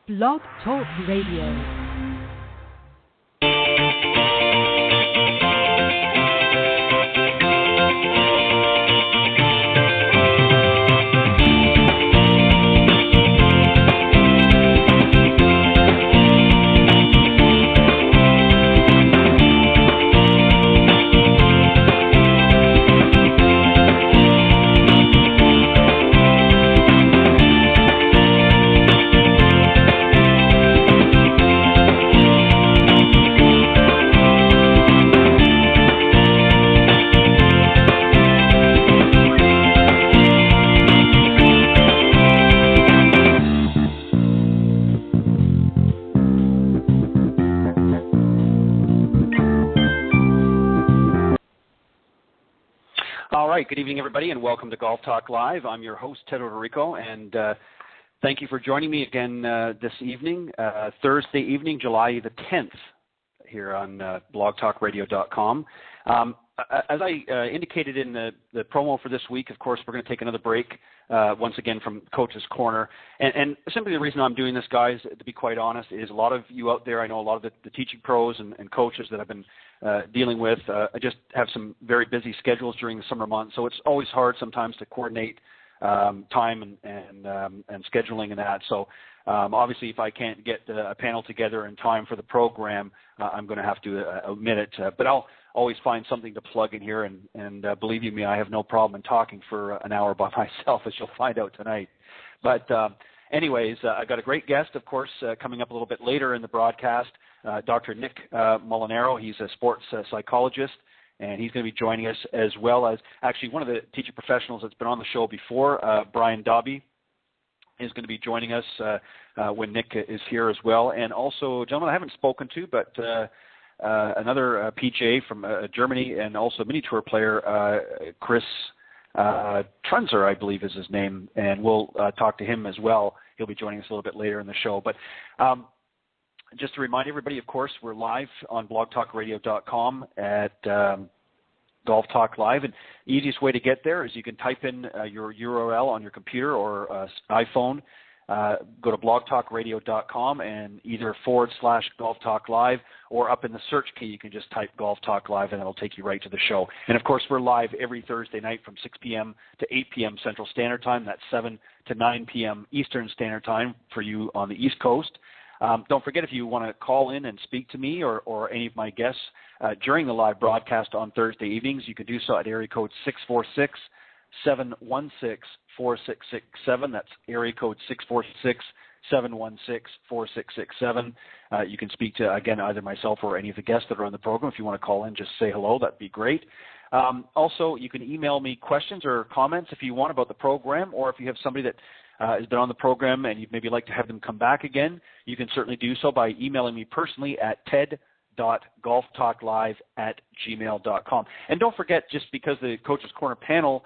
Blog Talk Radio. Good evening, everybody, and welcome to Golf Talk Live. I'm your host, Ted Odorico, and thank you for joining me again this evening, Thursday evening, July the 10th, here on blogtalkradio.com. As I indicated in the promo for this week, of course, we're going to take another break once again from Coach's Corner. And simply the reason I'm doing this, guys, to be quite honest, is a lot of you out there, I know a lot of the teaching pros and coaches that I've been dealing with, I just have some very busy schedules during the summer months, so it's always hard sometimes to coordinate time and scheduling and that. So obviously, if I can't get a panel together in time for the program, I'm going to have to omit it. But I'll always find something to plug in here, and believe you me, I have no problem in talking for an hour by myself, as you'll find out tonight. But anyways, I've got a great guest, of course, coming up a little bit later in the broadcast, Dr. Nick Molinaro. He's a sports psychologist, and he's going to be joining us, as well as actually one of the teaching professionals that's been on the show before, Brian Dobby, is going to be joining us when Nick is here as well. And also, a gentleman I haven't spoken to, but another PGA from Germany, and also a mini tour player, Chris Trunzer, I believe is his name, and we'll talk to him as well. He'll be joining us a little bit later in the show. But just to remind everybody, of course, we're live on blogtalkradio.com at Golf Talk Live, and the easiest way to get there is you can type in your URL on your computer or iPhone. Go to blogtalkradio.com and either /Golf Talk Live, or up in the search key you can just type Golf Talk Live and it'll take you right to the show. And of course, we're live every Thursday night from 6 p.m. to 8 p.m. Central Standard Time. That's 7 to 9 p.m. Eastern Standard Time for you on the East Coast. Don't forget, if you want to call in and speak to me or any of my guests during the live broadcast on Thursday evenings, you can do so at area code 646-716-4667. That's area code 646-716-4667. You can speak to, again, either myself or any of the guests that are on the program. If you want to call in, just say hello. That'd be great. Also, you can email me questions or comments if you want about the program, or if you have somebody that has been on the program and you'd maybe like to have them come back again, you can certainly do so by emailing me personally at ted.golftalklive@gmail.com. And don't forget, just because the Coach's Corner panel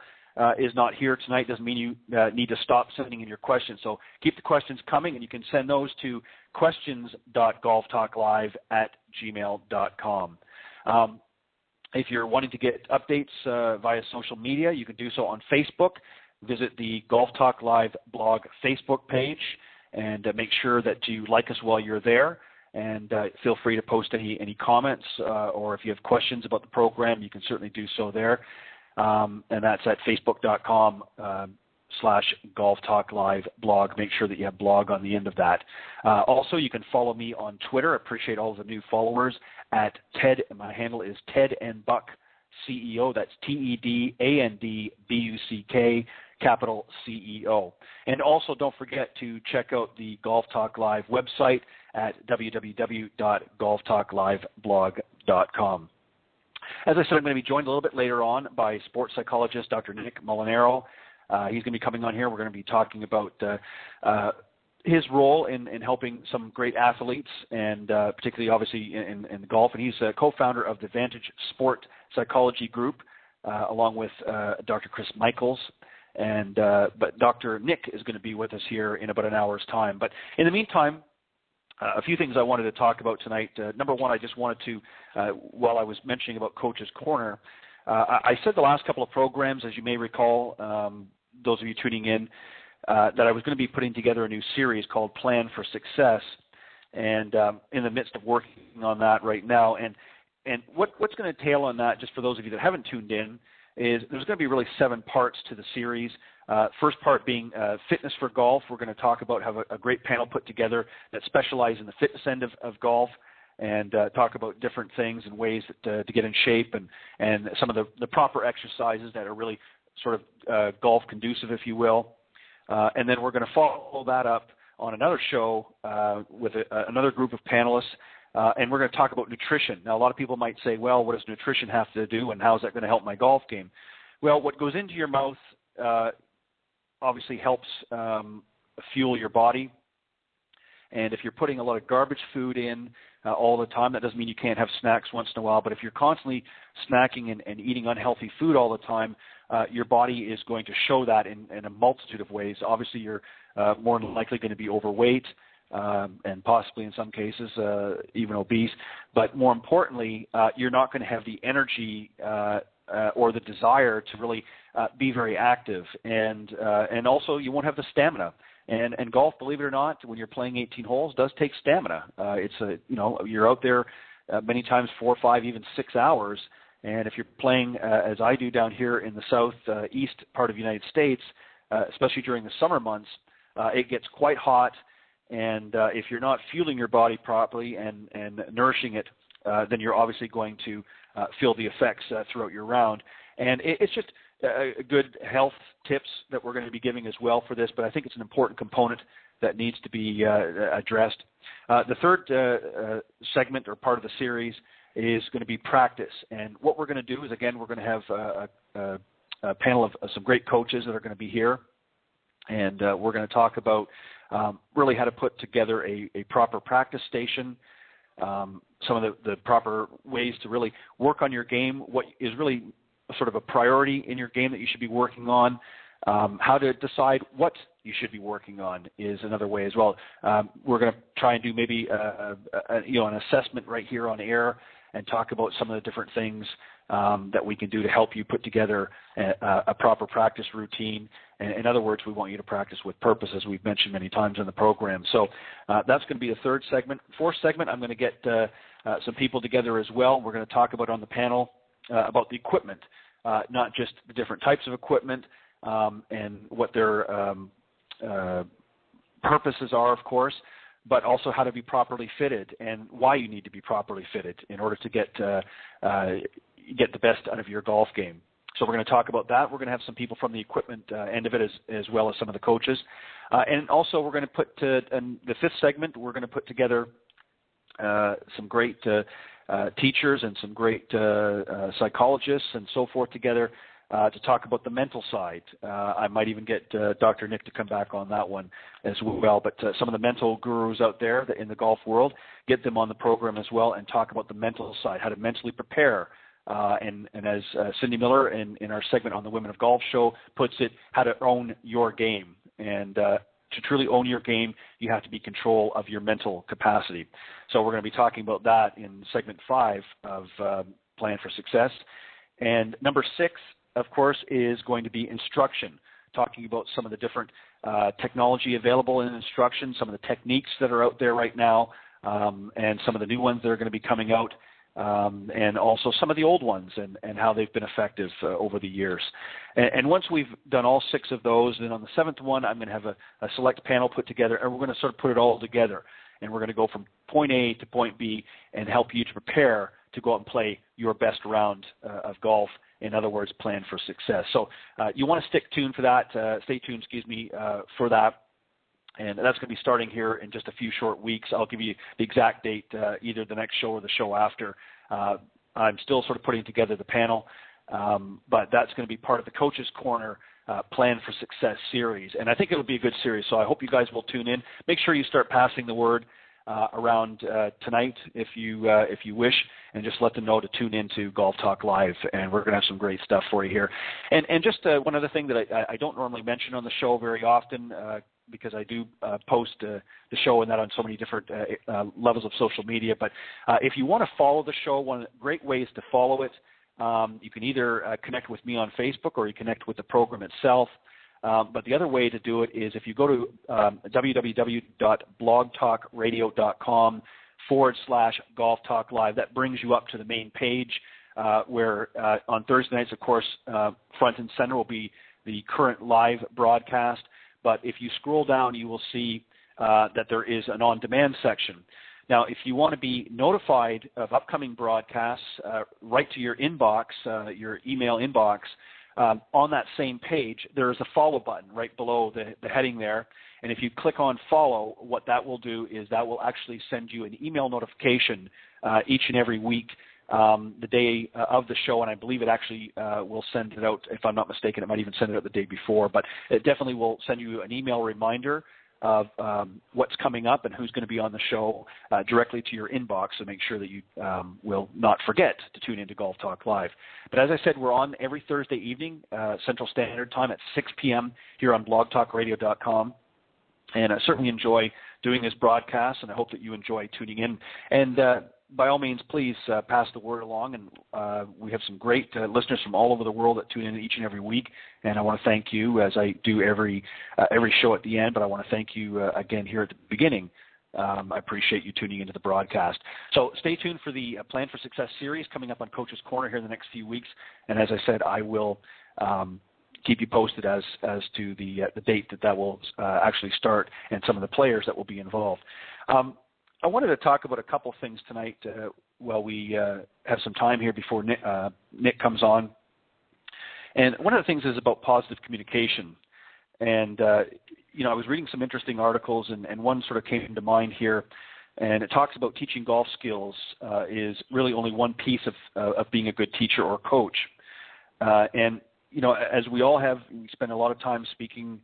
is not here tonight doesn't mean you need to stop sending in your questions. So keep the questions coming, and you can send those to questions.golftalklive@gmail.com. If you're wanting to get updates via social media, you can do so on Facebook. Visit the Golf Talk Live blog Facebook page, and make sure that you like us while you're there. And feel free to post any comments, or if you have questions about the program, you can certainly do so there. And that's at facebook.com/Golf Talk Live blog. Make sure that you have blog on the end of that. Also, you can follow me on Twitter. I appreciate all the new followers at Ted. My handle is Ted and Buck CEO. That's TEDANDBUCK, capital CEO. And also, don't forget to check out the Golf Talk Live website at www.golftalkliveblog.com. As I said, I'm going to be joined a little bit later on by sports psychologist Dr. Nick Molinaro. He's going to be coming on here. We're going to be talking about his role in helping some great athletes, and particularly, obviously, in golf. And he's a co-founder of the Vantage Sport Psychology Group, along with Dr. Chris Michaels. But Dr. Nick is going to be with us here in about an hour's time. But in the meantime, a few things I wanted to talk about tonight. Number one, I just wanted to, while I was mentioning about Coach's Corner, I said the last couple of programs, as you may recall, those of you tuning in, that I was going to be putting together a new series called Plan for Success, and in the midst of working on that right now. And what's going to entail on that, just for those of you that haven't tuned in, is there's going to be really 7 parts to the series. First part being fitness for golf. We're going to talk about, have a great panel put together that specialize in the fitness end of golf, and talk about different things and ways that, to get in shape, and some of the proper exercises that are really sort of golf conducive, if you will. And then we're going to follow that up on another show with another group of panelists, and we're going to talk about nutrition. Now, a lot of people might say, well, what does nutrition have to do, and how is that going to help my golf game? Well, what goes into your mouth obviously helps fuel your body. And if you're putting a lot of garbage food in all the time, that doesn't mean you can't have snacks once in a while. But if you're constantly snacking and eating unhealthy food all the time, your body is going to show that in a multitude of ways. Obviously, you're more than likely going to be overweight, and possibly in some cases even obese. But more importantly, you're not going to have the energy or the desire to really be very active, and also you won't have the stamina. And golf, believe it or not, when you're playing 18 holes, does take stamina. You're out there many times 4, 5, even 6 hours. And if you're playing, as I do down here in the southeast part of the United States, especially during the summer months, it gets quite hot. And if you're not fueling your body properly and nourishing it, then you're obviously going to feel the effects throughout your round. And it's just good health tips that we're going to be giving as well for this, but I think it's an important component that needs to be addressed. The third segment or part of the series is going to be practice. And what we're going to do is, again, we're going to have a panel of some great coaches that are going to be here, and we're going to talk about really how to put together a proper practice station, some of the proper ways to really work on your game, what is really sort of a priority in your game that you should be working on, how to decide what you should be working on is another way as well. We're going to try and do maybe an assessment right here on air and talk about some of the different things that we can do to help you put together a proper practice routine. In other words, we want you to practice with purpose, as we've mentioned many times in the program. So that's going to be the third segment. Fourth segment, I'm going to get some people together as well. We're going to talk about on the panel about the equipment, not just the different types of equipment and what their purposes are, of course, but also how to be properly fitted and why you need to be properly fitted in order to get the best out of your golf game. So we're going to talk about that. We're going to have some people from the equipment end of it as well as some of the coaches. And also we're going to put in the fifth segment, we're going to put together some great teachers and some great psychologists and so forth together to talk about the mental side. I might even get Dr. Nick to come back on that one as well. But some of the mental gurus out there in the golf world, get them on the program as well and talk about the mental side, how to mentally prepare. And as Cindy Miller in our segment on the Women of Golf show puts it, how to own your game. And to truly own your game, you have to be in control of your mental capacity. So we're going to be talking about that in segment 5 of Plan for Success. And number 6, of course, is going to be instruction, talking about some of the different technology available in instruction, some of the techniques that are out there right now, and some of the new ones that are going to be coming out, and also some of the old ones and how they've been effective over the years. And once we've done all 6 of those, then on the 7th one, I'm going to have a select panel put together, and we're going to sort of put it all together. And we're going to go from point A to point B and help you to prepare to go out and play your best round of golf. In other words, plan for success. So you want to stay tuned for that. For that. And that's going to be starting here in just a few short weeks. I'll give you the exact date, either the next show or the show after. I'm still sort of putting together the panel, but that's going to be part of the Coach's Corner Plan for Success series. And I think it'll be a good series, so I hope you guys will tune in. Make sure you start passing the word around tonight if you wish, and just let them know to tune into Golf Talk Live, and we're going to have some great stuff for you here. And just one other thing that I don't normally mention on the show very often, because I do post the show and that on so many different levels of social media. But if you want to follow the show, one of the great ways to follow it, you can either connect with me on Facebook or you connect with the program itself. But the other way to do it is if you go to www.blogtalkradio.com/Golf Talk Live, that brings you up to the main page where on Thursday nights, of course, front and center will be the current live broadcast. But if you scroll down, you will see that there is an on-demand section. Now, if you want to be notified of upcoming broadcasts right to your inbox, your email inbox, on that same page, there is a follow button right below the heading there. And if you click on follow, what that will do is that will actually send you an email notification each and every week, the day of the show. And I believe it actually will send it out, if I'm not mistaken. It might even send it out the day before. But it definitely will send you an email reminder of what's coming up and who's going to be on the show directly to your inbox, so make sure that you will not forget to tune into Golf Talk Live. But as I said, we're on every Thursday evening, Central Standard Time at 6 p.m. here on blogtalkradio.com. And I certainly enjoy doing this broadcast, and I hope that you enjoy tuning in. And by all means, please pass the word along. And we have some great listeners from all over the world that tune in each and every week. And I want to thank you, as I do every show at the end, but I want to thank you again here at the beginning. I appreciate you tuning into the broadcast. So stay tuned for the Plan for Success series coming up on Coach's Corner here in the next few weeks. And as I said, I will keep you posted as to the date that will actually start and some of the players that will be involved. I wanted to talk about a couple things tonight while we have some time here before Nick comes on. And one of the things is about positive communication. And, I was reading some interesting articles, and one sort of came to mind here. And it talks about teaching golf skills is really only one piece of being a good teacher or coach. And as we all have, we spend a lot of time speaking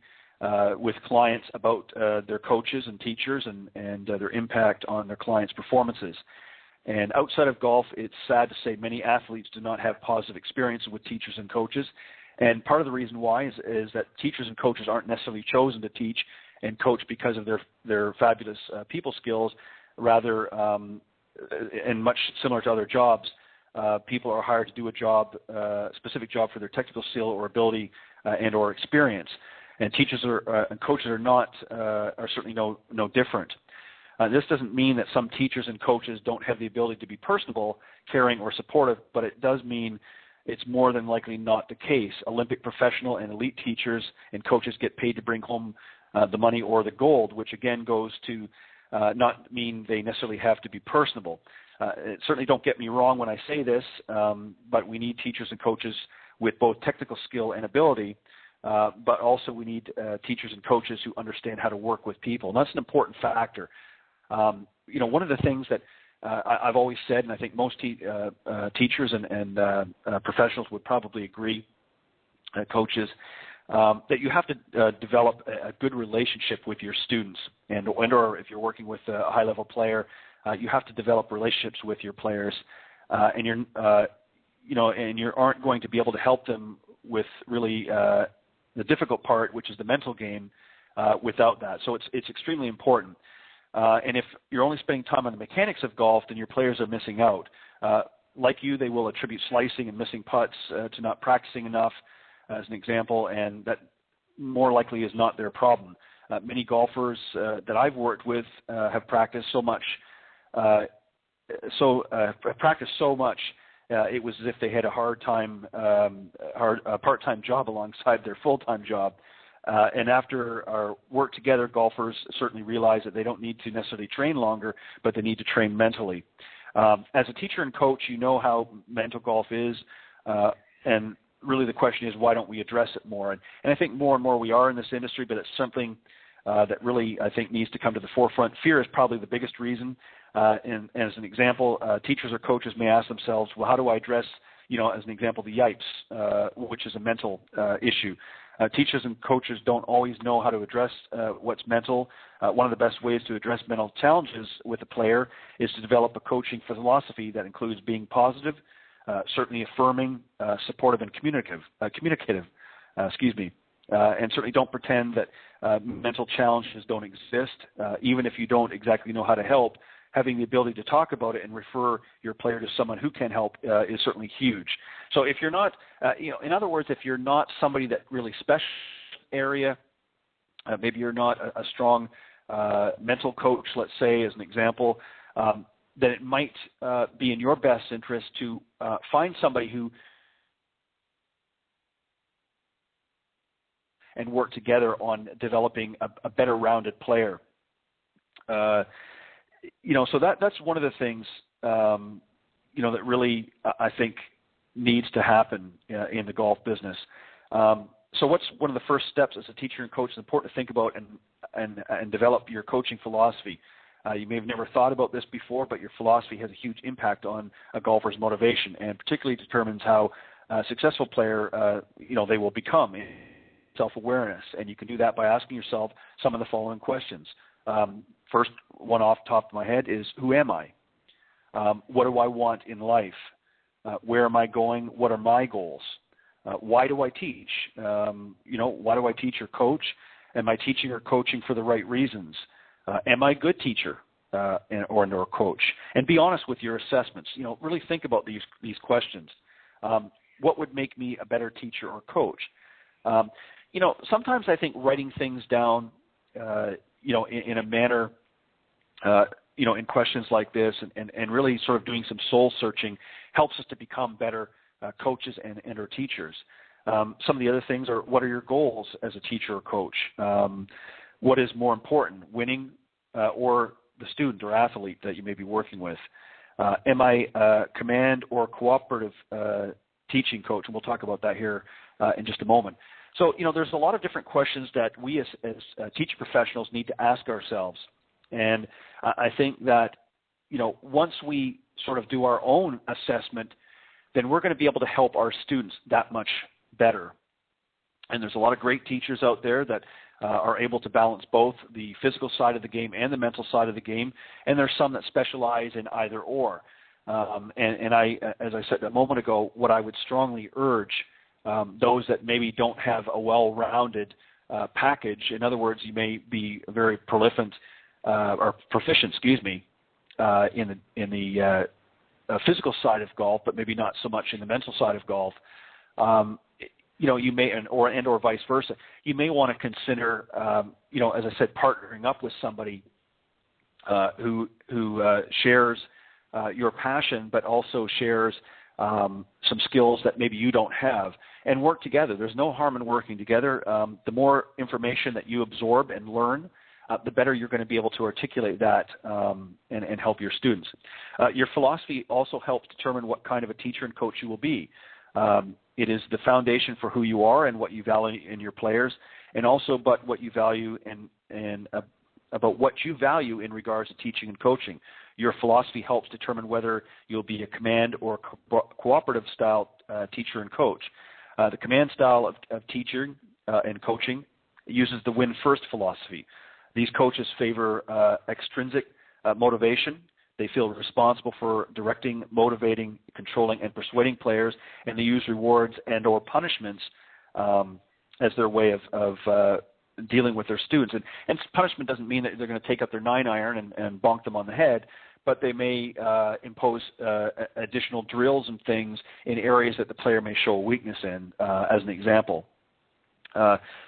with clients about their coaches and teachers and their impact on their clients' performances. And outside of golf, it's sad to say many athletes do not have positive experiences with teachers and coaches. And part of the reason why is that teachers and coaches aren't necessarily chosen to teach and coach because of their fabulous people skills. Rather, and much similar to other jobs, people are hired to do a specific job for their technical skill or ability and or experience. And teachers and coaches are certainly no different. This doesn't mean that some teachers and coaches don't have the ability to be personable, caring, or supportive, but it does mean it's more than likely not the case. Olympic professional and elite teachers and coaches get paid to bring home the money or the gold, which again goes to not mean they necessarily have to be personable. Certainly don't get me wrong when I say this, but we need teachers and coaches with both technical skill and ability. But also we need teachers and coaches who understand how to work with people. And that's an important factor. One of the things that I've always said, and I think most teachers and professionals would probably agree, coaches, that you have to develop a good relationship with your students. Or if you're working with a high-level player, you have to develop relationships with your players. And you aren't going to be able to help them with really the difficult part, which is the mental game, without that. So it's extremely important. And if you're only spending time on the mechanics of golf, then your players are missing out. Like you, they will attribute slicing and missing putts to not practicing enough, as an example, and that more likely is not their problem. Many golfers that I've worked with have practiced so much, it was as if they had a part-time job alongside their full-time job. And after our work together, golfers certainly realize that they don't need to necessarily train longer, but they need to train mentally. As a teacher and coach, you know how mental golf is, and really the question is, why don't we address it more? And I think more and more we are in this industry, but it's something that really, I think, needs to come to the forefront. Fear is probably the biggest reason. And as an example, teachers or coaches may ask themselves, well, how do I address, as an example, the yipes, which is a mental issue. Teachers and coaches don't always know how to address what's mental. One of the best ways to address mental challenges with a player is to develop a coaching philosophy that includes being positive, certainly affirming, supportive, and communicative. And certainly don't pretend that mental challenges don't exist. Even if you don't exactly know how to help, having the ability to talk about it and refer your player to someone who can help is certainly huge. So if you're not, in other words, if you're not somebody that really area. Maybe you're not a strong mental coach, let's say, as an example, then it might be in your best interest to find somebody who and work together on developing a better rounded player. So that's one of the things, that really, I think, needs to happen in the golf business. So what's one of the first steps as a teacher and coach? It's important to think about and develop your coaching philosophy. You may have never thought about this before, but your philosophy has a huge impact on a golfer's motivation, and particularly determines how a successful player, they will become in self-awareness. And you can do that by asking yourself some of the following questions. First one off the top of my head is, who am I? What do I want in life? Where am I going? What are my goals? Why do I teach? Why do I teach or coach? Am I teaching or coaching for the right reasons? Am I a good teacher or a coach? And be honest with your assessments. Really think about these questions. What would make me a better teacher or coach? Sometimes I think writing things down, in a manner, in questions like this and really sort of doing some soul searching helps us to become better coaches and or teachers. Some of the other things are, what are your goals as a teacher or coach? What is more important, winning or the student or athlete that you may be working with? Am I a command or cooperative teaching coach? And we'll talk about that here in just a moment. So, there's a lot of different questions that we as teacher professionals need to ask ourselves. And I think that, once we sort of do our own assessment, then we're going to be able to help our students that much better. And there's a lot of great teachers out there that are able to balance both the physical side of the game and the mental side of the game. And there's some that specialize in either or. And I, as I said a moment ago, what I would strongly urge those that maybe don't have a well-rounded package. In other words, you may be very proficient, in the physical side of golf, but maybe not so much in the mental side of golf. You may, or vice versa. You may want to consider, as I said, partnering up with somebody who shares your passion, but also shares some skills that maybe you don't have, and work together. There's no harm in working together. The more information that you absorb and learn, the better you're going to be able to articulate that and help your students. Your philosophy also helps determine what kind of a teacher and coach you will be. It is the foundation for who you are and what you value in your players, and also about what you value and about what you value in regards to teaching and coaching. Your philosophy helps determine whether you'll be a command or cooperative style teacher and coach. The command style of teaching and coaching uses the win first philosophy. These coaches favor extrinsic motivation. They feel responsible for directing, motivating, controlling, and persuading players, and they use rewards and or punishments as their way of dealing with their students. And punishment doesn't mean that they're going to take up their 9-iron and bonk them on the head, but they may impose additional drills and things in areas that the player may show a weakness in, as an example.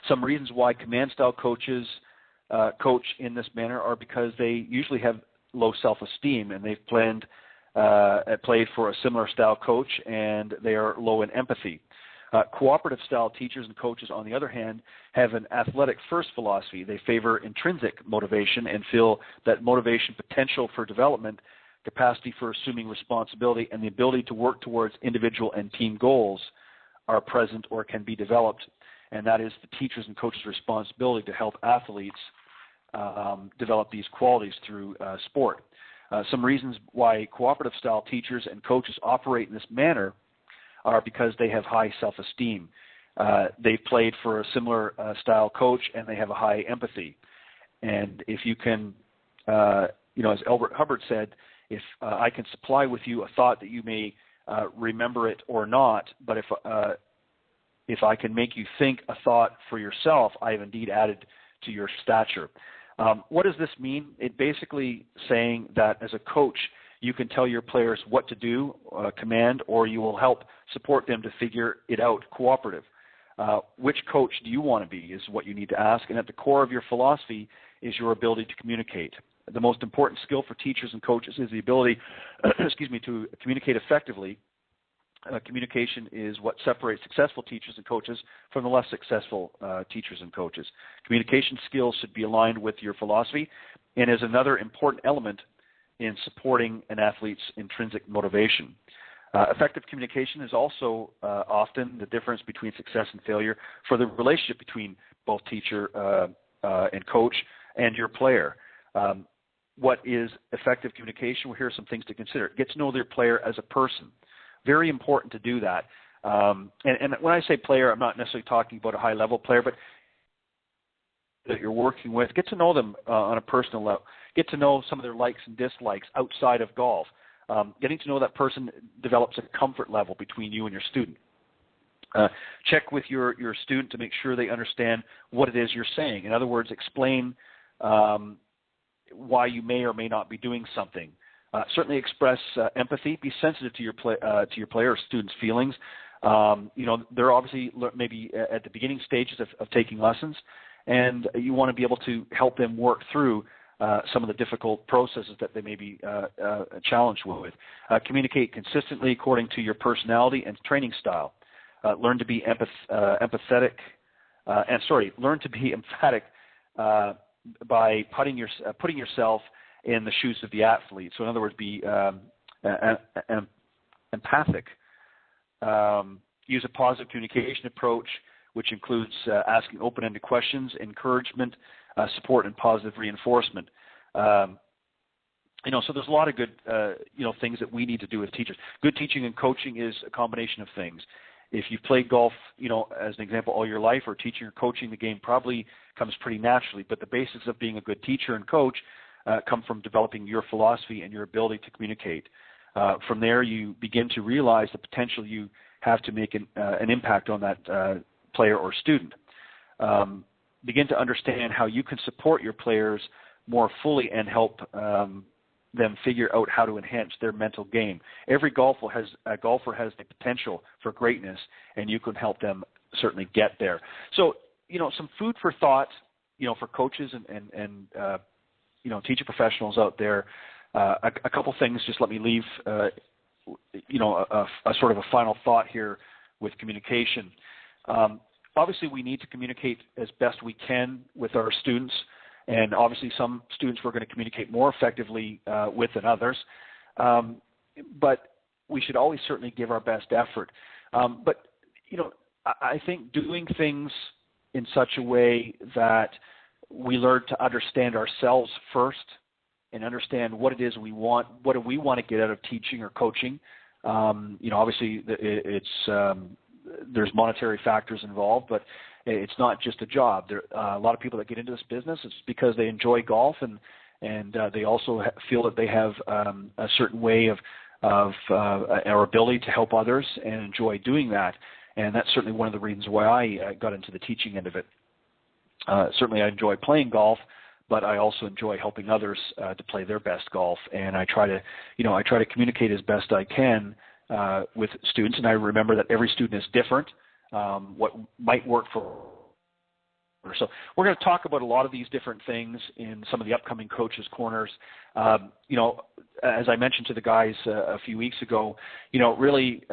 Some reasons why command-style coaches coach in this manner are because they usually have low self-esteem, and they've played for a similar style coach, and they are low in empathy. Cooperative style teachers and coaches, on the other hand, have an athletic first philosophy. They favor intrinsic motivation and feel that motivation, potential for development, capacity for assuming responsibility, and the ability to work towards individual and team goals are present or can be developed. And that is the teachers and coaches' responsibility to help athletes develop these qualities through sport. Some reasons why cooperative style teachers and coaches operate in this manner are because they have high self-esteem. They've played for a similar style coach, and they have a high empathy. And if you can, as Albert Hubbard said, if I can supply with you a thought that you may remember it or not, but if I can make you think a thought for yourself, I have indeed added to your stature. What does this mean? It basically saying that as a coach, you can tell your players what to do, command, or you will help support them to figure it out, cooperative. Which coach do you want to be is what you need to ask. And at the core of your philosophy is your ability to communicate. The most important skill for teachers and coaches is the ability, to communicate effectively. Communication is what separates successful teachers and coaches from the less successful teachers and coaches. Communication skills should be aligned with your philosophy and is another important element in supporting an athlete's intrinsic motivation. Effective communication is also often the difference between success and failure for the relationship between both teacher and coach and your player. What is effective communication? Well, here are some things to consider. Get to know their player as a person. Very important to do that. And when I say player, I'm not necessarily talking about a high-level player, but that you're working with. Get to know them on a personal level. Get to know some of their likes and dislikes outside of golf. Getting to know that person develops a comfort level between you and your student. Check with your student to make sure they understand what it is you're saying. In other words, explain why you may or may not be doing something. Certainly express empathy. Be sensitive to your player or student's feelings. They're obviously maybe at the beginning stages of taking lessons, and you want to be able to help them work through some of the difficult processes that they may be challenged with. Communicate consistently according to your personality and training style. Learn to be emphatic by putting yourself in the shoes of the athlete. So in other words, be empathic. Use a positive communication approach, which includes asking open-ended questions, encouragement, support, and positive reinforcement. So there's a lot of good, things that we need to do as teachers. Good teaching and coaching is a combination of things. If you've played golf, as an example, all your life, or teaching or coaching the game probably comes pretty naturally. But the basics of being a good teacher and coach come from developing your philosophy and your ability to communicate. From there, you begin to realize the potential you have to make an impact on that player or student. Begin to understand how you can support your players more fully and help them figure out how to enhance their mental game. Every golfer has the potential for greatness, and you can help them certainly get there. So, some food for thought, for coaches and teaching professionals out there. A couple things. Just let me leave, a sort of a final thought here with communication. Obviously, we need to communicate as best we can with our students. And obviously some students we're going to communicate more effectively with than others. But we should always certainly give our best effort. But I think doing things in such a way that we learn to understand ourselves first and understand what it is we want, what do we want to get out of teaching or coaching. Obviously there's monetary factors involved, but it's not just a job. There a lot of people that get into this business, it's because they enjoy golf and they also feel that they have a certain way of our ability to help others and enjoy doing that. And that's certainly one of the reasons why I got into the teaching end of it. Certainly I enjoy playing golf, but I also enjoy helping others to play their best golf. And I try to communicate as best I can with students. And I remember that every student is different. What might work for. So we're going to talk about a lot of these different things in some of the upcoming Coaches Corners. As I mentioned to the guys a few weeks ago, really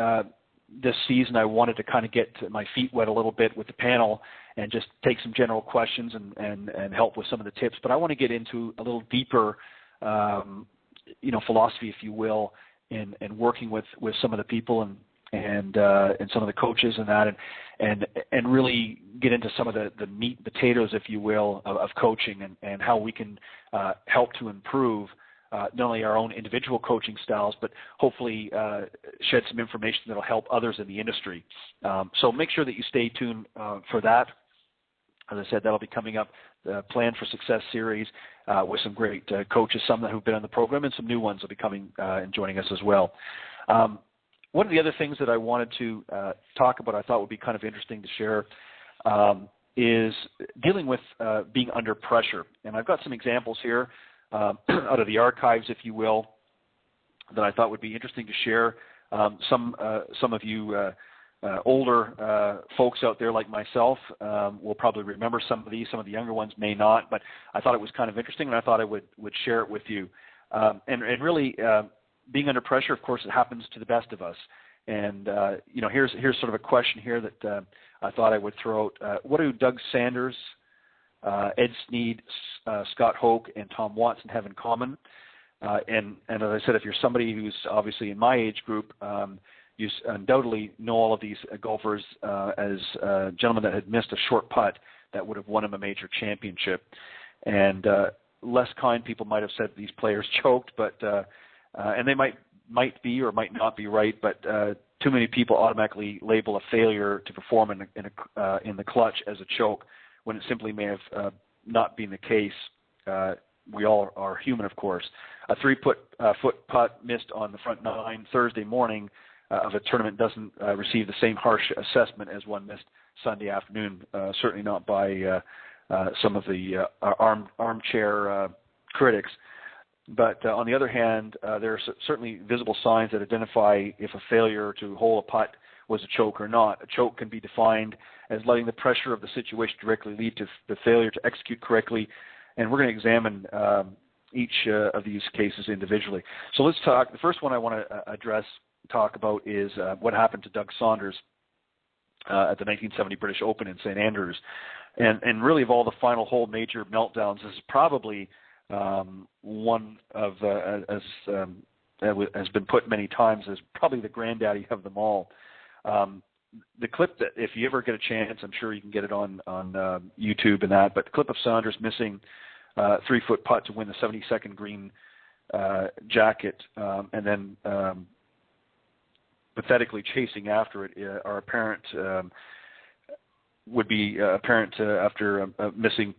this season I wanted to kind of get my feet wet a little bit with the panel and just take some general questions and help with some of the tips. But I want to get into a little deeper, philosophy, if you will, in working with some of the people and some of the coaches and that, and really get into some of the meat and potatoes, if you will, of coaching and how we can help to improve not only our own individual coaching styles, but hopefully shed some information that will help others in the industry. So make sure that you stay tuned for that. As I said, that'll be coming up, the Plan for Success series with some great coaches, some that have been on the program, and some new ones will be coming and joining us as well. One of the other things that I wanted to talk about, I thought would be kind of interesting to share, is dealing with being under pressure. And I've got some examples here out of the archives, if you will, that I thought would be interesting to share. Some of you older folks out there like myself will probably remember some of these. Some of the younger ones may not, but I thought it was kind of interesting, and I thought I would share it with you. And really, being under pressure, of course, it happens to the best of us. And here's sort of a question here that I thought I would throw out. What do Doug Sanders, Ed Sneed, Scott Hoke, and Tom Watson have in common? And as I said, if you're somebody who's obviously in my age group, you undoubtedly know all of these golfers as gentlemen that had missed a short putt that would have won him a major championship. And less kind people might have said these players choked, but and they might be or might not be right, but too many people automatically label a failure to perform in the clutch as a choke when it simply may have not been the case. We all are human, of course. A 3-foot putt missed on the front nine Thursday morning of a tournament doesn't receive the same harsh assessment as one missed Sunday afternoon, certainly not by some of the armchair critics. But on the other hand, there are certainly visible signs that identify if a failure to hole a putt was a choke or not. A choke can be defined as letting the pressure of the situation directly lead to the failure to execute correctly. And we're going to examine each of these cases individually. So let's talk. The first one I want to talk about is what happened to Doug Saunders at the 1970 British Open in St. Andrews. And really, of all the final hole major meltdowns, this is probably one of, as has been put many times, as probably the granddaddy of them all. The clip that, if you ever get a chance, I'm sure you can get it on YouTube and that, but the clip of Saunders missing 3-foot putt to win the 72nd green jacket and then pathetically chasing after it are apparent, would be apparent after missing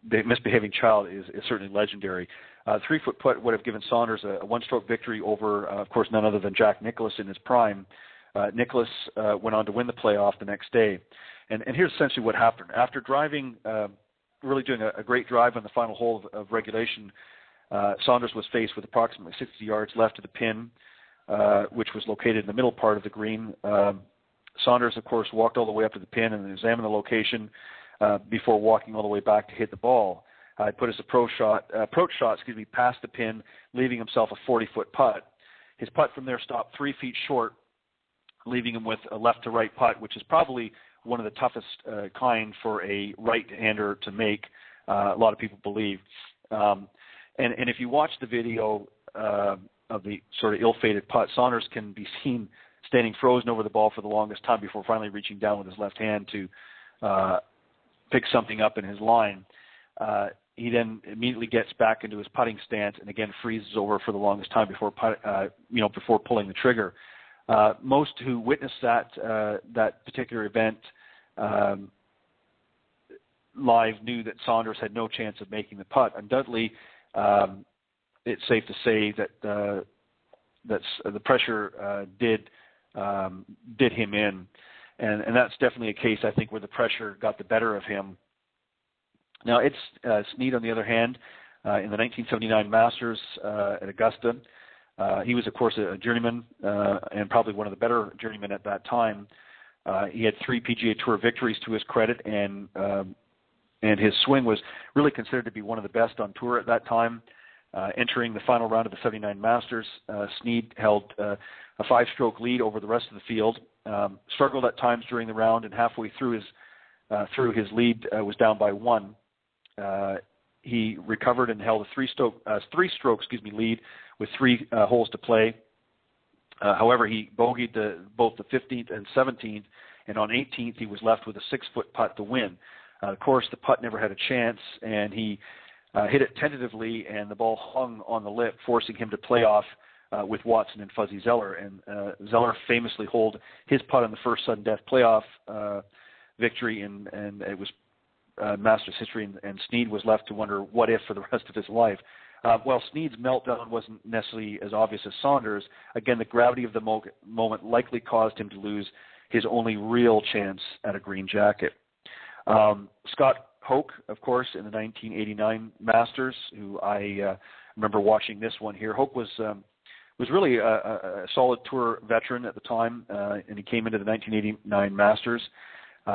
the misbehaving child is certainly legendary. 3-foot putt would have given Saunders a one-stroke victory over, of course, none other than Jack Nicklaus in his prime. Nicklaus went on to win the playoff the next day. And here's essentially what happened. After driving, really doing a great drive on the final hole of regulation, Saunders was faced with approximately 60 yards left of the pin, which was located in the middle part of the green. Saunders, of course, walked all the way up to the pin and examined the location before walking all the way back to hit the ball. He put his approach shot, past the pin, leaving himself a 40-foot putt. His putt from there stopped 3 feet short, leaving him with a left-to-right putt, which is probably one of the toughest kind for a right-hander to make, a lot of people believe. And if you watch the video of the sort of ill-fated putt, Saunders can be seen standing frozen over the ball for the longest time before finally reaching down with his left hand to pick something up in his line. He then immediately gets back into his putting stance and again freezes over for the longest time before pulling the trigger. Most who witnessed that particular event live knew that Saunders had no chance of making the putt. Undoubtedly, it's safe to say that the pressure did him in, and that's definitely a case, I think, where the pressure got the better of him. Now, it's Sneed, on the other hand, in the 1979 Masters at Augusta. He was, of course, a journeyman and probably one of the better journeymen at that time. He had 3 PGA Tour victories to his credit, and his swing was really considered to be one of the best on tour at that time. Entering the final round of the 79 Masters, Sneed held a 5-stroke lead over the rest of the field, struggled at times during the round, and halfway through his lead was down by 1. He recovered and held a 3-stroke lead with 3 holes to play. However, he bogeyed both the 15th and 17th, and on 18th he was left with a 6-foot putt to win. Of course, the putt never had a chance, and he hit it tentatively, and the ball hung on the lip, forcing him to play off with Watson and Fuzzy Zoeller. And Zoeller famously holed his putt in the first sudden death playoff victory, and it was Masters history, and Sneed was left to wonder what if for the rest of his life. While Sneed's meltdown wasn't necessarily as obvious as Saunders, again, the gravity of the moment likely caused him to lose his only real chance at a green jacket. Scott Hoke, of course, in the 1989 Masters, who I remember watching this one here. Hoke was was really a solid tour veteran at the time, and he came into the 1989 Masters.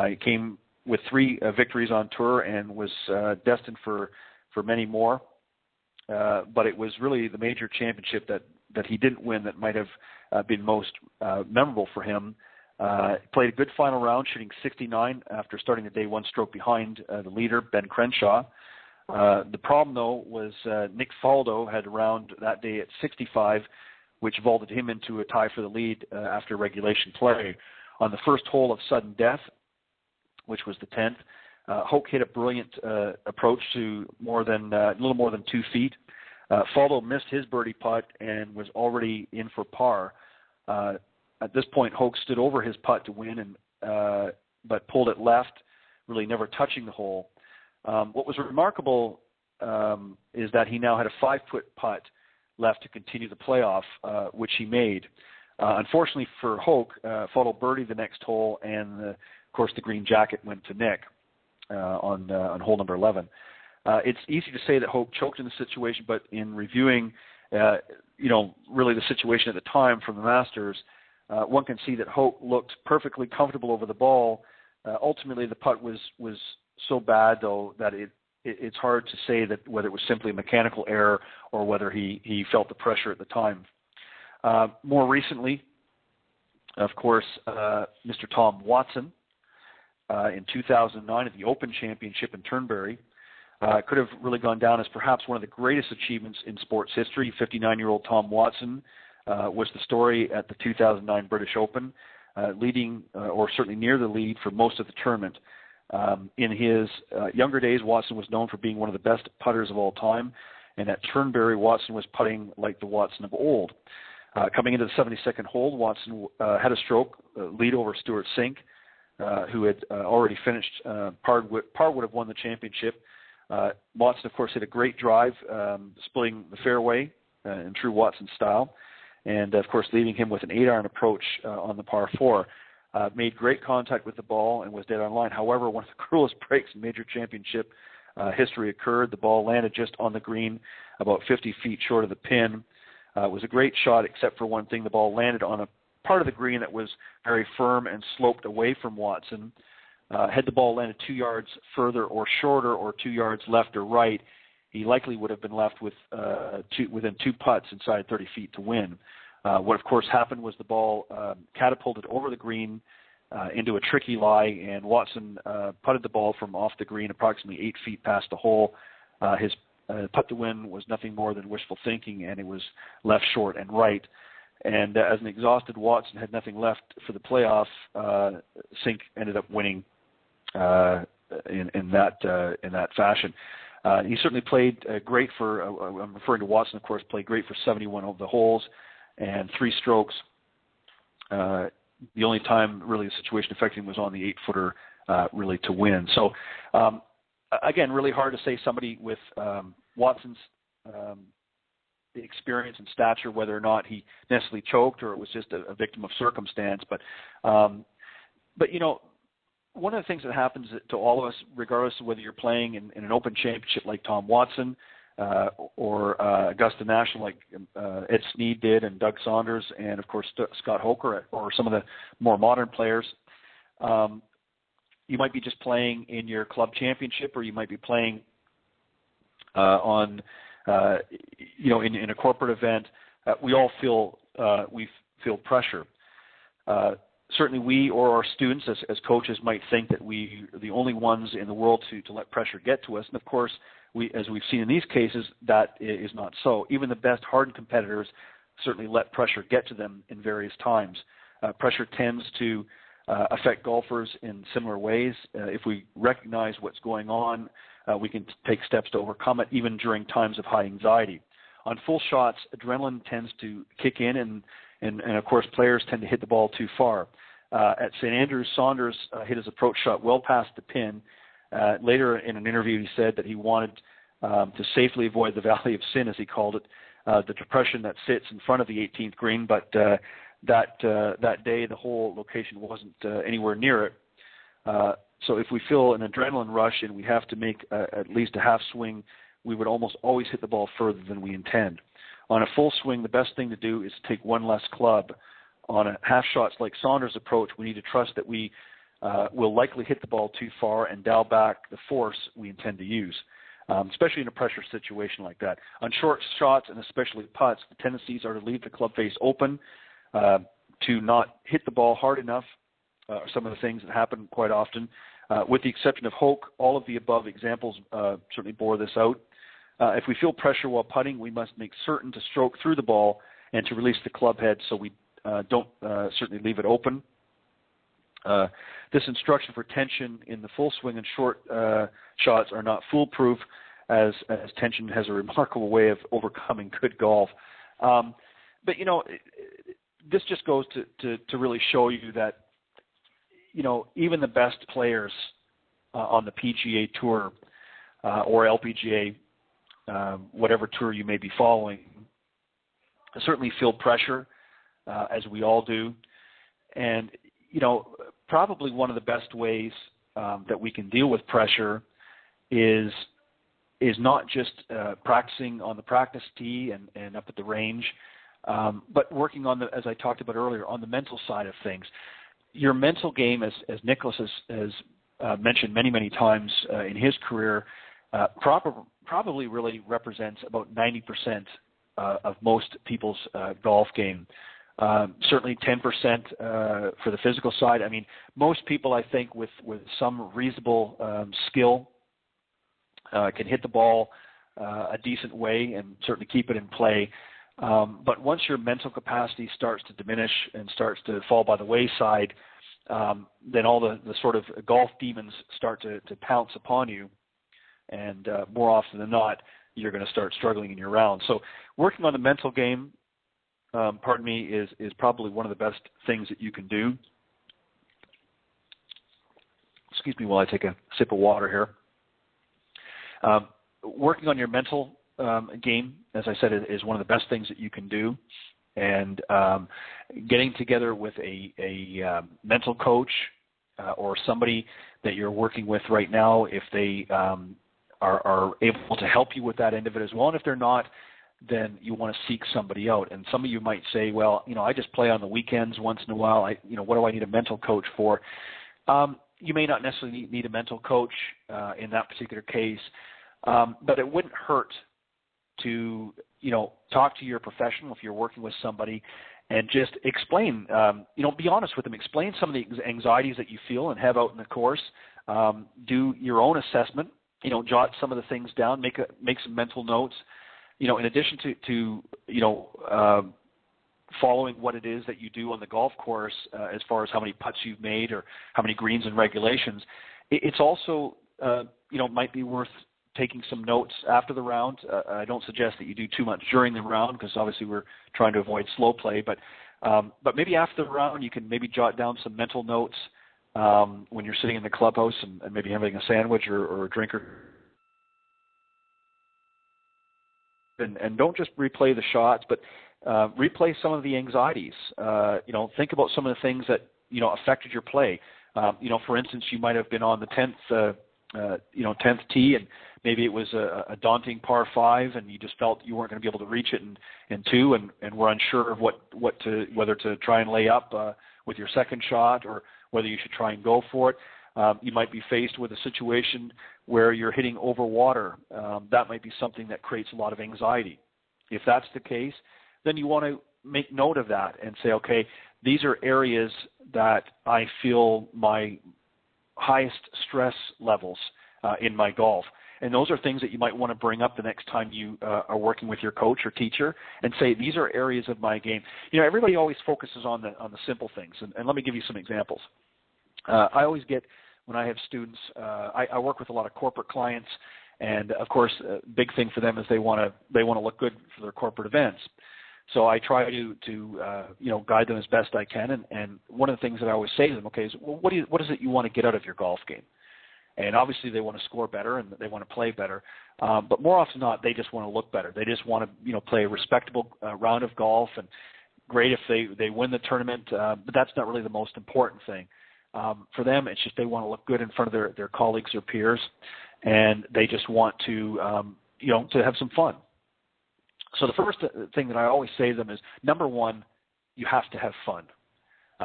He came with 3 victories on tour and was destined for many more. But it was really the major championship that he didn't win that might have been most memorable for him. Played a good final round, shooting 69 after starting the day 1 stroke behind the leader, Ben Crenshaw. The problem, though, was Nick Faldo had a round that day at 65, which vaulted him into a tie for the lead after regulation play. On the first hole of sudden death, which was the 10th, Hoke hit a brilliant approach to a little more than 2 feet. Faldo missed his birdie putt and was already in for par. At this point, Hoke stood over his putt to win, but pulled it left, really never touching the hole. What was remarkable is that he now had a 5-foot putt left to continue the playoff, which he made. Unfortunately for Hoke, Faldo birdied the next hole, and of course the green jacket went to Nick on hole number 11. It's easy to say that Hoke choked in the situation, but in reviewing, really the situation at the time from the Masters, one can see that Hoke looked perfectly comfortable over the ball. Ultimately, the putt was so bad, though, that it's hard to say that whether it was simply a mechanical error or whether he felt the pressure at the time. More recently, of course, Mr. Tom Watson in 2009 at the Open Championship in Turnberry could have really gone down as perhaps one of the greatest achievements in sports history. 59-year-old Tom Watson was the story at the 2009 British Open, leading or certainly near the lead for most of the tournament. In his younger days, Watson was known for being one of the best putters of all time, and at Turnberry, Watson was putting like the Watson of old. Coming into the 72nd hole, Watson had a stroke, lead over Stuart Sink, who had already finished. Par would have won the championship. Watson, of course, hit a great drive, splitting the fairway in true Watson style, and, of course, leaving him with an 8-iron approach on the par 4. Made great contact with the ball and was dead on line. However, one of the cruelest breaks in major championship history occurred. The ball landed just on the green, about 50 feet short of the pin. It was a great shot, except for one thing. The ball landed on a part of the green that was very firm and sloped away from Watson. Had the ball landed 2 yards further or shorter, or 2 yards left or right, he likely would have been left with within 2 putts inside 30 feet to win. What, of course, happened was the ball catapulted over the green into a tricky lie, and Watson putted the ball from off the green approximately 8 feet past the hole. His putt to win was nothing more than wishful thinking, and it was left short and right. And as an exhausted Watson had nothing left for the playoff, Sink ended up winning in that fashion. He certainly played great for, I'm referring to Watson, of course, played great for 71 of the holes and 3 strokes. The only time really the situation affected him was on the 8-footer really to win. So, again, really hard to say somebody with Watson's experience and stature, whether or not he necessarily choked or it was just a victim of circumstance. But one of the things that happens to all of us, regardless of whether you're playing in an Open Championship like Tom Watson or Augusta National like Ed Snead did and Doug Saunders and, of course, Scott Hoker or some of the more modern players, you might be just playing in your club championship, or you might be playing in a corporate event. We all feel pressure. Certainly we or our students as coaches might think that we are the only ones in the world to let pressure get to us. And, of course, as we've seen in these cases, that is not so. Even the best hardened competitors certainly let pressure get to them in various times. Pressure tends to affect golfers in similar ways. If we recognize what's going on, we can take steps to overcome it, even during times of high anxiety. On full shots, adrenaline tends to kick in, and of course, players tend to hit the ball too far. At St. Andrews, Saunders hit his approach shot well past the pin. Later in an interview, he said that he wanted to safely avoid the Valley of Sin, as he called it, the depression that sits in front of the 18th green, but that day the whole location wasn't anywhere near it. So if we feel an adrenaline rush and we have to make at least a half swing, we would almost always hit the ball further than we intend. On a full swing, the best thing to do is to take one less club. On a half shots like Saunders' approach, we need to trust that we will likely hit the ball too far and dial back the force we intend to use, especially in a pressure situation like that. On short shots and especially putts, the tendencies are to leave the club face open, to not hit the ball hard enough, some of the things that happen quite often. With the exception of Hoke, all of the above examples certainly bore this out. If we feel pressure while putting, we must make certain to stroke through the ball and to release the club head so we don't certainly leave it open. This instruction for tension in the full swing and short shots are not foolproof, as tension has a remarkable way of overcoming good golf. But, you know, this just goes to really show you that, you know, even the best players on the PGA Tour or LPGA, whatever tour you may be following, certainly feel pressure, as we all do. And, you know, probably one of the best ways that we can deal with pressure is not just practicing on the practice tee and up at the range, but working on as I talked about earlier, on the mental side of things. Your mental game, as Nicholas has mentioned many times in his career, probably really represents about 90% of most people's golf game. Certainly 10% for the physical side. I mean, most people, I think, with some reasonable skill can hit the ball a decent way and certainly keep it in play. But once your mental capacity starts to diminish and starts to fall by the wayside, then all the sort of golf demons start to pounce upon you. And more often than not, you're going to start struggling in your round. So working on the mental game, is probably one of the best things that you can do. Excuse me while I take a sip of water here. Working on your mental game, as I said, is one of the best things that you can do. And getting together with a mental coach or somebody that you're working with right now, if they are able to help you with that end of it as well. And if they're not, then you want to seek somebody out. And some of you might say, well, you know, I just play on the weekends once in a while. What do I need a mental coach for? You may not necessarily need a mental coach in that particular case, but it wouldn't hurt to, talk to your professional if you're working with somebody and just explain, be honest with them. Explain some of the anxieties that you feel and have out in the course. Do your own assessment, jot some of the things down, make some mental notes. In addition to following what it is that you do on the golf course as far as how many putts you've made or how many greens and regulations, it's also, might be worth taking some notes after the round. I don't suggest that you do too much during the round because obviously we're trying to avoid slow play, but maybe after the round you can maybe jot down some mental notes when you're sitting in the clubhouse and maybe having a sandwich or a drink or and don't just replay the shots, but replay some of the anxieties. Think about some of the things that, affected your play. For instance, you might have been on the 10th tee and maybe it was a daunting par 5 and you just felt you weren't going to be able to reach it in 2 and were unsure of whether to try and lay up with your second shot or whether you should try and go for it. You might be faced with a situation where you're hitting over water. That might be something that creates a lot of anxiety. If that's the case, then you want to make note of that and say, okay, these are areas that I feel my highest stress levels in my golf. And those are things that you might want to bring up the next time you are working with your coach or teacher and say, these are areas of my game. Everybody always focuses on the simple things. And let me give you some examples. I always get, when I have students, I work with a lot of corporate clients, and of course, a big thing for them is they want to look good for their corporate events. So I try to guide them as best I can. And one of the things that I always say to them, okay, is, well, what is it you want to get out of your golf game? And obviously they want to score better and they want to play better. But more often than not, they just want to look better. They just want to, play a respectable round of golf, and great if they win the tournament. But that's not really the most important thing. For them, it's just they want to look good in front of their colleagues or peers, and they just want to, to have some fun. So the first thing that I always say to them is, number one, you have to have fun.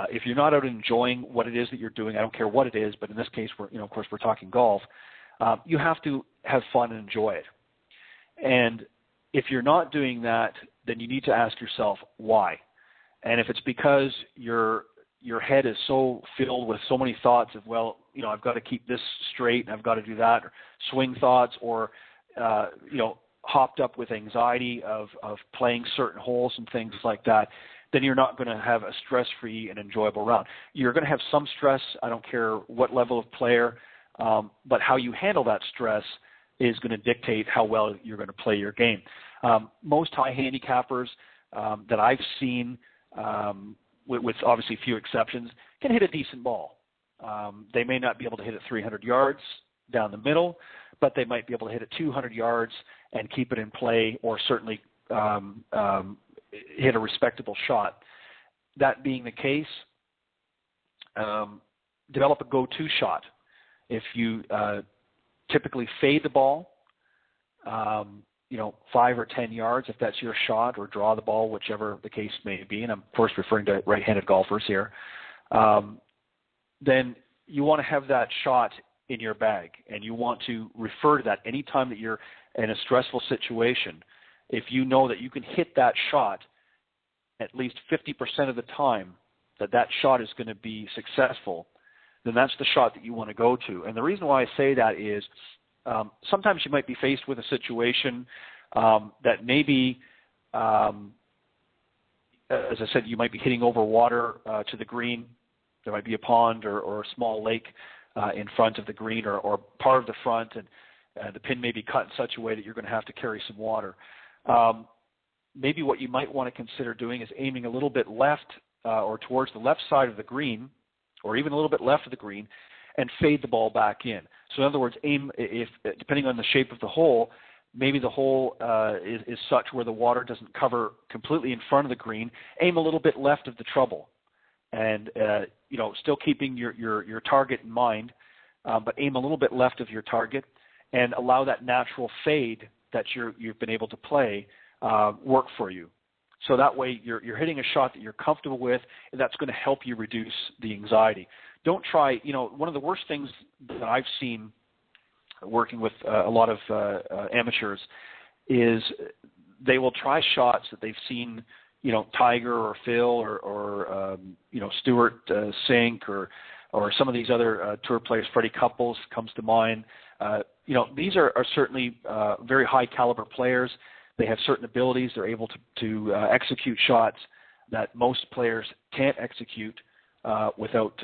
If you're not out enjoying what it is that you're doing, I don't care what it is, but in this case, of course, we're talking golf. You have to have fun and enjoy it. And if you're not doing that, then you need to ask yourself why. And if it's because your head is so filled with so many thoughts of, well, I've got to keep this straight and I've got to do that, or swing thoughts, or hopped up with anxiety of playing certain holes and things like that, then you're not going to have a stress-free and enjoyable round. You're going to have some stress, I don't care what level of player, but how you handle that stress is going to dictate how well you're going to play your game. Most high handicappers that I've seen, with obviously few exceptions, can hit a decent ball. They may not be able to hit it 300 yards down the middle, but they might be able to hit it 200 yards and keep it in play, or certainly hit a respectable shot. That being the case, develop a go-to shot. If you typically fade the ball, 5 or 10 yards, if that's your shot, or draw the ball, whichever the case may be, and I'm of course referring to right-handed golfers here, then you want to have that shot in your bag, and you want to refer to that anytime that you're in a stressful situation. If you know that you can hit that shot at least 50% of the time, that shot is going to be successful, then that's the shot that you want to go to. And the reason why I say that is sometimes you might be faced with a situation that maybe, as I said, you might be hitting over water to the green. There might be a pond or a small lake in front of the green, or part of the front, and the pin may be cut in such a way that you're going to have to carry some water. Maybe what you might want to consider doing is aiming a little bit left or towards the left side of the green, or even a little bit left of the green, and fade the ball back in. So in other words, aim, if depending on the shape of the hole, maybe the hole is such where the water doesn't cover completely in front of the green, aim a little bit left of the trouble. And, still keeping your target in mind, but aim a little bit left of your target and allow that natural fade that you've been able to play work for you. So that way you're hitting a shot that you're comfortable with, and that's going to help you reduce the anxiety. Don't try, one of the worst things that I've seen working with a lot of amateurs is they will try shots that they've seen, Tiger or Phil or Stewart sink, or some of these other tour players. Freddie Couples comes to mind. These are certainly very high caliber players. They have certain abilities. They're able to execute shots that most players can't execute without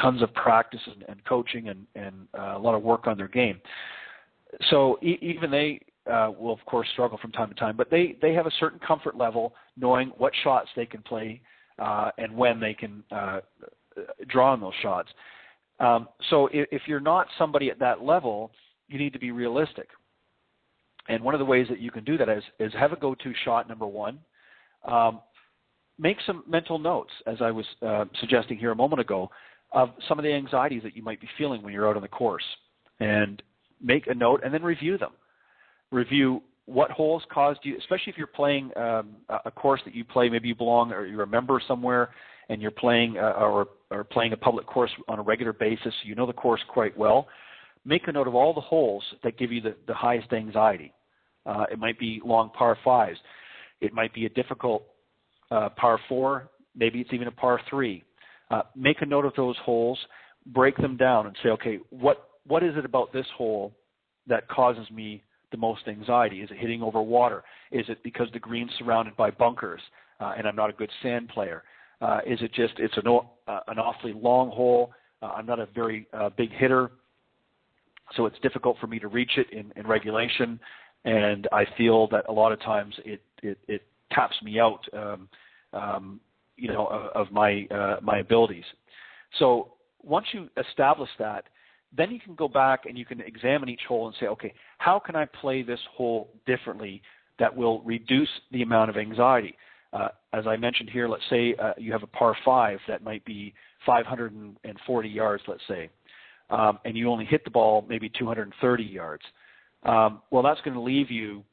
tons of practice and coaching and a lot of work on their game. So even they will, of course, struggle from time to time, but they have a certain comfort level knowing what shots they can play and when they can draw on those shots. So if you're not somebody at that level, you need to be realistic. And one of the ways that you can do that is have a go-to shot, number one. Make some mental notes, as I was suggesting here a moment ago, of some of the anxieties that you might be feeling when you're out on the course. And make a note and then review them. Review what holes caused you, especially if you're playing a course that you play, maybe you belong or you're a member somewhere and you're playing or playing a public course on a regular basis, you know the course quite well. Make a note of all the holes that give you the highest anxiety. It might be long par fives. It might be a difficult par four. Maybe it's even a par three. Make a note of those holes, break them down and say, okay, what is it about this hole that causes me the most anxiety? Is it hitting over water? Is it because the green's surrounded by bunkers and I'm not a good sand player? Is it just it's an awfully long hole? I'm not a very big hitter, so it's difficult for me to reach it in regulation, and I feel that a lot of times it taps me out, of my abilities. So once you establish that, then you can go back and you can examine each hole and say, okay, how can I play this hole differently that will reduce the amount of anxiety? As I mentioned here, let's say you have a par 5 that might be 540 yards, let's say, and you only hit the ball maybe 230 yards. Well, that's going to leave you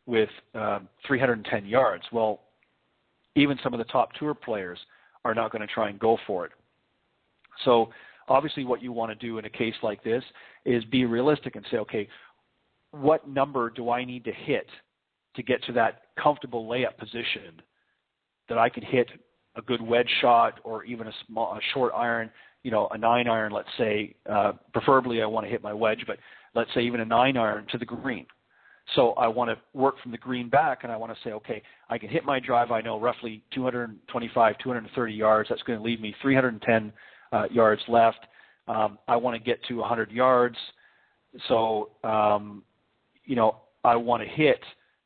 with 310 yards. Well, even some of the top tour players are not going to try and go for it. So obviously what you want to do in a case like this is be realistic and say, okay, what number do I need to hit to get to that comfortable layup position that I can hit a good wedge shot or even a short iron, a 9-iron, let's say. Preferably I want to hit my wedge, but let's say even a 9-iron to the green. So I want to work from the green back, and I want to say, okay, I can hit my drive, I know, roughly 225, 230 yards. That's going to leave me 310 yards left. I want to get to 100 yards. So, I want to hit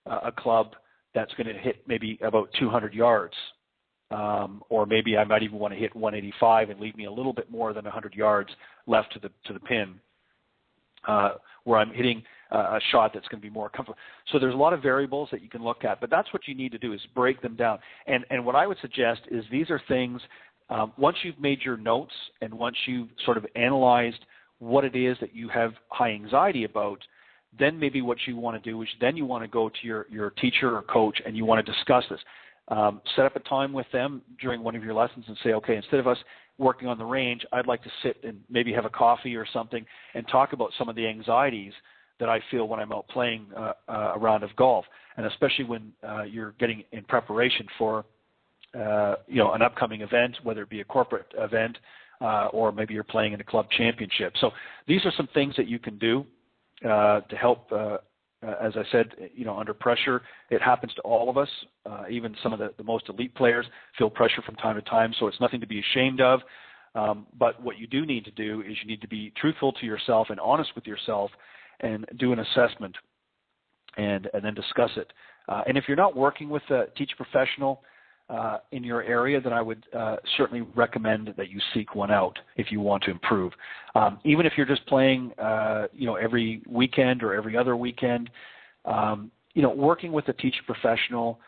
a club that's going to hit maybe about 200 yards. Or maybe I might even want to hit 185 and leave me a little bit more than 100 yards left to the pin, where I'm hitting a shot that's going to be more comfortable. So there's a lot of variables that you can look at, but that's what you need to do is break them down. And what I would suggest is these are things, once you've made your notes and once you've sort of analyzed what it is that you have high anxiety about, then maybe what you want to do is then you want to go to your teacher or coach and you want to discuss this. Set up a time with them during one of your lessons and say, okay, instead of us working on the range, I'd like to sit and maybe have a coffee or something and talk about some of the anxieties that I feel when I'm out playing a round of golf, and especially when you're getting in preparation for an upcoming event, whether it be a corporate event or maybe you're playing in a club championship. So these are some things that you can do to help. As I said, under pressure, it happens to all of us. Even some of the most elite players feel pressure from time to time, so it's nothing to be ashamed of. But what you do need to do is you need to be truthful to yourself and honest with yourself and do an assessment and then discuss it. And if you're not working with a teacher professional in your area, then I would certainly recommend that you seek one out if you want to improve. Even if you're just playing, every weekend or every other weekend, working with a teacher professional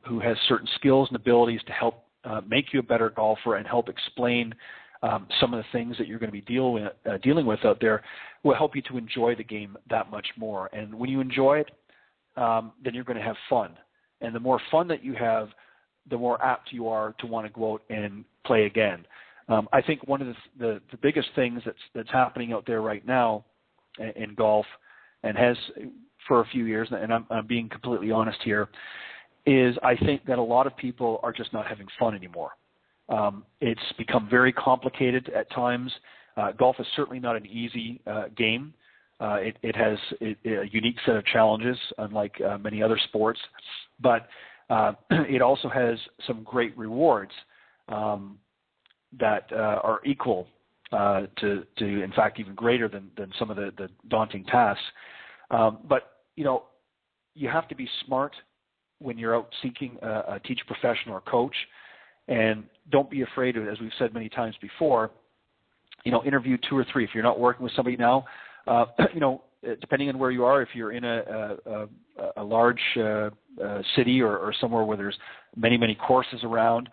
who has certain skills and abilities to help make you a better golfer and help explain some of the things that you're going to be dealing with out there will help you to enjoy the game that much more. And when you enjoy it, then you're going to have fun. And the more fun that you have, the more apt you are to want to go out and play again. I think one of the biggest things that's happening out there right now in golf, and has for a few years, and I'm being completely honest here, is I think that a lot of people are just not having fun anymore. It's become very complicated at times. Golf is certainly not an easy game. It has a unique set of challenges, unlike many other sports, but it also has some great rewards that are equal to, in fact, even greater than some of the daunting tasks. But you have to be smart when you're out seeking a teacher professional or coach, and don't be afraid of, as we've said many times before, interview 2 or 3. If you're not working with somebody now, depending on where you are, if you're in a large city or somewhere where there's many courses around,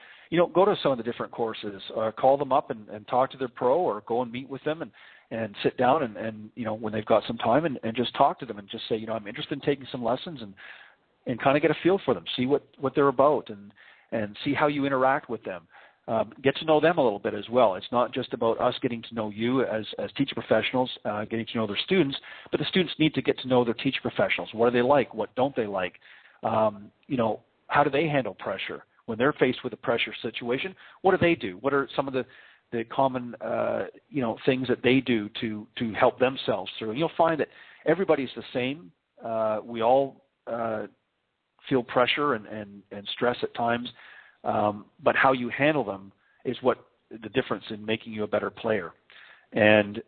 go to some of the different courses, call them up and talk to their pro, or go and meet with them and sit down and when they've got some time and just talk to them and just say, I'm interested in taking some lessons and kind of get a feel for them, see what they're about and see how you interact with them. Get to know them a little bit as well. It's not just about us getting to know you as teacher professionals, getting to know their students, but the students need to get to know their teacher professionals. What do they like? What don't they like? How do they handle pressure? When they're faced with a pressure situation, what do? What are some of the common, things that they do to help themselves through? And you'll find that everybody's the same. We all feel pressure and stress at times. But how you handle them is what the difference in making you a better player. And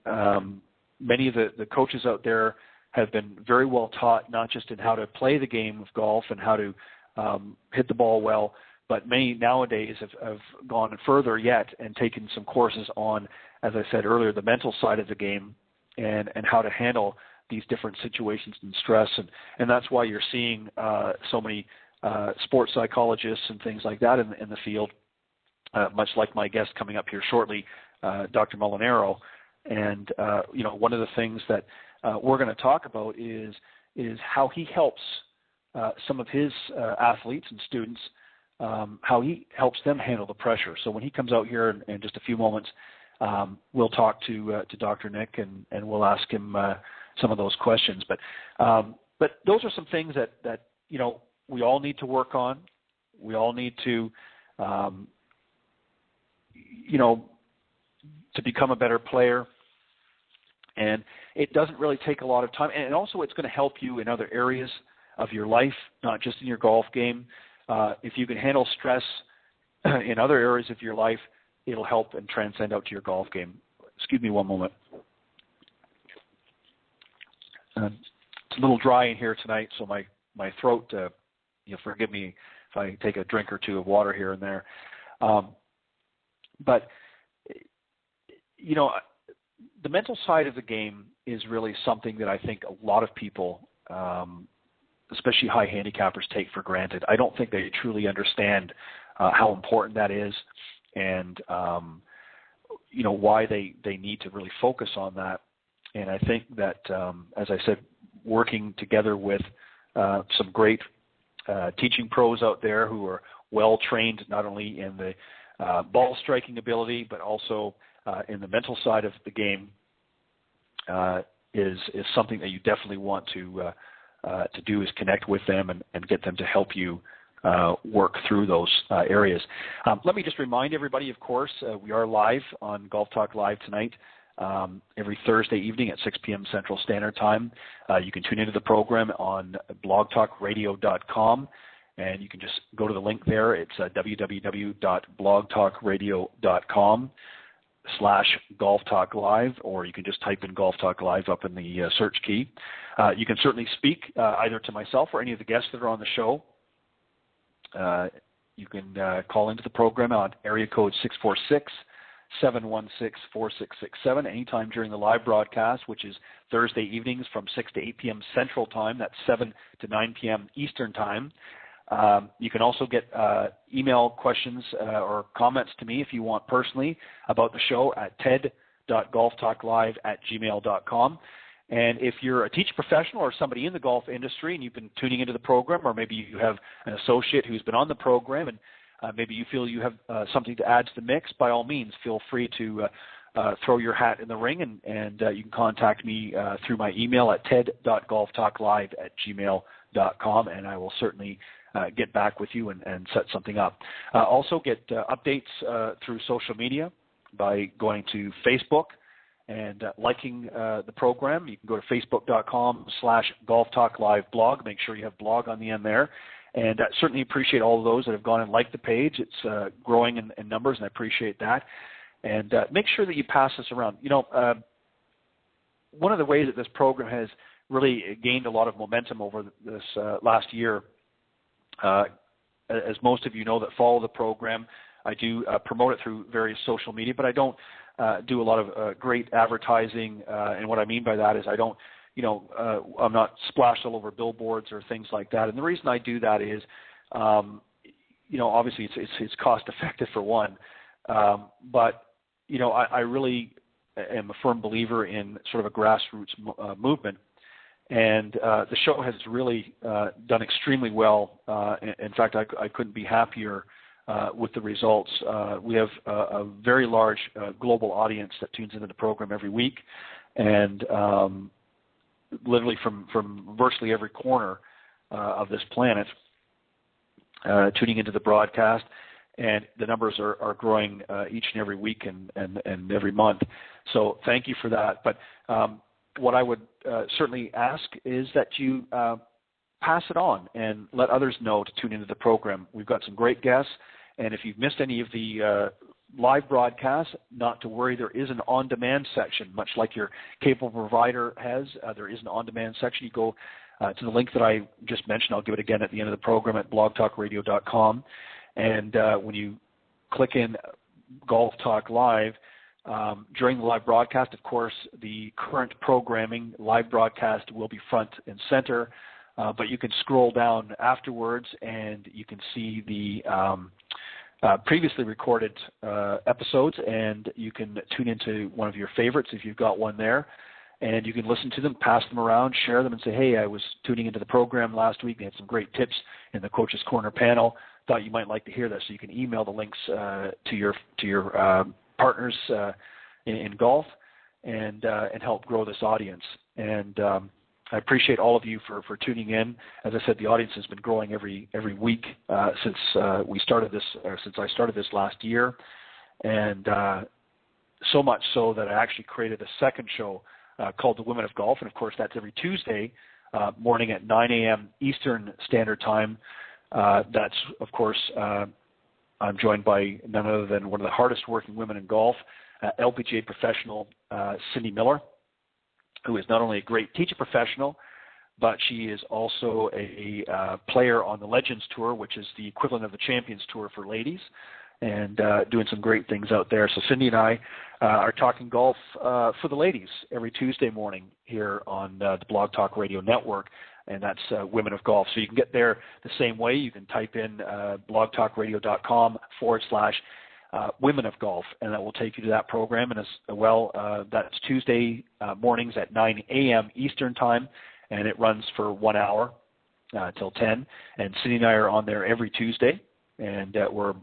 many of the coaches out there have been very well taught, not just in how to play the game of golf and how to hit the ball well, but many nowadays have gone further yet and taken some courses on, as I said earlier, the mental side of the game and how to handle these different situations and stress. And that's why you're seeing so many sports psychologists and things like that in the field, much like my guest coming up here shortly, Dr. Molinaro. And one of the things that we're going to talk about is how he helps some of his athletes and students, how he helps them handle the pressure. So when he comes out here in just a few moments, we'll talk to Dr. Nick and we'll ask him some of those questions. But those are some things that we all need to work on. We all need to to become a better player. And it doesn't really take a lot of time. And also it's going to help you in other areas of your life, not just in your golf game. If you can handle stress in other areas of your life, it'll help and transcend out to your golf game. Excuse me one moment. It's a little dry in here tonight, so my throat, you'll forgive me if I take a drink or two of water here and there. But the mental side of the game is really something that I think a lot of people, especially high handicappers, take for granted. I don't think they truly understand how important that is, and why they need to really focus on that. And I think that, as I said, working together with some great teaching pros out there who are well trained not only in the ball striking ability but also in the mental side of the game is something that you definitely want to do, is connect with them and get them to help you work through those areas. Let me just remind everybody, of course, we are live on Golf Talk Live tonight, every Thursday evening at 6 p.m. Central Standard Time. You can tune into the program on blogtalkradio.com, and you can just go to the link there. It's www.blogtalkradio.com/Golf Talk Live, or you can just type in Golf Talk Live up in the search key. You can certainly speak either to myself or any of the guests that are on the show. You can call into the program on area code 646-716-4667 anytime during the live broadcast, which is Thursday evenings from 6 to 8 p.m. Central Time. That's 7 to 9 p.m. Eastern Time. You can also get email questions or comments to me if you want personally about the show at ted.golftalklive@gmail.com. And if you're a teaching professional or somebody in the golf industry and you've been tuning into the program, or maybe you have an associate who's been on the program and maybe you feel you have something to add to the mix, by all means, feel free to throw your hat in the ring, and you can contact me through my email at ted.golftalklive@gmail.com, and I will certainly get back with you and set something up. Also get updates through social media by going to Facebook and liking the program. You can go to facebook.com/golftalkliveblog. Make sure you have blog on the end there. And certainly appreciate all of those that have gone and liked the page. It's growing in numbers, and I appreciate that. And make sure that you pass this around. One of the ways that this program has really gained a lot of momentum over this last year, as most of you know that follow the program, I do promote it through various social media, but I don't do a lot of great advertising. And what I mean by that is I don't, I'm not splashed all over billboards or things like that. And the reason I do that is, obviously it's cost effective for one, but I really am a firm believer in sort of a grassroots movement. And the show has really done extremely well. In fact, I couldn't be happier with the results. We have a very large global audience that tunes into the program every week, and literally from virtually every corner of this planet tuning into the broadcast. And the numbers are growing each and every week and every month. So thank you for that. But what I would certainly ask is that you pass it on and let others know to tune into the program. We've got some great guests, and if you've missed any of the live broadcasts, not to worry, there is an on-demand section, much like your cable provider has. There is an on-demand section. You go to the link that I just mentioned. I'll give it again at the end of the program at blogtalkradio.com. And when you click in Golf Talk Live, during the live broadcast, of course, the current programming live broadcast will be front and center, but you can scroll down afterwards and you can see the previously recorded episodes, and you can tune into one of your favorites if you've got one there. and you can listen to them, pass them around, share them, and say, hey, I was tuning into the program last week. They had some great tips in the Coach's Corner panel. Thought you might like to hear that. So you can email the links to your partners in golf and help grow this audience. And I appreciate all of you for tuning in. As I said, the audience has been growing every week since I started this last year, and so much so that I actually created a second show called The Women of Golf, and of course that's every Tuesday morning at 9 a.m. Eastern Standard Time. That's, of course, I'm joined by none other than one of the hardest working women in golf, LPGA professional Cindy Miller, who is not only a great teacher professional, but she is also a player on the Legends Tour, which is the equivalent of the Champions Tour for ladies, and doing some great things out there. So Cindy and I are talking golf for the ladies every Tuesday morning here on the Blog Talk Radio Network, and that's Women of Golf. So you can get there the same way. You can type in blogtalkradio.com/Women of Golf, and that will take you to that program. And as well, that's Tuesday mornings at 9 a.m. Eastern Time, and it runs for 1 hour till 10. And Cindy and I are on there every Tuesday, and we're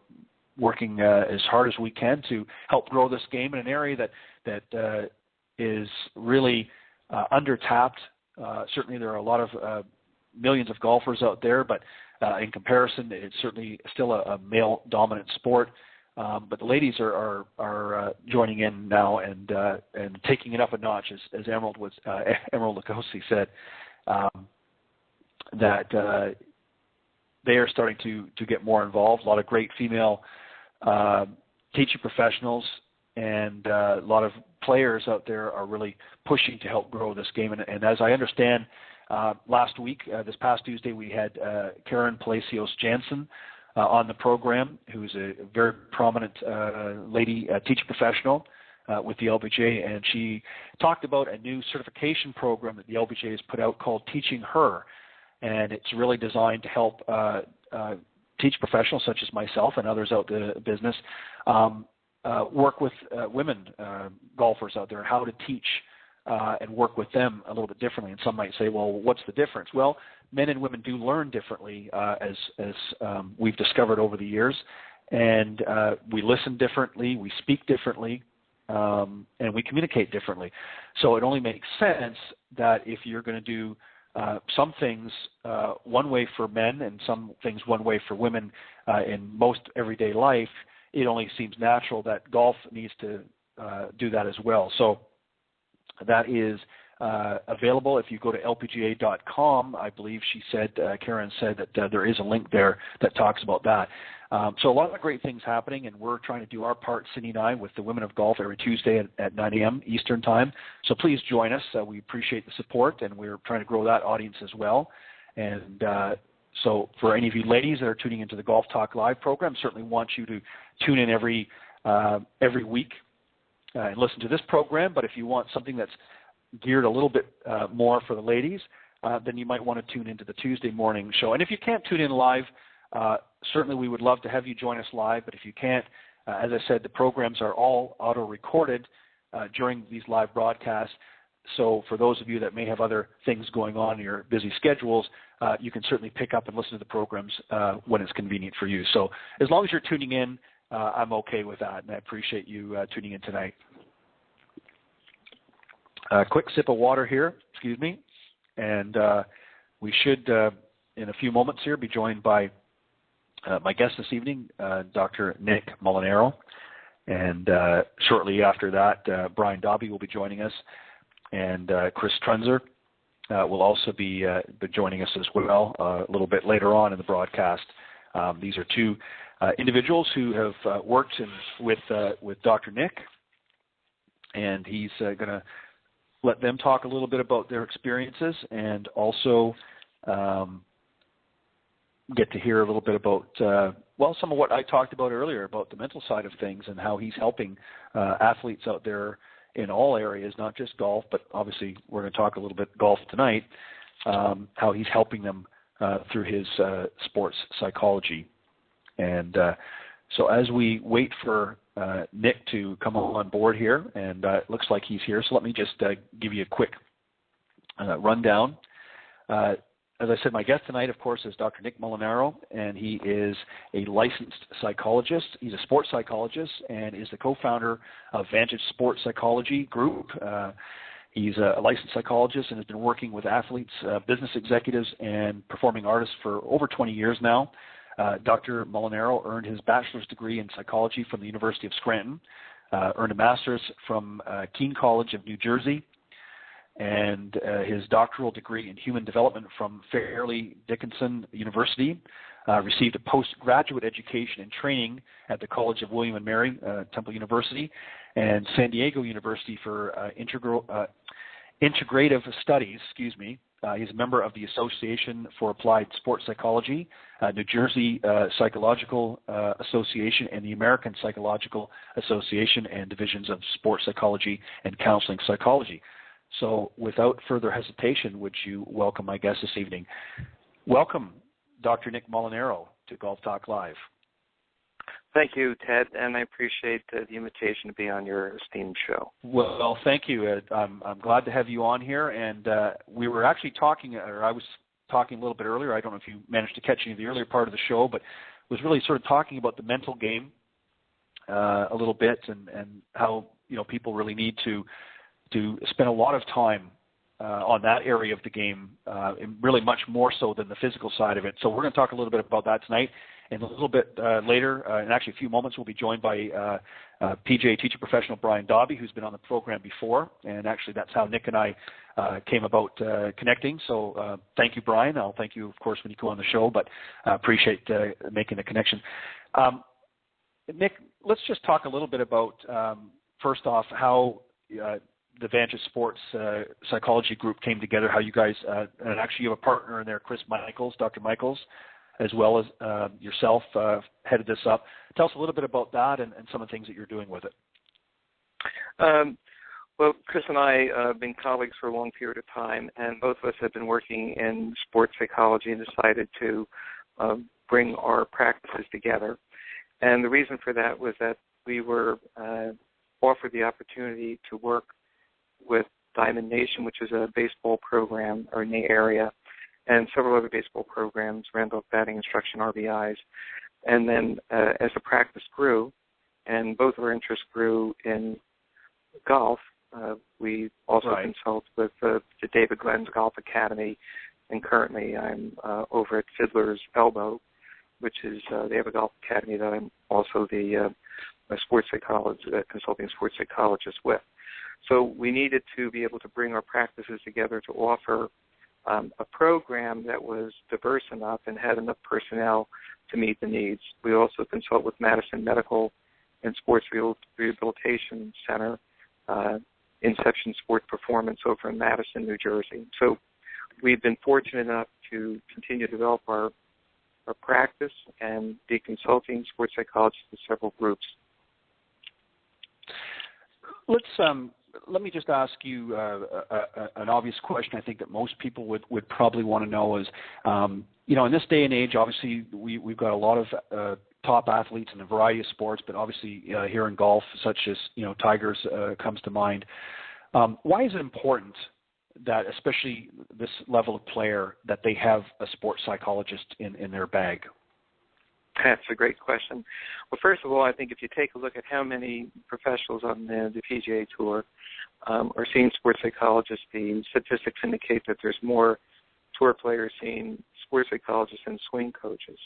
working as hard as we can to help grow this game in an area that is really under-tapped. Certainly there are a lot of millions of golfers out there, but in comparison, it's certainly still a male-dominant sport. But the ladies are joining in now and taking it up a notch, as Emerald Lukosky said, that they are starting to get more involved. A lot of great female teacher professionals and a lot of players out there are really pushing to help grow this game. And as I understand, last week, this past Tuesday, we had Karen Palacios Jansen on the program, who's a very prominent lady teacher professional with the LPGA, and she talked about a new certification program that the LPGA has put out called Teaching Her, and it's really designed to help teach professionals such as myself and others out in the business work with women golfers out there, how to teach and work with them a little bit differently. And some might say, well, what's the difference? Well, men and women do learn differently, as we've discovered over the years, and we listen differently, we speak differently, and we communicate differently. So it only makes sense that if you're going to do some things one way for men and some things one way for women in most everyday life, it only seems natural that golf needs to do that as well. So that is available if you go to lpga.com. I believe she said, Karen said that there is a link there that talks about that. So a lot of great things happening, and we're trying to do our part, Cindy and I, with the Women of Golf every Tuesday at 9 a.m. Eastern Time. So please join us. We appreciate the support, and we're trying to grow that audience as well. And so for any of you ladies that are tuning into the Golf Talk Live program, certainly want you to tune in every week and listen to this program. But if you want something that's geared a little bit more for the ladies, then you might want to tune into the Tuesday morning show. And if you can't tune in live, certainly we would love to have you join us live. But if you can't, as I said, the programs are all auto-recorded during these live broadcasts. So for those of you that may have other things going on in your busy schedules, you can certainly pick up and listen to the programs when it's convenient for you. So as long as you're tuning in, I'm okay with that, and I appreciate you tuning in tonight. A quick sip of water here, excuse me, and we should, in a few moments here, be joined by my guest this evening, Dr. Nick Molinaro, and shortly after that, Brian Dobby will be joining us, and Chris Trunzer will also be joining us as well a little bit later on in the broadcast. These are two individuals who have worked with Dr. Nick, and he's going to let them talk a little bit about their experiences, and also get to hear a little bit about, some of what I talked about earlier about the mental side of things and how he's helping athletes out there in all areas, not just golf, but obviously we're going to talk a little bit golf tonight, how he's helping them through his sports psychology. And So as we wait for Nick to come on board here, and it looks like he's here, so let me just give you a quick rundown. As I said, my guest tonight, of course, is Dr. Nick Molinaro, and he is a licensed psychologist. He's a sports psychologist and is the co-founder of Vantage Sports Psychology Group. He's a licensed psychologist and has been working with athletes, business executives, and performing artists for over 20 years now. Dr. Molinaro earned his bachelor's degree in psychology from the University of Scranton, earned a master's from Keene College of New Jersey, and his doctoral degree in human development from Fairleigh Dickinson University, received a postgraduate education and training at the College of William and Mary, Temple University, and San Diego University for integrative studies, he's a member of the Association for Applied Sports Psychology, New Jersey Psychological Association, and the American Psychological Association and divisions of Sports Psychology and Counseling Psychology. So without further hesitation, would you welcome my guest this evening? Welcome, Dr. Nick Molinaro, to Golf Talk Live. Thank you, Ted, and I appreciate the invitation to be on your esteemed show. Well, thank you. I'm glad to have you on here, and we were actually talking, or I was talking a little bit earlier. I don't know if you managed to catch any of the earlier part of the show, but was really sort of talking about the mental game a little bit, and how people really need to spend a lot of time on that area of the game, and really much more so than the physical side of it. So we're going to talk a little bit about that tonight. And a little bit later, in actually a few moments, we'll be joined by PGA teacher professional Brian Dobby, who's been on the program before. And actually, that's how Nick and I came about connecting. So thank you, Brian. I'll thank you, of course, when you come on the show, but I appreciate making the connection. Nick, let's just talk a little bit about, first off, how the Vantage Sports Psychology Group came together, how you guys, and actually you have a partner in there, Chris Michaels, Dr. Michaels, as well as yourself, headed this up. Tell us a little bit about that and some of the things that you're doing with it. Well, Chris and I have been colleagues for a long period of time, and both of us have been working in sports psychology and decided to bring our practices together. And the reason for that was that we were offered the opportunity to work with Diamond Nation, which is a baseball program in the area, and several other baseball programs, Randolph Batting Instruction, RBIs. And then as the practice grew, and both of our interests grew in golf, we also consult with the David Glenn's Golf Academy, and currently I'm over at Fiddler's Elbow, which is, they have a golf academy that I'm also the sports psychologist, consulting sports psychologist with. So we needed to be able to bring our practices together to offer a program that was diverse enough and had enough personnel to meet the needs. We also consult with Madison Medical and Sports Rehabilitation Center, Inception Sport Performance over in Madison, New Jersey. So we've been fortunate enough to continue to develop our practice and be consulting sports psychologists with several groups. Let me just ask you an obvious question I think that most people would probably want to know is, in this day and age, obviously we've got a lot of top athletes in a variety of sports, but obviously here in golf, such as, Tigers comes to mind. Why is it important that, especially this level of player, that they have a sports psychologist in their bag? That's a great question. Well, first of all, I think if you take a look at how many professionals on the PGA Tour are seeing sports psychologists, the statistics indicate that there's more tour players seeing sports psychologists than swing coaches.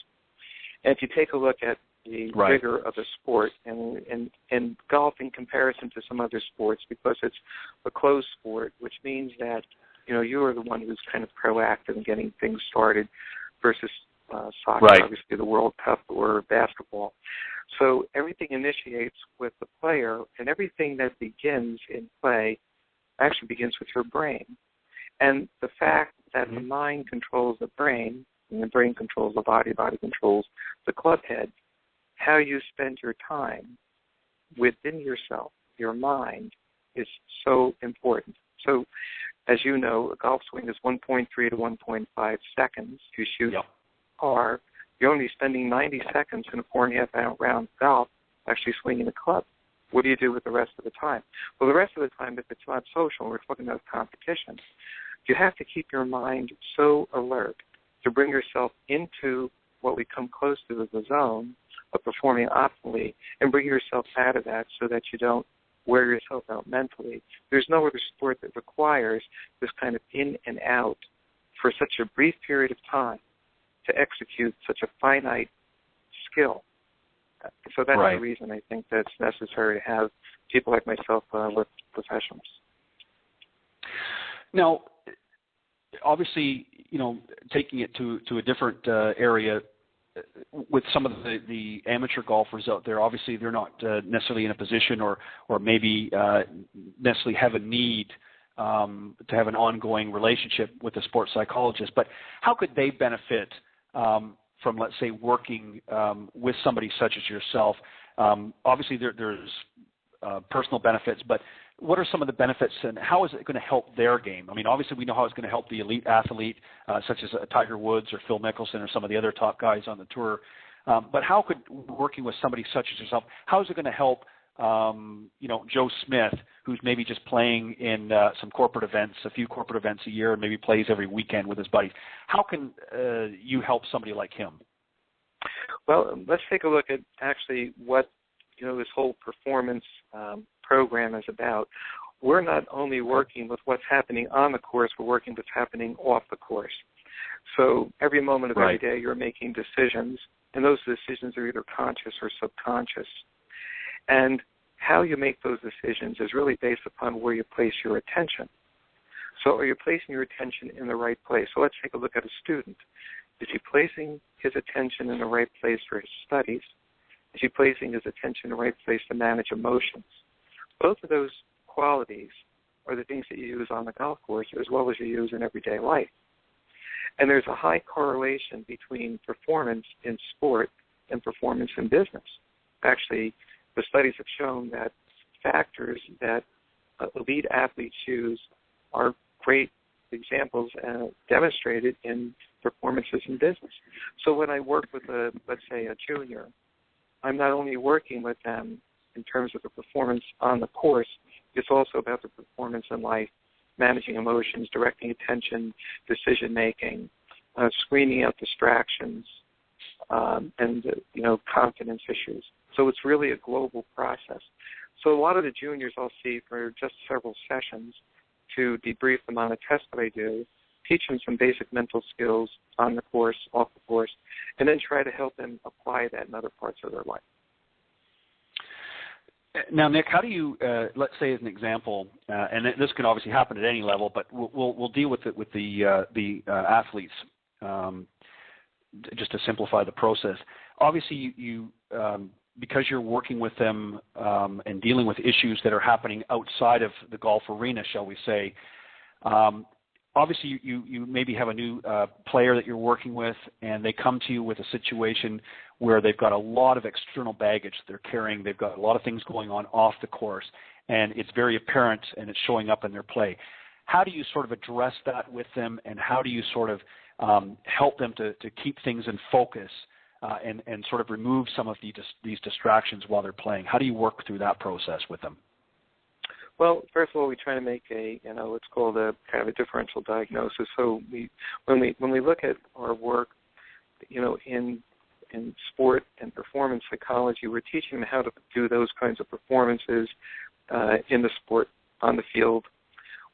And if you take a look at the rigor of the sport and golf in comparison to some other sports, because it's a closed sport, which means that, you are the one who's kind of proactive in getting things started versus soccer, obviously the World Cup or basketball. So everything initiates with the player, and everything that begins in play actually begins with your brain. And the fact that the mind controls the brain, and the brain controls the body controls the club head, how you spend your time within yourself, your mind, is so important. So, as you know, a golf swing is 1.3 to 1.5 seconds to shoot par You're only spending 90 seconds in a 4.5 round golf actually swinging the club. What do you do with the rest of the time? Well, the rest of the time, if it's not social, we're talking about competition, you have to keep your mind so alert to bring yourself into what we come close to as the zone of performing optimally and bring yourself out of that so that you don't wear yourself out mentally. There's no other sport that requires this kind of in and out for such a brief period of time to execute such a finite skill. So that's the reason I think that's necessary to have people like myself with professionals. Now, obviously, taking it to a different area, with some of the amateur golfers out there, obviously they're not necessarily in a position or maybe necessarily have a need to have an ongoing relationship with a sports psychologist. But how could they benefit from, let's say, working with somebody such as yourself? Obviously, there's personal benefits, but what are some of the benefits, and how is it going to help their game? I mean, obviously, we know how it's going to help the elite athlete, such as Tiger Woods or Phil Mickelson or some of the other top guys on the tour. But how could working with somebody such as yourself, how is it going to help, Joe Smith, who's maybe just playing in some corporate events, a few corporate events a year, and maybe plays every weekend with his buddies? How can you help somebody like him? Well, let's take a look at actually what this whole performance program is about. We're not only working with what's happening on the course, we're working with what's happening off the course. So every moment of every day you're making decisions, and those decisions are either conscious or subconscious. And how you make those decisions is really based upon where you place your attention. So are you placing your attention in the right place? So let's take a look at a student. Is he placing his attention in the right place for his studies? Is he placing his attention in the right place to manage emotions? Both of those qualities are the things that you use on the golf course as well as you use in everyday life. And there's a high correlation between performance in sport and performance in business. Actually, the studies have shown that factors that elite athletes use are great examples demonstrated in performances in business. So when I work with, let's say, a junior, I'm not only working with them in terms of the performance on the course, it's also about the performance in life, managing emotions, directing attention, decision-making, screening out distractions, and confidence issues. So it's really a global process. So a lot of the juniors I'll see for just several sessions to debrief them on a test that I do, teach them some basic mental skills on the course, off the course, and then try to help them apply that in other parts of their life. Now, Nick, how do you, let's say as an example, and this can obviously happen at any level, but we'll deal with it with the athletes, just to simplify the process. Obviously, you because you're working with them and dealing with issues that are happening outside of the golf arena, shall we say, obviously you maybe have a new player that you're working with, and they come to you with a situation where they've got a lot of external baggage they're carrying. They've got a lot of things going on off the course, and it's very apparent, and it's showing up in their play. How do you sort of address that with them, and how do you sort of help them to keep things in focus and sort of remove some of these distractions while they're playing? How do you work through that process with them? Well, first of all, we try to make what's called a kind of a differential diagnosis. So when we look at our work, in sport and performance psychology, we're teaching them how to do those kinds of performances in the sport, on the field.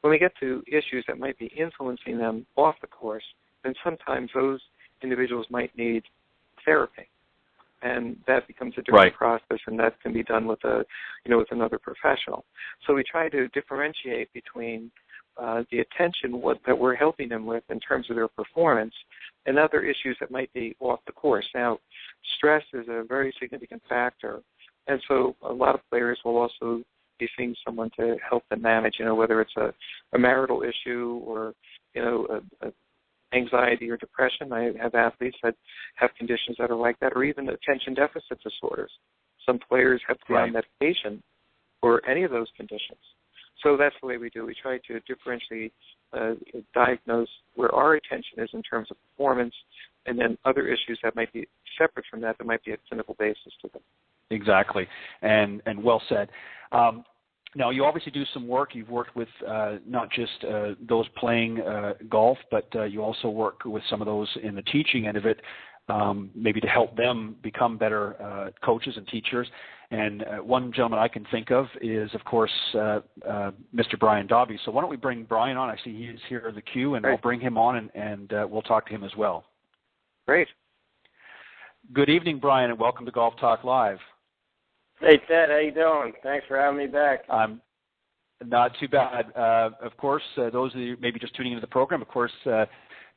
When we get to issues that might be influencing them off the course, then sometimes those individuals might need therapy, and that becomes a different process, and that can be done with with another professional. So we try to differentiate between the attention that we're helping them with in terms of their performance and other issues that might be off the course. Now, stress is a very significant factor, and so a lot of players will also be seeing someone to help them manage, whether it's a marital issue or, a anxiety or depression. I have athletes that have conditions that are like that, or even attention deficit disorders. Some players have to be on medication for any of those conditions. So that's the way we do. We try to differentially diagnose where our attention is in terms of performance and then other issues that might be separate from that might be a clinical basis to them. Exactly, and well said. Now, you obviously do some work. You've worked with not just those playing golf, but you also work with some of those in the teaching end of it, maybe to help them become better coaches and teachers. And one gentleman I can think of is, of course, Mr. Brian Dobby. So why don't we bring Brian on? I see he is here in the queue, and Great. I'll bring him on, and we'll talk to him as well. Great. Good evening, Brian, and welcome to Golf Talk Live. Hey, Ted, how you doing? Thanks for having me back. Not too bad. Of course, those of you maybe just tuning into the program, of course,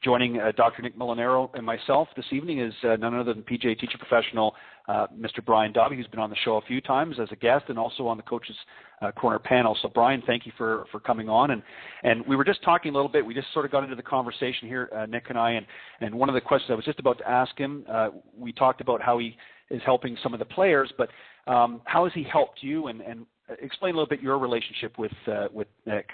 joining Dr. Nick Molinaro and myself this evening is none other than PGA teacher professional Mr. Brian Dobby, who's been on the show a few times as a guest and also on the Coaches Corner panel. So, Brian, thank you for coming on. And we were just talking a little bit. We just sort of got into the conversation here, Nick and I, and one of the questions I was just about to ask him, we talked about how he is helping some of the players, but how has he helped you? And explain a little bit your relationship with Nick.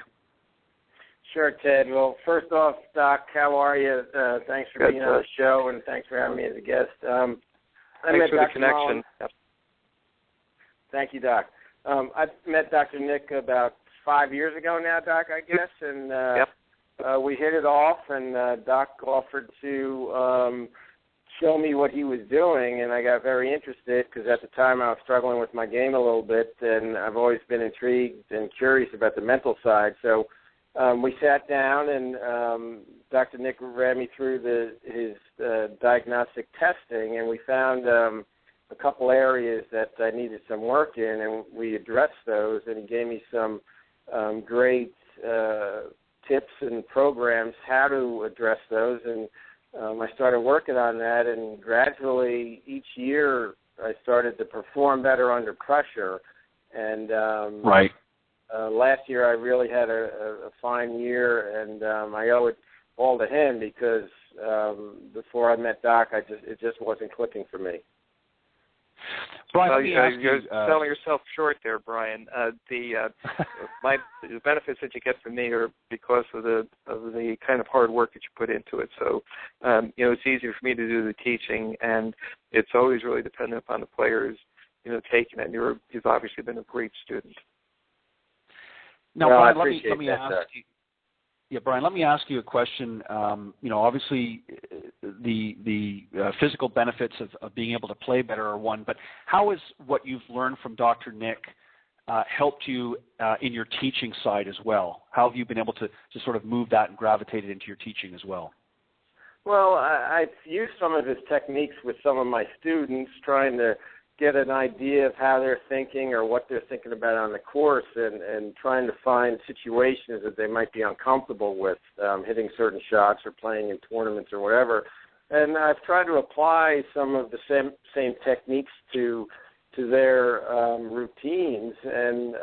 Sure, Ted. Well, first off, Doc, how are you? Thanks for being on the show, and thanks for having me as a guest. Thanks for the connection. Yep. Thank you, Doc. I met Dr. Nick about 5 years ago now, Doc, I guess, and we hit it off, and Doc offered to show me what he was doing, and I got very interested because at the time I was struggling with my game a little bit, and I've always been intrigued and curious about the mental side. So we sat down, and Dr. Nick ran me through his diagnostic testing, and we found a couple areas that I needed some work in, and we addressed those, and he gave me some great tips and programs how to address those, and I started working on that, and gradually each year I started to perform better under pressure. And right. Last year I really had a fine year, and I owe it all to him because before I met Doc, it just wasn't clicking for me. Brian, you're selling yourself short there, Brian. The benefits that you get from me are because of the kind of hard work that you put into it. So, it's easier for me to do the teaching, and it's always really dependent upon the players, taking it. And you've obviously been a great student. Now, Brian, let me ask you. Yeah, Brian, let me ask you a question. Obviously, the physical benefits of being able to play better are one, but how has what you've learned from Dr. Nick helped you in your teaching side as well? How have you been able to sort of move that and gravitate it into your teaching as well? Well, I've used some of his techniques with some of my students, trying to get an idea of how they're thinking or what they're thinking about on the course, and trying to find situations that they might be uncomfortable with, hitting certain shots or playing in tournaments or whatever. And I've tried to apply some of the same techniques to their routines, and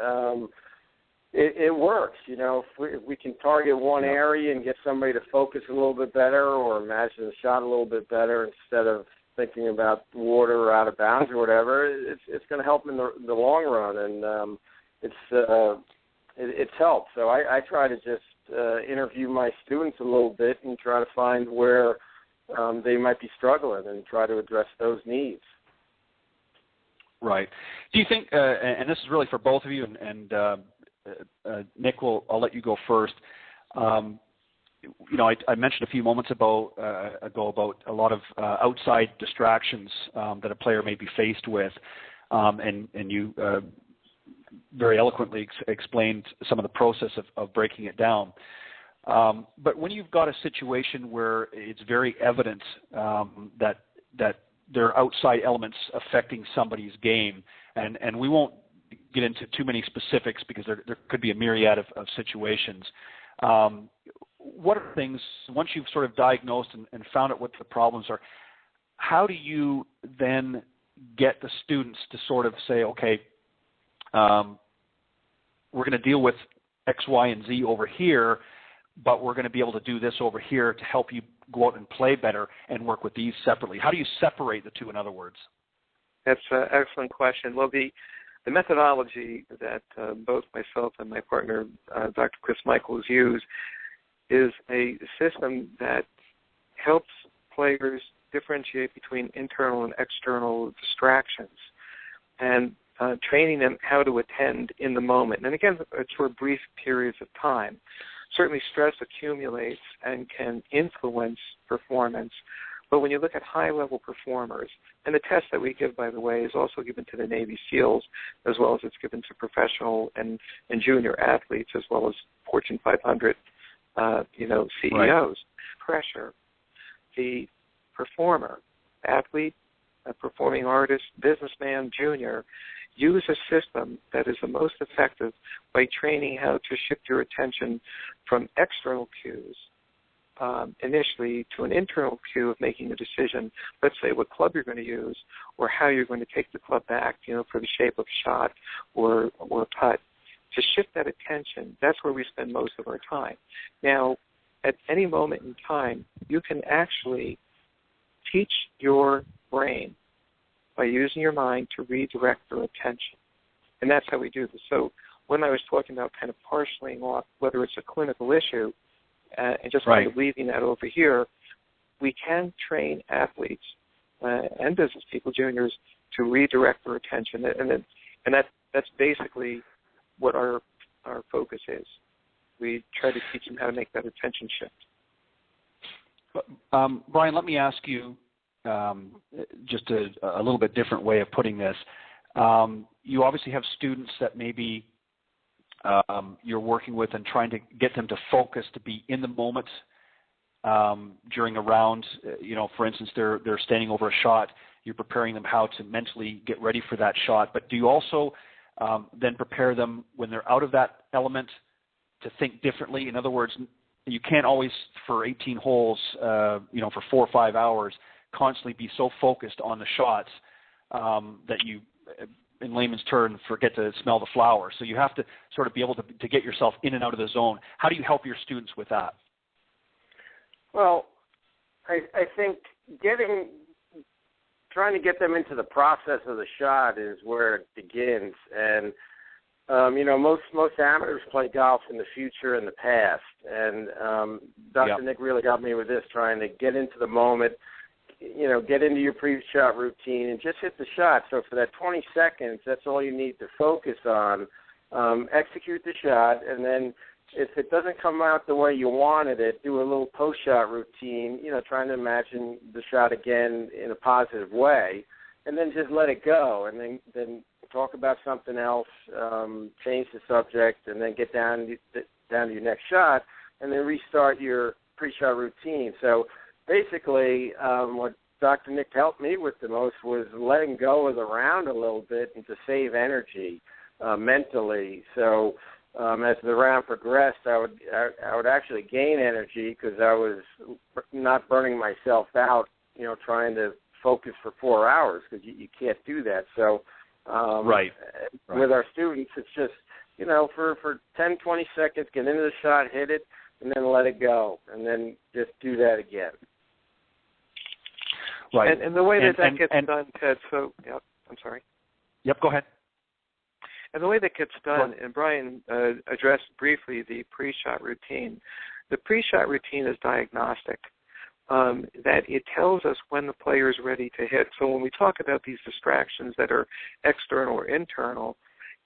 it works. If we can target one area and get somebody to focus a little bit better or imagine the shot a little bit better instead of thinking about water or out of bounds or whatever, it's going to help in the long run, and it's helped. So I try to just interview my students a little bit and try to find where they might be struggling and try to address those needs. Right. Do you think, and this is really for both of you, and Nick, I'll let you go first. I mentioned a few moments ago about a lot of outside distractions that a player may be faced with, and you very eloquently explained some of the process of breaking it down. But when you've got a situation where it's very evident that there are outside elements affecting somebody's game, and we won't get into too many specifics because there could be a myriad of situations. What are things, once you've sort of diagnosed and found out what the problems are, how do you then get the students to sort of say, okay, we're going to deal with X, Y, and Z over here, but we're going to be able to do this over here to help you go out and play better and work with these separately? How do you separate the two, in other words? That's an excellent question. Well, the methodology that both myself and my partner, Dr. Chris Michaels, use is a system that helps players differentiate between internal and external distractions, and training them how to attend in the moment. And again, it's for brief periods of time. Certainly stress accumulates and can influence performance, but when you look at high-level performers, and the test that we give, by the way, is also given to the Navy SEALs, as well as it's given to professional and junior athletes, as well as Fortune 500, CEOs. Right. Pressure. The performer, athlete, a performing artist, businessman, junior, use a system that is the most effective by training how to shift your attention from external cues initially to an internal cue of making a decision, let's say what club you're going to use or how you're going to take the club back, for the shape of a shot or putt. To shift that attention, that's where we spend most of our time. Now, at any moment in time, you can actually teach your brain by using your mind to redirect their attention. And that's how we do this. So when I was talking about kind of parceling off whether it's a clinical issue and just kind of leaving that over here, we can train athletes and business people, juniors, to redirect their attention. And that's basically what our focus is. We try to teach them how to make that attention shift. Brian, let me ask you just a little bit different way of putting this. You obviously have students that maybe you're working with and trying to get them to focus, to be in the moment during a round. For instance, they're standing over a shot. You're preparing them how to mentally get ready for that shot. But do you also then prepare them when they're out of that element to think differently? In other words, you can't always, for 18 holes, for 4 or 5 hours, constantly be so focused on the shots that you, in layman's term, forget to smell the flowers. So you have to sort of be able to get yourself in and out of the zone. How do you help your students with that? Well, I think trying to get them into the process of the shot is where it begins. And most amateurs play golf in the future and the past. And Dr. Nick really helped me with this, trying to get into the moment, get into your pre-shot routine and just hit the shot. So for that 20 seconds, that's all you need to focus on. Execute the shot, and then if it doesn't come out the way you wanted it, do a little post-shot routine, trying to imagine the shot again in a positive way, and then just let it go, and then talk about something else, change the subject, and then get down to your next shot, and then restart your pre-shot routine. So basically, what Dr. Nick helped me with the most was letting go of the round a little bit and to save energy mentally. So as the round progressed, I would actually gain energy because I was not burning myself out, trying to focus for 4 hours, because you can't do that. So with our students, it's just, for 10, 20 seconds, get into the shot, hit it, and then let it go, and then just do that again. Right. And the way that gets done, Ted, I'm sorry. Yep, go ahead. And the way that gets done, and Brian addressed briefly the pre-shot routine. The pre-shot routine is diagnostic, that it tells us when the player is ready to hit. So when we talk about these distractions that are external or internal,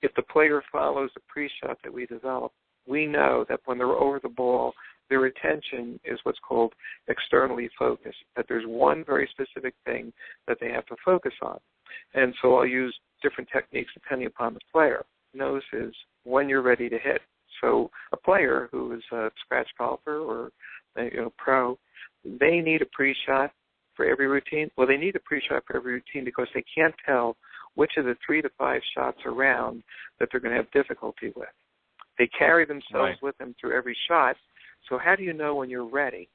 if the player follows the pre-shot that we develop, we know that when they're over the ball, their attention is what's called externally focused, that there's one very specific thing that they have to focus on. And so I'll use different techniques depending upon the player. Notices when you're ready to hit. So a player who is a scratch golfer or pro, they need a pre-shot for every routine. Well, they need a pre-shot for every routine because they can't tell which of the 3 to 5 shots around that they're going to have difficulty with. They carry themselves with them through every shot. So how do you know when you're ready?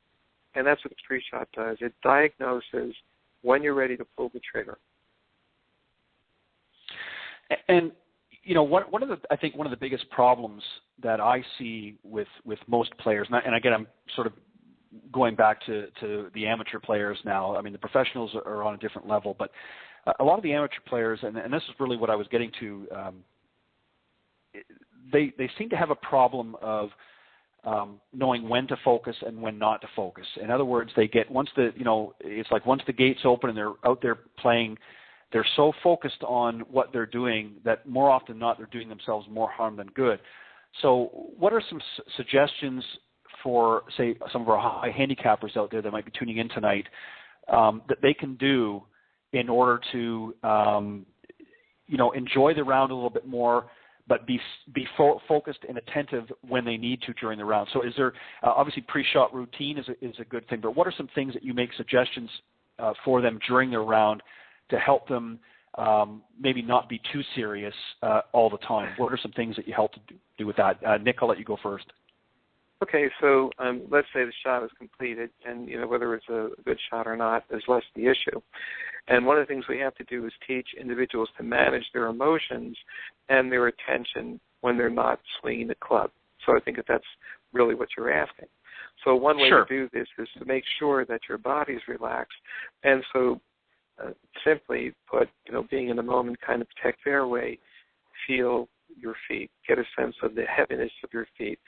And that's what the pre-shot does. It diagnoses when you're ready to pull the trigger. And one of the biggest problems that I see with most players, and again, I'm sort of going back to the amateur players now. I mean, the professionals are on a different level, but a lot of the amateur players, and this is really what I was getting to, they seem to have a problem of knowing when to focus and when not to focus. In other words, they get it's like once the gates open and they're out there playing, they're so focused on what they're doing that more often than not they're doing themselves more harm than good. So what are some suggestions for, say, some of our high handicappers out there that might be tuning in tonight that they can do in order to enjoy the round a little bit more, but be focused and attentive when they need to during the round? So is there, obviously pre-shot routine is a good thing, but what are some things that you make suggestions for them during their round to help them maybe not be too serious all the time? What are some things that you help to do with that? Nick, I'll let you go first. Okay, so let's say the shot is completed, and whether it's a good shot or not is less the issue. And one of the things we have to do is teach individuals to manage their emotions and their attention when they're not swinging the club. So I think that's really what you're asking. So one way Sure. to do this is to make sure that your body is relaxed, and so simply put, being in the moment, kind of protect fairway, feel your feet, get a sense of the heaviness of your feet,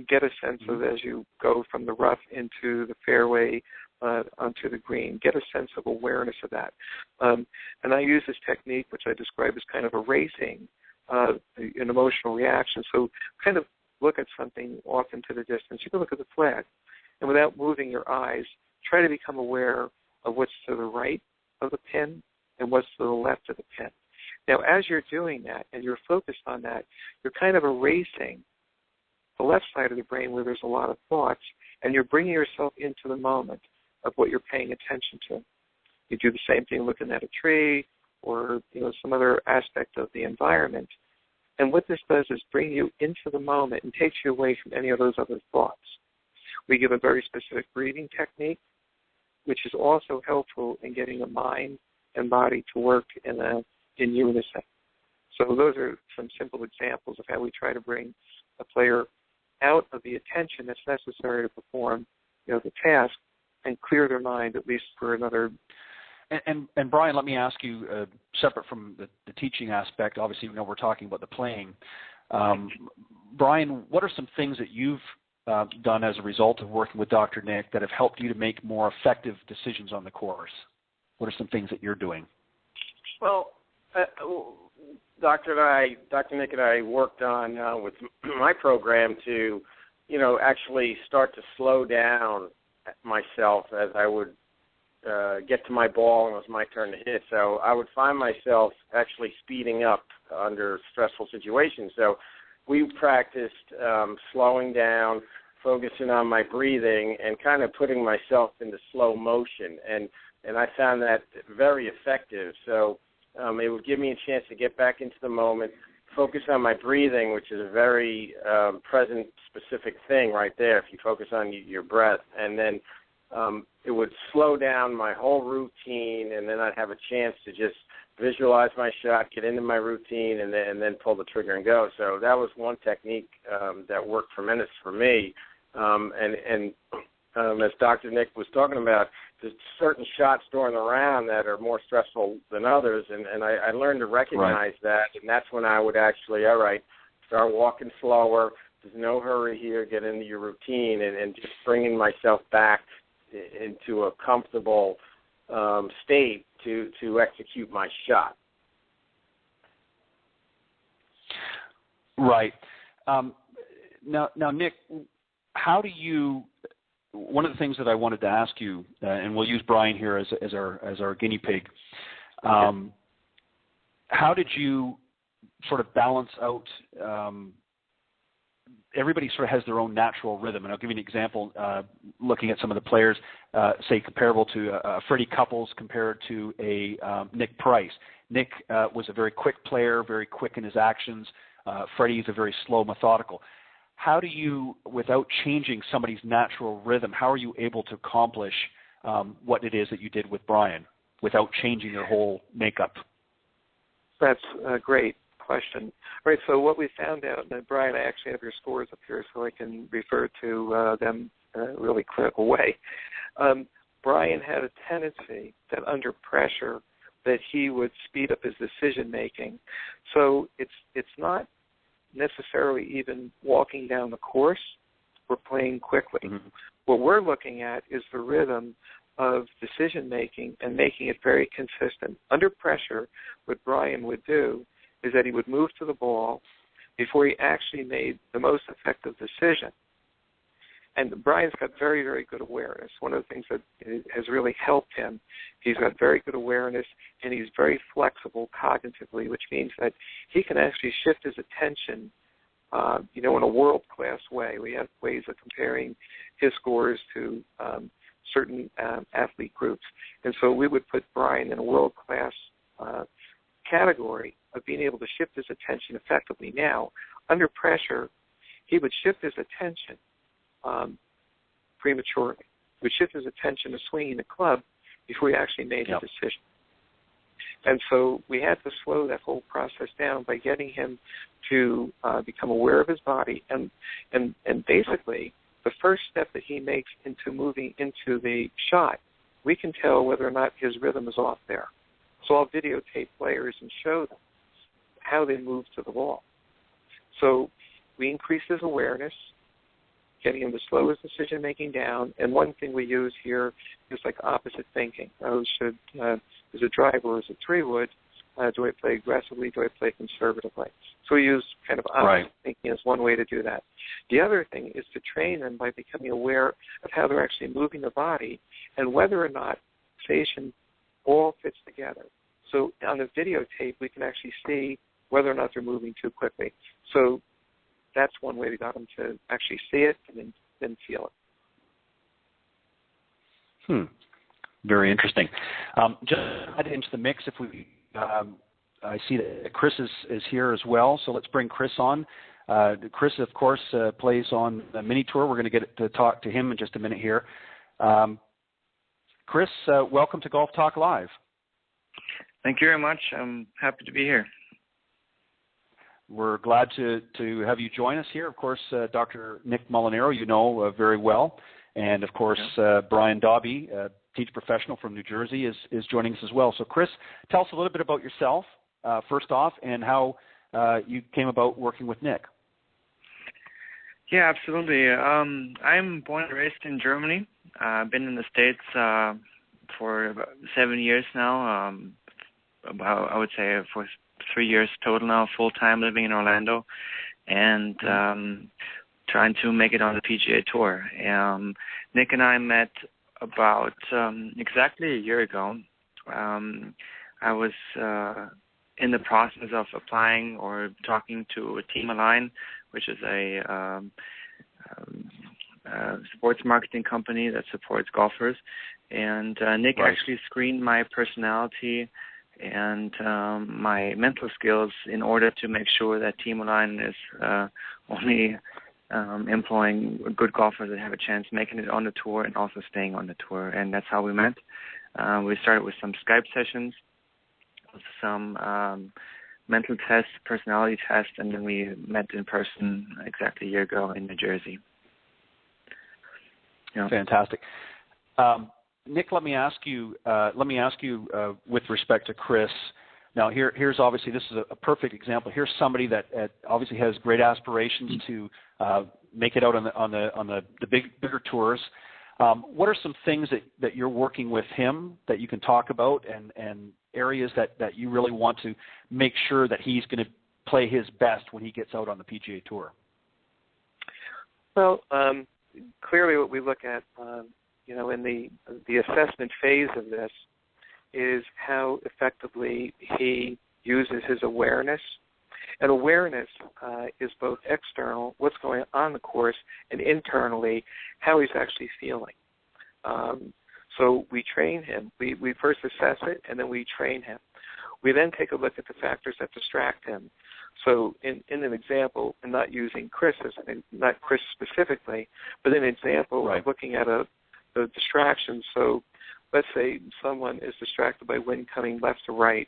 get a sense of as you go from the rough into the fairway onto the green, get a sense of awareness of that. And I use this technique, which I describe as kind of erasing an emotional reaction. So kind of look at something off into the distance. You can look at the flag, and without moving your eyes, try to become aware of what's to the right of the pin and what's to the left of the pin. Now, as you're doing that and you're focused on that, you're kind of erasing the left side of the brain where there's a lot of thoughts, and you're bringing yourself into the moment of what you're paying attention to. You do the same thing looking at a tree or some other aspect of the environment. And what this does is bring you into the moment and takes you away from any of those other thoughts. We give a very specific breathing technique, which is also helpful in getting the mind and body to work in unison. So those are some simple examples of how we try to bring a player out of the attention that's necessary to perform the task and clear their mind at least for another. And Brian, let me ask you, separate from the teaching aspect, obviously we're talking about the playing. Brian, what are some things that you've done as a result of working with Dr. Nick that have helped you to make more effective decisions on the course? What are some things that you're doing? Well, Dr. Nick and I worked on with my program to, actually start to slow down myself as I would get to my ball and it was my turn to hit. So I would find myself actually speeding up under stressful situations. So we practiced slowing down, focusing on my breathing, and kind of putting myself into slow motion. And I found that very effective. So it would give me a chance to get back into the moment, focus on my breathing, which is a very present, specific thing right there if you focus on your breath. And then it would slow down my whole routine, and then I'd have a chance to just visualize my shot, get into my routine, and then pull the trigger and go. So that was one technique that worked tremendous for me. As Dr. Nick was talking about, there's certain shots during the round that are more stressful than others, and I learned to recognize that, and that's when I would actually, start walking slower. There's no hurry here. Get into your routine, and just bringing myself back into a comfortable state to execute my shot. Right. Now, Nick, how do you? One of the things that I wanted to ask you, and we'll use Brian here as our guinea pig. How did you sort of balance out? Everybody sort of has their own natural rhythm, and I'll give you an example. Looking at some of the players, say comparable to Freddie Couples compared to a Nick Price. Nick was a very quick player, very quick in his actions. Freddie is a very slow, methodical. How do you, without changing somebody's natural rhythm, how are you able to accomplish what it is that you did with Brian without changing their whole makeup? That's a great question. All right, so what we found out, and Brian, I actually have your scores up here so I can refer to them in a really critical way. Brian had a tendency that under pressure that he would speed up his decision-making. So it's not necessarily even walking down the course we're playing quickly. Mm-hmm. What we're looking at is the rhythm of decision-making and making it very consistent. Under pressure, what Brian would do is that he would move to the ball before he actually made the most effective decision. And Brian's got very, very good awareness. One of the things that has really helped him, he's got very good awareness, and he's very flexible cognitively, which means that he can actually shift his attention, in a world-class way. We have ways of comparing his scores to certain athlete groups. And so we would put Brian in a world-class category of being able to shift his attention effectively. Now, under pressure, he would shift his attention prematurely. He would shift his attention to swinging the club before he actually made a decision. And so we had to slow that whole process down by getting him to become aware of his body. And basically, the first step that he makes into moving into the shot, we can tell whether or not his rhythm is off there. So I'll videotape players and show them how they move to the ball. So we increase his awareness, getting him to slow his decision-making down. And one thing we use here is like opposite thinking. Is a driver or is a 3-wood? Do I play aggressively? Do I play conservatively? So we use kind of opposite thinking as one way to do that. The other thing is to train them by becoming aware of how they're actually moving the body and whether or not station all fits together. So on the videotape, we can actually see whether or not they're moving too quickly. So that's one way we got them to actually see it and then feel it. Very interesting. Just add into the mix if we. I see that Chris is here as well, so let's bring Chris on. Chris, of course, plays on the mini tour. We're going to get to talk to him in just a minute here. Chris, welcome to Golf Talk Live. Thank you very much. I'm happy to be here. We're glad to have you join us here. Of course, Dr. Nick Molinaro, you know very well. And, of course, Brian Dobby, teacher professional from New Jersey, is joining us as well. So, Chris, tell us a little bit about yourself, first off, and how you came about working with Nick. Yeah, absolutely. I'm born and raised in Germany. I've been in the States for about 7 years now, I would say for 3 years total now, full-time living in Orlando, and trying to make it on the PGA Tour. Nick and I met about exactly a year ago. I was in the process of applying or talking to a Team Align, which is a sports marketing company that supports golfers. And Nick actually screened my personality and my mental skills in order to make sure that Team Align is only employing good golfers that have a chance making it on the tour and also staying on the tour. And that's how we met. We started with some Skype sessions, with some mental tests, personality tests, and then we met in person exactly a year ago in New Jersey. Yeah. Fantastic. Nick, let me ask you with respect to Chris. Now, here's obviously, this is a perfect example. Here's somebody that obviously has great aspirations to make it out on the bigger tours. What are some things that you're working with him that you can talk about, and areas that you really want to make sure that he's going to play his best when he gets out on the PGA Tour? Well, clearly what we look at, in the assessment phase of this is how effectively he uses his awareness. And awareness is both external, what's going on the course, and internally, how he's actually feeling. So we train him. We first assess it, and then we train him. We then take a look at the factors that distract him. So in an example, and not using Chris, not Chris specifically, but an example of looking at the distractions. So let's say someone is distracted by wind coming left to right,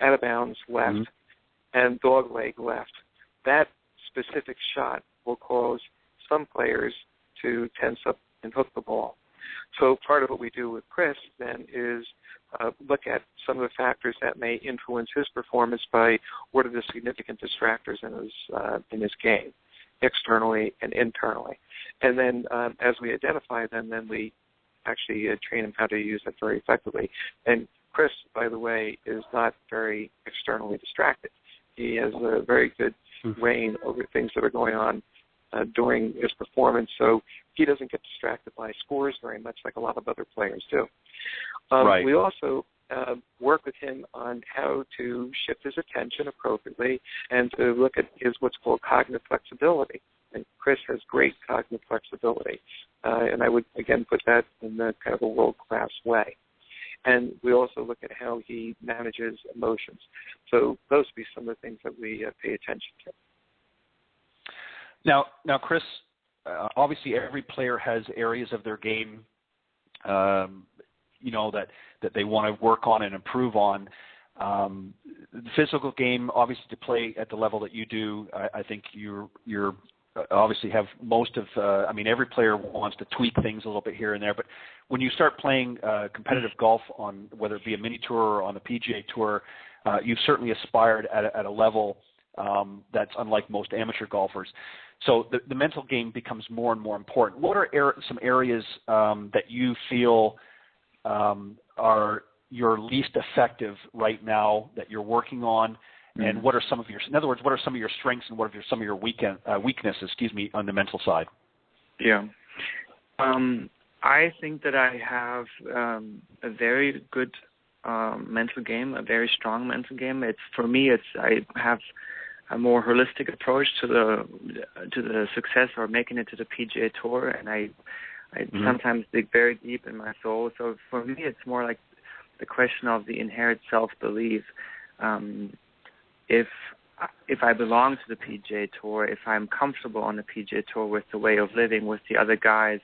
out of bounds left, and dog leg left. That specific shot will cause some players to tense up and hook the ball. So part of what we do with Chris then is look at some of the factors that may influence his performance by what are the significant distractors in his game, externally and internally. And then as we identify them, then we actually train him how to use it very effectively. And Chris, by the way, is not very externally distracted. He has a very good reign over things that are going on during his performance, so he doesn't get distracted by scores very much like a lot of other players do. Right. We also work with him on how to shift his attention appropriately and to look at his what's called cognitive flexibility. And Chris has great cognitive flexibility, and I would, again, put that in the kind of a world-class way. And we also look at how he manages emotions. So those would be some of the things that we pay attention to. Now, Chris, obviously every player has areas of their game, that they want to work on and improve on. The physical game, obviously, to play at the level that you do, I think you're obviously have most of. Every player wants to tweak things a little bit here and there, but when you start playing competitive golf on whether it be a mini tour or on the PGA Tour, you've certainly aspired at a level that's unlike most amateur golfers. So the mental game becomes more and more important. What are some areas that you feel are your least effective right now that you're working on? And what are some of your, in other words, what are some of your strengths and what are some of your weaknesses, on the mental side? Yeah. I think that I have a very good mental game, a very strong mental game. I have a more holistic approach to the success or making it to the PGA Tour, and I sometimes dig very deep in my soul. So for me, it's more like the question of the inherent self-belief. If I belong to the PGA Tour, if I'm comfortable on the PGA Tour with the way of living with the other guys,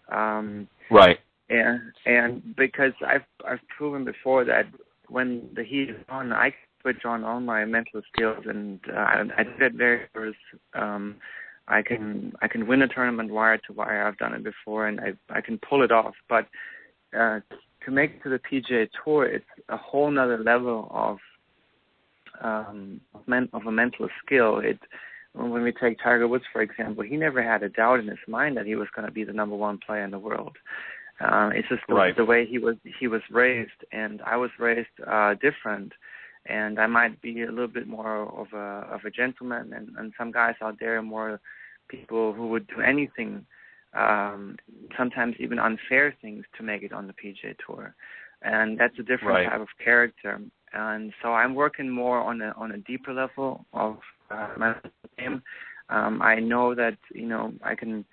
right? And because I've proven before that when the heat is on, I switch on all my mental skills, and I did it very first. I can win a tournament wire to wire. I've done it before, and I can pull it off. But to make it to the PGA Tour, it's a whole nother level of a mental skill. When we take Tiger Woods, for example, he never had a doubt in his mind that he was going to be the number one player in the world. It's just the way he was raised, and I was raised different. And I might be a little bit more of a gentleman, and some guys out there are more people who would do anything, sometimes even unfair things to make it on the PGA Tour. And that's a different type of character. And so I'm working more on a deeper level of my game. I know that I can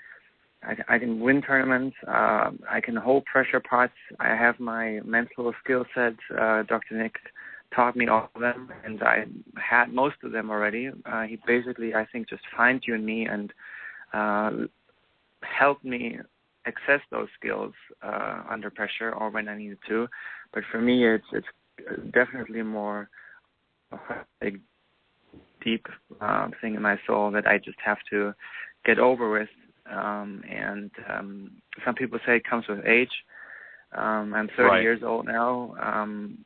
win tournaments. I can hold pressure pots. I have my mental skill sets. Dr. Nick taught me all of them, and I had most of them already. He basically, I think, just fine-tuned me and helped me access those skills under pressure or when I needed to. But for me, it's definitely more a deep thing in my soul that I just have to get over with. And some people say it comes with age. I'm 30 years old now,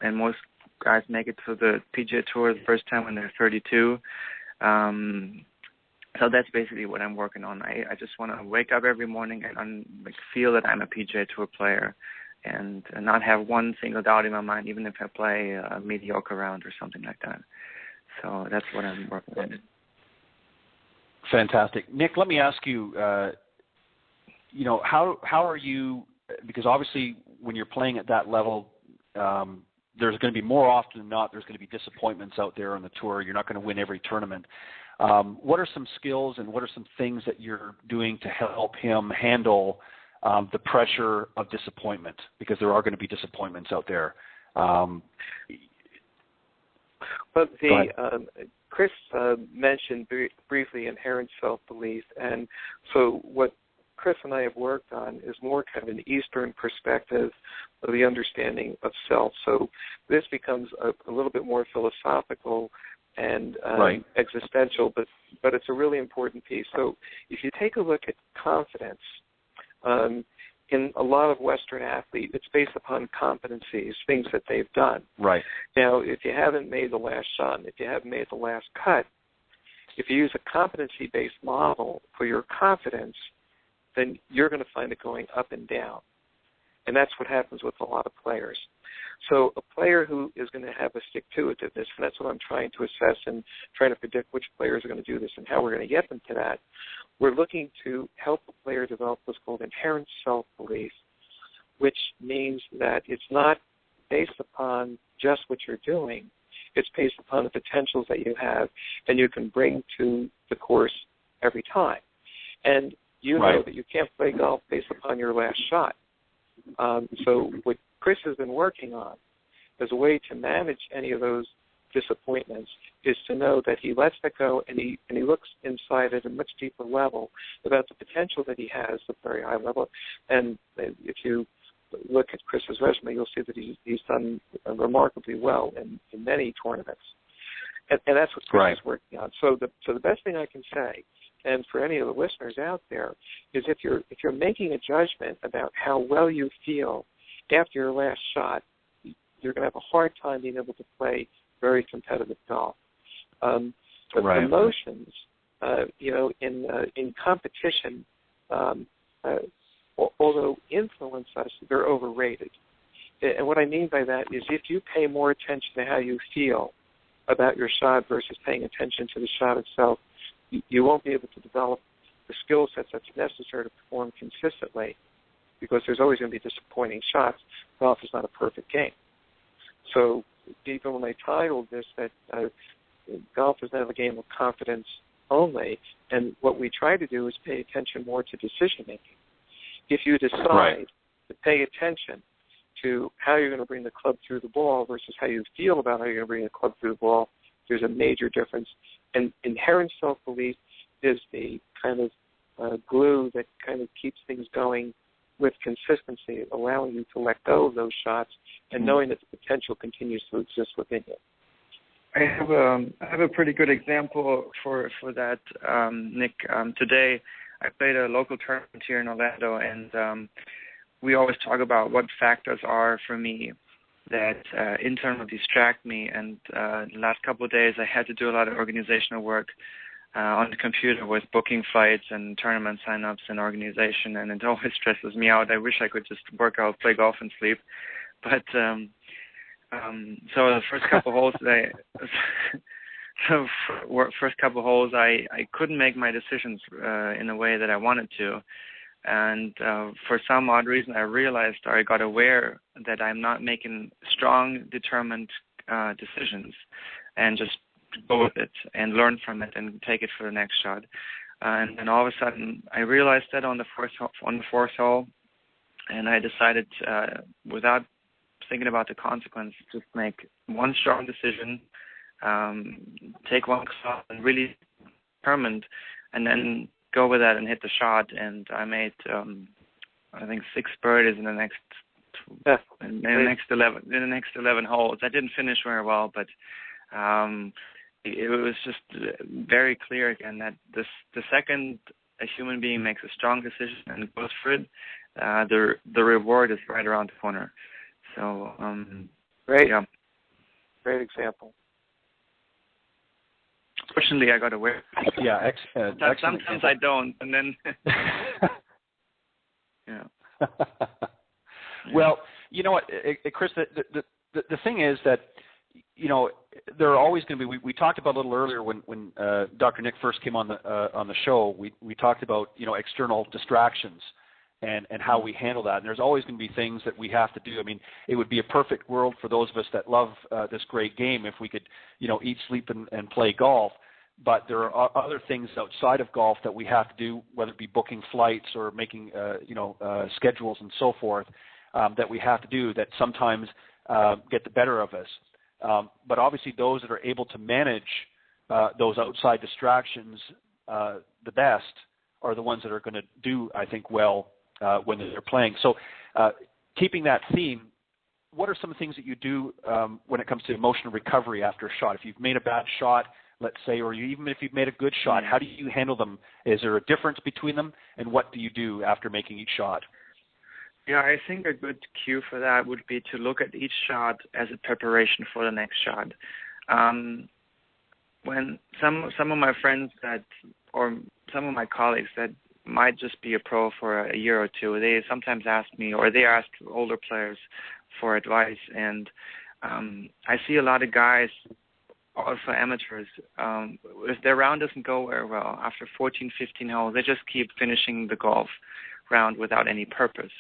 and most guys make it to the PGA Tour the first time when they're 32. So that's basically what I'm working on. I just want to wake up every morning and feel that I'm a PGA Tour player and not have one single doubt in my mind, even if I play a mediocre round or something like that. So that's what I'm working on. Fantastic. Nick, let me ask you, how are you, because obviously when you're playing at that level, there's going to be more often than not, there's going to be disappointments out there on the tour. You're not going to win every tournament. What are some skills and what are some things that you're doing to help him handle the pressure of disappointment? Because there are going to be disappointments out there. Chris mentioned briefly inherent self-belief, and so what Chris and I have worked on is more kind of an Eastern perspective of the understanding of self. So this becomes a little bit more philosophical and existential, but it's a really important piece. So if you take a look at confidence, in a lot of Western athletes, it's based upon competencies, things that they've done. Right. Now, if you haven't made the last shot, if you haven't made the last cut, if you use a competency-based model for your confidence, then you're going to find it going up and down. And that's what happens with a lot of players. So a player who is going to have a stick-to-itiveness, and that's what I'm trying to assess and trying to predict which players are going to do this and how we're going to get them to that, we're looking to help a player develop what's called inherent self-belief, which means that it's not based upon just what you're doing. It's based upon the potentials that you have and you can bring to the course every time. And you know that you can't play golf based upon your last shot. So what Chris has been working on as a way to manage any of those disappointments is to know that he lets that go and he looks inside at a much deeper level about the potential that he has at a very high level. And if you look at Chris's resume, you'll see that he's done remarkably well in many tournaments. And that's what Chris is working on. So the best thing I can say, and for any of the listeners out there, is if you're making a judgment about how well you feel after your last shot, you're going to have a hard time being able to play very competitive golf. But emotions, in competition, although influence us, they're overrated. And what I mean by that is if you pay more attention to how you feel about your shot versus paying attention to the shot itself, you won't be able to develop the skill sets that's necessary to perform consistently, because there's always going to be disappointing shots. Golf is not a perfect game. So even when I titled this that golf is not a game of confidence only, and what we try to do is pay attention more to decision-making. If you decide to pay attention to how you're going to bring the club through the ball versus how you feel about how you're going to bring the club through the ball, there's a major difference. And inherent self-belief is the kind of glue that kind of keeps things going with consistency, allowing you to let go of those shots and knowing that the potential continues to exist within you. I have a pretty good example for that, Nick. Today I played a local tournament here in Orlando, and we always talk about what factors are for me that internally distract me. And the last couple of days I had to do a lot of organizational work on the computer with booking flights and tournament signups and organization, and it always stresses me out. I wish I could just work out, play golf, and sleep. But so the first couple holes I couldn't make my decisions in a way that I wanted to. And for some odd reason, I realized, or I got aware that I'm not making strong, determined decisions, and just go with it and learn from it and take it for the next shot. And then all of a sudden, I realized that on the fourth hole, and I decided, without thinking about the consequence, just make one strong decision, take one shot, and really determined, and then go with that and hit the shot. And I made, I think, 6 birdies in the next 11 holes. I didn't finish very well, but it was just very clear again that the second a human being makes a strong decision and goes for it, the reward is right around the corner. So great, yeah, great example. Fortunately, I got aware. Yeah, sometimes I don't, and then yeah. Well, you know what, Chris, the thing is that, you know, there are always going to be. We talked about a little earlier when Dr. Nick first came on the show. We talked about, you know, external distractions and how we handle that. And there's always going to be things that we have to do. I mean, it would be a perfect world for those of us that love this great game if we could, you know, eat, sleep, and play golf. But there are other things outside of golf that we have to do, whether it be booking flights or making, schedules and so forth, that we have to do that sometimes get the better of us. But obviously those that are able to manage those outside distractions the best are the ones that are going to do, I think, well when they're playing. So keeping that theme, what are some of the things that you do when it comes to emotional recovery after a shot? If you've made a bad shot, let's say, or even if you've made a good shot, how do you handle them? Is there a difference between them, and what do you do after making each shot? Yeah, I think a good cue for that would be to look at each shot as a preparation for the next shot. When some of my friends or some of my colleagues that might just be a pro for a year or two, they sometimes ask me, or they ask older players for advice. And I see a lot of guys, also amateurs, if their round doesn't go very well, after 14, 15 holes, they just keep finishing the golf round without any purpose.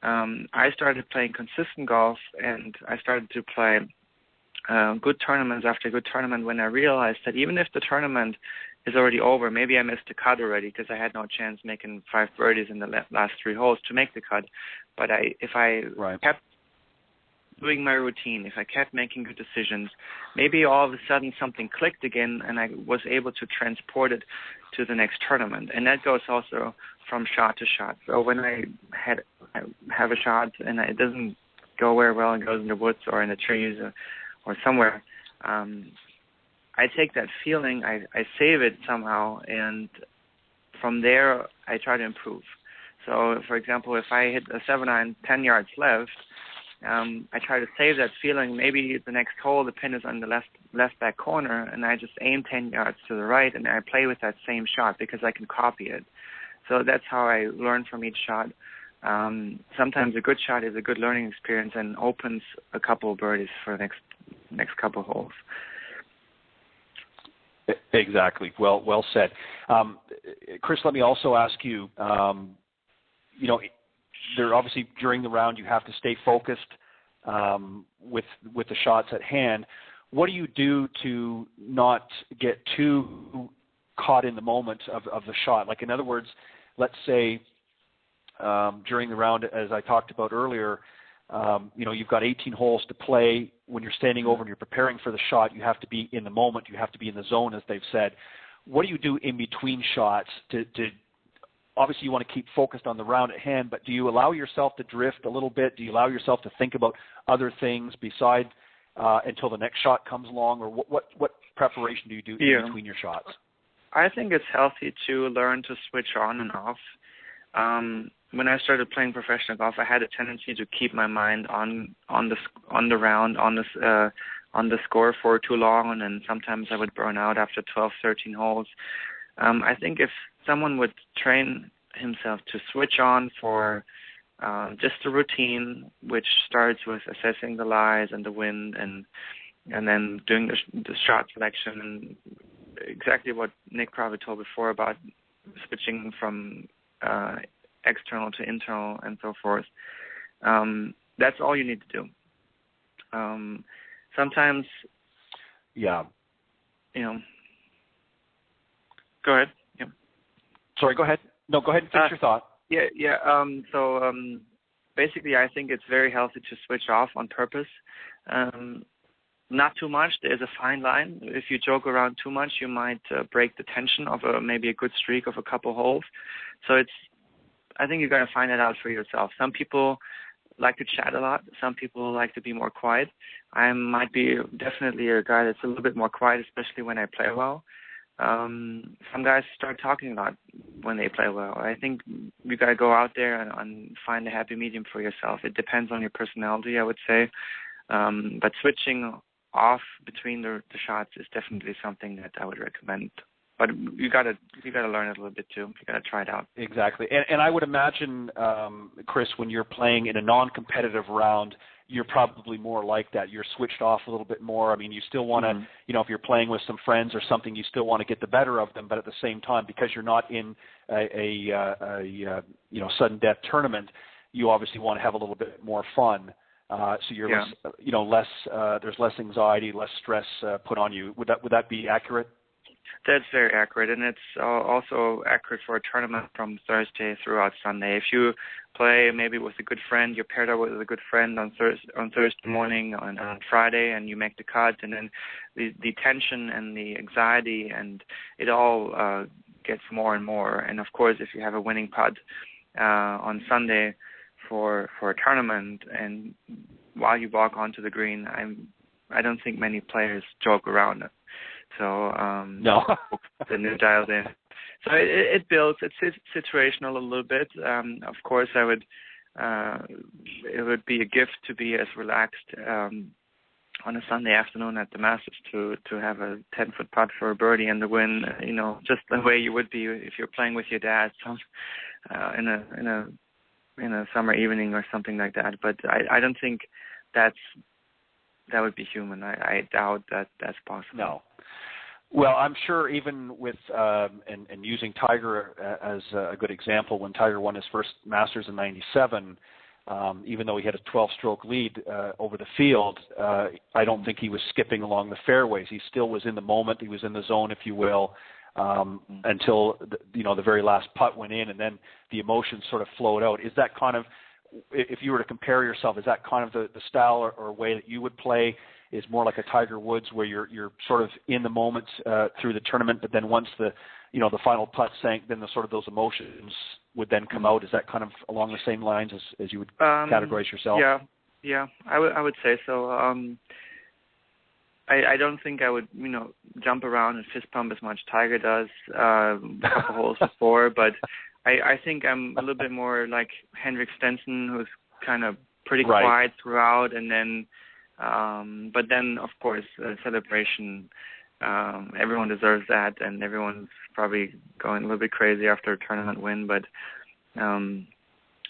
I started playing consistent golf, and I started to play good tournaments after good tournament when I realized that even if the tournament is already over, maybe I missed the cut already because I had no chance making 5 birdies in the last 3 holes to make the cut. But if I kept doing my routine, if I kept making good decisions, maybe all of a sudden something clicked again and I was able to transport it to the next tournament. And that goes also from shot to shot. So when I have a shot and it doesn't go very well and goes in the woods or in the trees or somewhere, I take that feeling, I save it somehow, and from there I try to improve. So, for example, if I hit a 7-iron 10 yards left, I try to save that feeling. Maybe the next hole, the pin is on the left back corner, and I just aim 10 yards to the right, and I play with that same shot because I can copy it. So that's how I learn from each shot. Sometimes a good shot is a good learning experience and opens a couple of birdies for the next couple of holes. Exactly. Well said. Chris, let me also ask you, there obviously during the round you have to stay focused with the shots at hand. What do you do to not get too caught in the moment of the shot? Like, in other words, let's say during the round, as I talked about earlier, you've got 18 holes to play. When you're standing over and you're preparing for the shot, you have to be in the moment. You have to be in the zone, as they've said. What do you do in between shots to obviously you want to keep focused on the round at hand, but do you allow yourself to drift a little bit? Do you allow yourself to think about other things besides until the next shot comes along? Or what preparation do you do in between your shots? I think it's healthy to learn to switch on and off. When I started playing professional golf, I had a tendency to keep my mind on the round, on the score for too long, and then sometimes I would burn out after 12, 13 holes. I think if someone would train himself to switch on for just a routine, which starts with assessing the lies and the wind, and then doing the shot selection, and exactly what Nick probably told before about switching from external to internal and so forth. That's all you need to do. Sometimes, Go ahead. Yeah. Sorry, go ahead. No, go ahead and finish your thought. So basically, I think it's very healthy to switch off on purpose. Not too much. There's a fine line. If you joke around too much, you might break the tension of maybe a good streak of a couple holes. So I think you got to find that out for yourself. Some people like to chat a lot. Some people like to be more quiet. I might be definitely a guy that's a little bit more quiet, especially when I play well. Some guys start talking a lot when they play well. I think you got to go out there and find a happy medium for yourself. It depends on your personality, I would say. But switching off between the shots is definitely something that I would recommend. But you got to learn it a little bit too. You got to try it out. Exactly. And I would imagine, Chris, when you're playing in a non-competitive round, you're probably more like that. You're switched off a little bit more. I mean, you still want to, if you're playing with some friends or something, you still want to get the better of them. But at the same time, because you're not in a sudden death tournament, you obviously want to have a little bit more fun. So you're less, there's less anxiety, less stress put on you. Would that be accurate? That's very accurate, and it's also accurate for a tournament from Thursday throughout Sunday. If you play maybe with a good friend, you're paired up with a good friend on Thursday morning, on Friday, and you make the cut, and then the tension and the anxiety, and it all gets more and more. And of course, if you have a winning putt on Sunday for a tournament, and while you walk onto the green, I don't think many players joke around it. So no, the new dialed in. So it builds. It's situational a little bit. Of course, it would be a gift to be as relaxed on a Sunday afternoon at the Masters to have a 10-foot putt for a birdie and the win, just the way you would be if you're playing with your dad in a summer evening or something like that. But I don't think that would be human. I doubt that that's possible. No. Well, I'm sure even with and using Tiger as a good example, when Tiger won his first Masters in '97. Even though he had a 12-stroke lead over the field, I don't think he was skipping along the fairways. He still was in the moment. He was in the zone, if you will, until the very last putt went in, and then the emotions sort of flowed out. Is that kind of, if you were to compare yourself, is that kind of the style or way that you would play? Is more like a Tiger Woods, where you're sort of in the moment through the tournament, but then once the final putt sank, then those emotions would then come out. Is that kind of along the same lines as you would categorize yourself? Yeah, I would say so. I don't think I would, jump around and fist pump as much Tiger does a couple holes before, but I think I'm a little bit more like Henrik Stenson, who's kind of pretty quiet throughout, and then, but then of course celebration. Everyone deserves that, and everyone's probably going a little bit crazy after a tournament win. But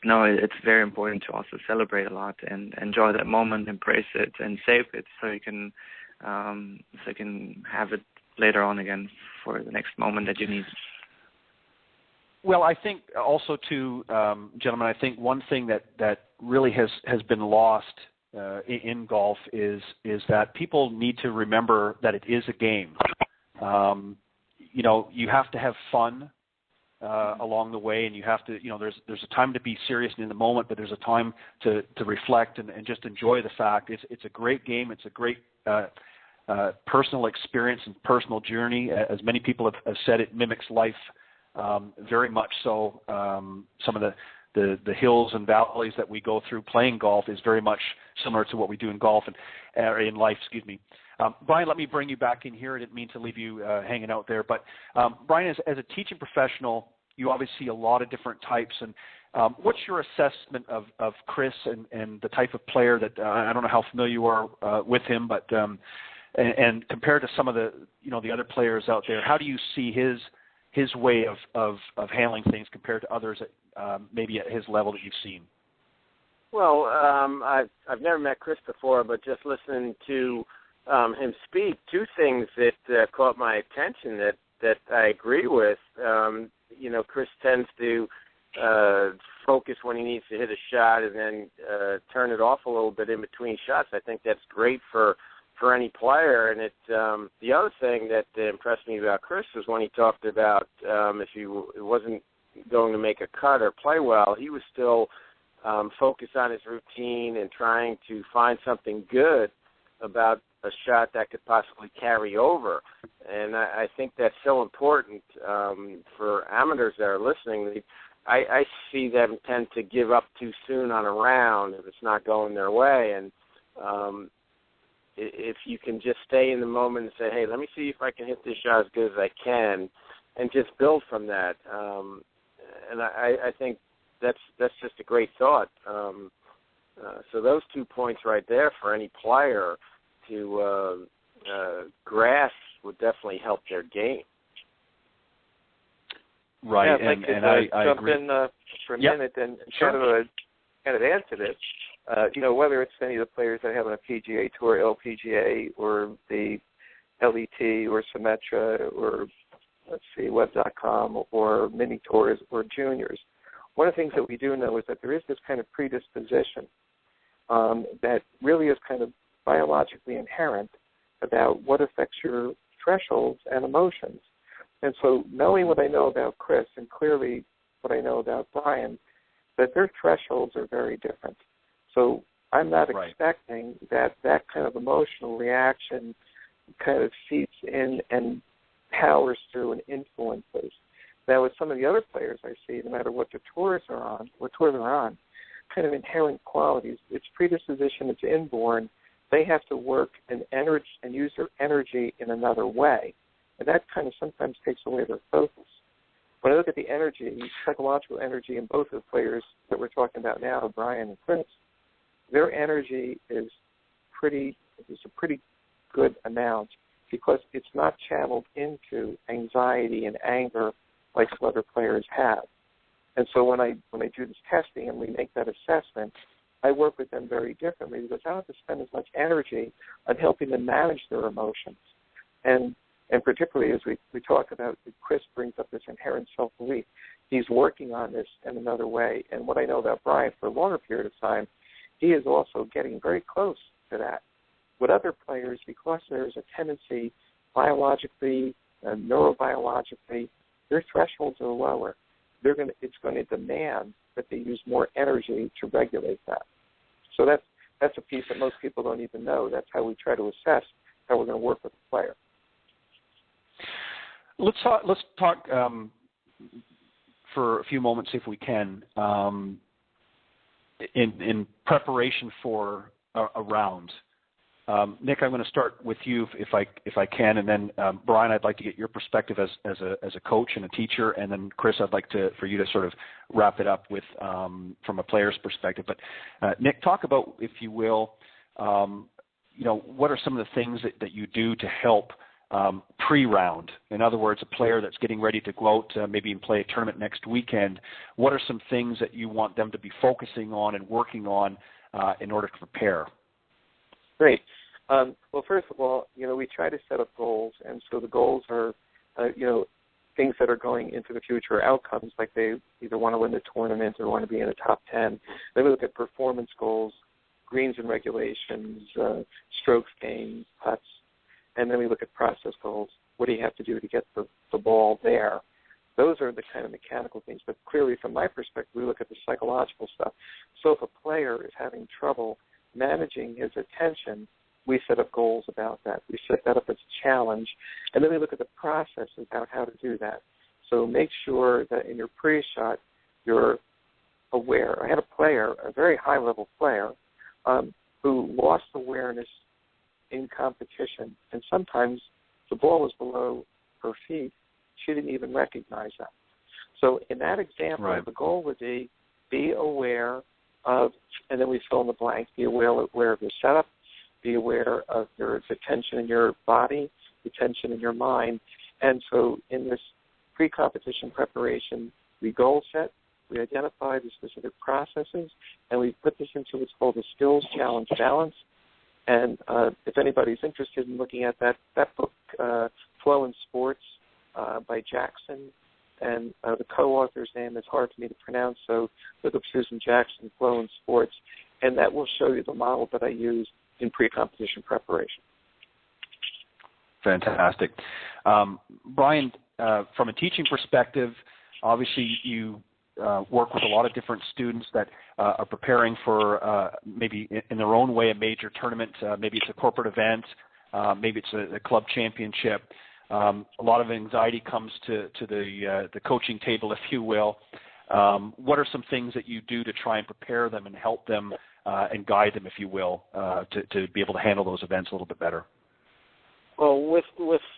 no, it's very important to also celebrate a lot and enjoy that moment, embrace it, and save it so you can have it later on again for the next moment that you need. Well, I think also too, gentlemen, I think one thing that really has been lost in golf is that people need to remember that it is a game. You have to have fun along the way, and you have to, there's a time to be serious in the moment, but there's a time to reflect and just enjoy the fact. It's a great game. It's a great personal experience and personal journey. As many people have said, it mimics life very much so. Some of the hills and valleys that we go through playing golf is very much similar to what we do in golf and in life. Excuse me. Brian, let me bring you back in here. I didn't mean to leave you hanging out there, but Brian, as a teaching professional, you obviously see a lot of different types. And what's your assessment of Chris and the type of player that I don't know how familiar you are with him, but and compared to some of the the other players out there, how do you see his way of handling things compared to others maybe at his level that you've seen? Well, I've never met Chris before, but just listening to him speak, two things that caught my attention that I agree with. Chris tends to focus when he needs to hit a shot and then turn it off a little bit in between shots. I think that's great for any player. And the other thing that impressed me about Chris was when he talked about if he wasn't going to make a cut or play well, he was still focused on his routine and trying to find something good about a shot that could possibly carry over. And I think that's so important for amateurs that are listening. I see them tend to give up too soon on a round if it's not going their way. And if you can just stay in the moment and say, hey, let me see if I can hit this shot as good as I can, and just build from that. And I think that's just a great thought. So those 2 points right there for any player to grasp would definitely help their game. Right, yeah, and I jump agree. in for a minute and kind of add to this. Whether it's any of the players that have on a PGA Tour, LPGA, or the LET, or Symetra, or Web.com, or Mini Tours, or Juniors. One of the things that we do know is that there is this kind of predisposition that really is kind of biologically inherent about what affects your thresholds and emotions. And so knowing what I know about Chris and clearly what I know about Brian, that their thresholds are very different. So I'm not expecting that kind of emotional reaction kind of seeps in and powers through and influences. Now, with some of the other players I see, no matter what the tours are on, kind of inherent qualities. It's predisposition, it's inborn. They have to work and use their energy in another way. And that kind of sometimes takes away their focus. When I look at the energy, psychological energy in both of the players that we're talking about now, Brian and Chris, their energy is pretty is a pretty good amount because it's not channeled into anxiety and anger like some other players have. And so when I do this testing and we make that assessment, I work with them very differently because I don't have to spend as much energy on helping them manage their emotions. And particularly as we talk about, Chris brings up this inherent self-belief. He's working on this in another way. And what I know about Brian for a longer period of time, he is also getting very close to that. With other players, because there's a tendency biologically, neurobiologically, their thresholds are lower. It's going to demand that they use more energy to regulate that. So that's a piece that most people don't even know. That's how we try to assess how we're going to work with the player. Let's talk for a few moments, if we can, in preparation for a round. Nick, I'm going to start with you if I can, and then Brian, I'd like to get your perspective as a coach and a teacher, and then Chris, I'd like for you to sort of wrap it up with from a player's perspective. But Nick, talk about, if you will, what are some of the things that you do to help pre-round? In other words, a player that's getting ready to go out maybe and play a tournament next weekend. What are some things that you want them to be focusing on and working on in order to prepare? Great. Well, first of all, we try to set up goals, and so the goals are, things that are going into the future, outcomes, like they either want to win the tournament or want to be in the top 10. Then we look at performance goals, greens and regulations, strokes gained, putts, and then we look at process goals. What do you have to do to get the ball there? Those are the kind of mechanical things, but clearly from my perspective, we look at the psychological stuff. So if a player is having trouble managing his attention, we set up goals about that. We set that up as a challenge, and then we look at the process about how to do that. So make sure that in your pre-shot, you're aware. I had a player, a very high-level player, who lost awareness in competition, and sometimes the ball was below her feet. She didn't even recognize that. So in that example, right, the goal would be aware of, and then we fill in the blank, be aware of your setup, be aware of the tension in your body, the tension in your mind. And so in this pre-competition preparation, we goal set, we identify the specific processes, and we put this into what's called a skills challenge balance. And if anybody's interested in looking at that book, Flow in Sports by Jackson, and the co-author's name is hard for me to pronounce, so look up Susan Jackson, Flow in Sports, and that will show you the model that I use in pre-competition preparation. Fantastic. Brian, from a teaching perspective, obviously you work with a lot of different students that are preparing for maybe in their own way a major tournament. Maybe it's a corporate event. Maybe it's a club championship. A lot of anxiety comes to the coaching table, if you will. What are some things that you do to try and prepare them and help them and guide them, if you will, to be able to handle those events a little bit better? Well, with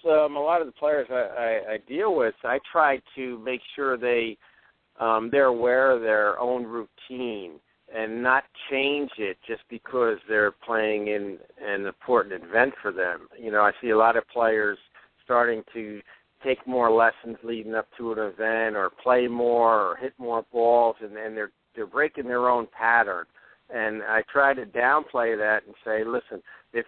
a lot of the players I deal with, I try to make sure they're aware of their own routine and not change it just because they're playing in an important event for them. I see a lot of players starting to take more lessons leading up to an event or play more or hit more balls, and they're breaking their own pattern. And I try to downplay that and say, listen, if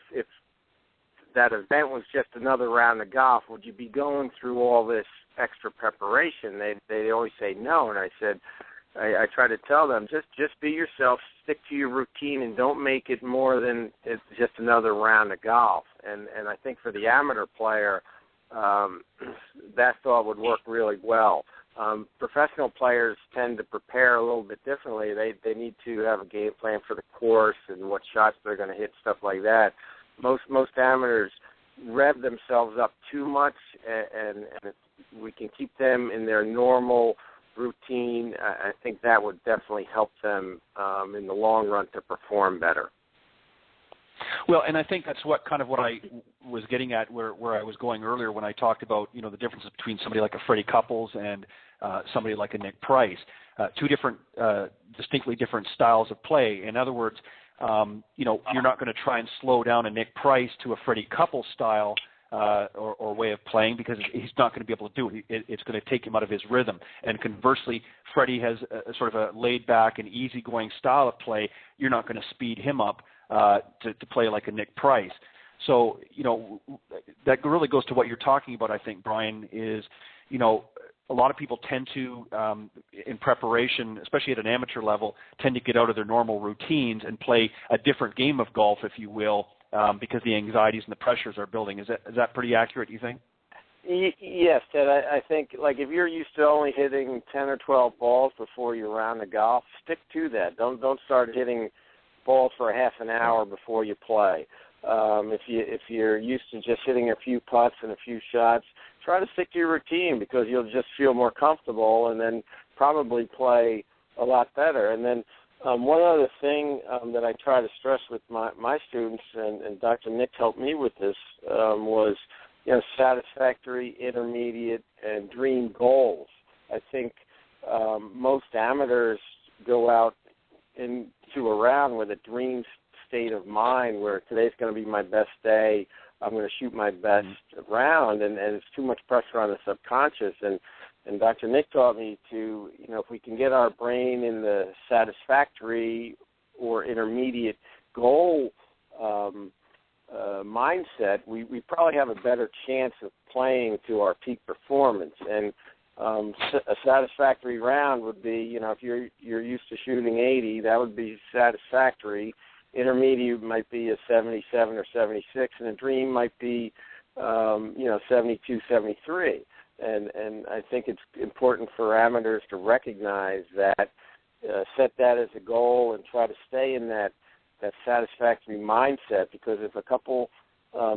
that event was just another round of golf, would you be going through all this extra preparation? They always say no, and I said, I try to tell them, just be yourself, stick to your routine, and don't make it more than it's just another round of golf. And I think for the amateur player, that thought would work really well. Professional players tend to prepare a little bit differently. They need to have a game plan for the course and what shots they're going to hit, stuff like that. Most amateurs rev themselves up too much, and if we can keep them in their normal routine, I think that would definitely help them in the long run to perform better. Well, and I think that's what I was getting at where I was going earlier when I talked about, the difference between somebody like a Freddie Couples and somebody like a Nick Price. Two different, distinctly different styles of play. In other words, you're not going to try and slow down a Nick Price to a Freddie Couples style or way of playing, because he's not going to be able to do it. It's going to take him out of his rhythm. And conversely, Freddie has a sort of a laid-back and easygoing style of play. You're not going to speed him up to play like a Nick Price. So, that really goes to what you're talking about, I think, Brian, is, a lot of people tend to, in preparation, especially at an amateur level, tend to get out of their normal routines and play a different game of golf, if you will, because the anxieties and the pressures are building. Is that pretty accurate, you think? Yes, Ted. I think, like, if you're used to only hitting 10 or 12 balls before you round the golf, stick to that. Don't start hitting balls for a half an hour before you play. If you're used to just hitting a few putts and a few shots, try to stick to your routine, because you'll just feel more comfortable and then probably play a lot better. And then one other thing that I try to stress with my students, and Dr. Nick helped me with this, was satisfactory, intermediate, and dream goals. I think most amateurs go out into a round with a dream state of mind where today's going to be my best day, I'm going to shoot my best round, and it's too much pressure on the subconscious. And Dr. Nick taught me to, if we can get our brain in the satisfactory or intermediate goal mindset, we probably have a better chance of playing to our peak performance. And a satisfactory round would be, if you're used to shooting 80, that would be satisfactory. Intermediate might be a 77 or 76, and a dream might be, 72, 73. And I think it's important for amateurs to recognize that, set that as a goal, and try to stay in that satisfactory mindset, because if a couple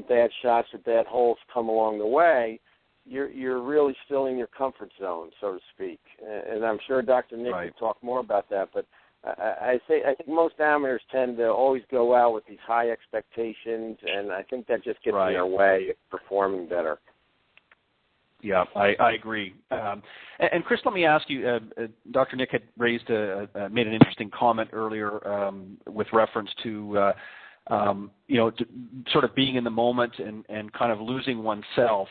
bad shots or bad holes come along the way, you're really still in your comfort zone, so to speak. And I'm sure Dr. Nick will talk more about that, but I think most amateurs tend to always go out with these high expectations, and I think that just gets in their way of performing better. Yeah, I agree. And Chris, let me ask you, Dr. Nick had made an interesting comment earlier with reference to, sort of being in the moment and kind of losing oneself.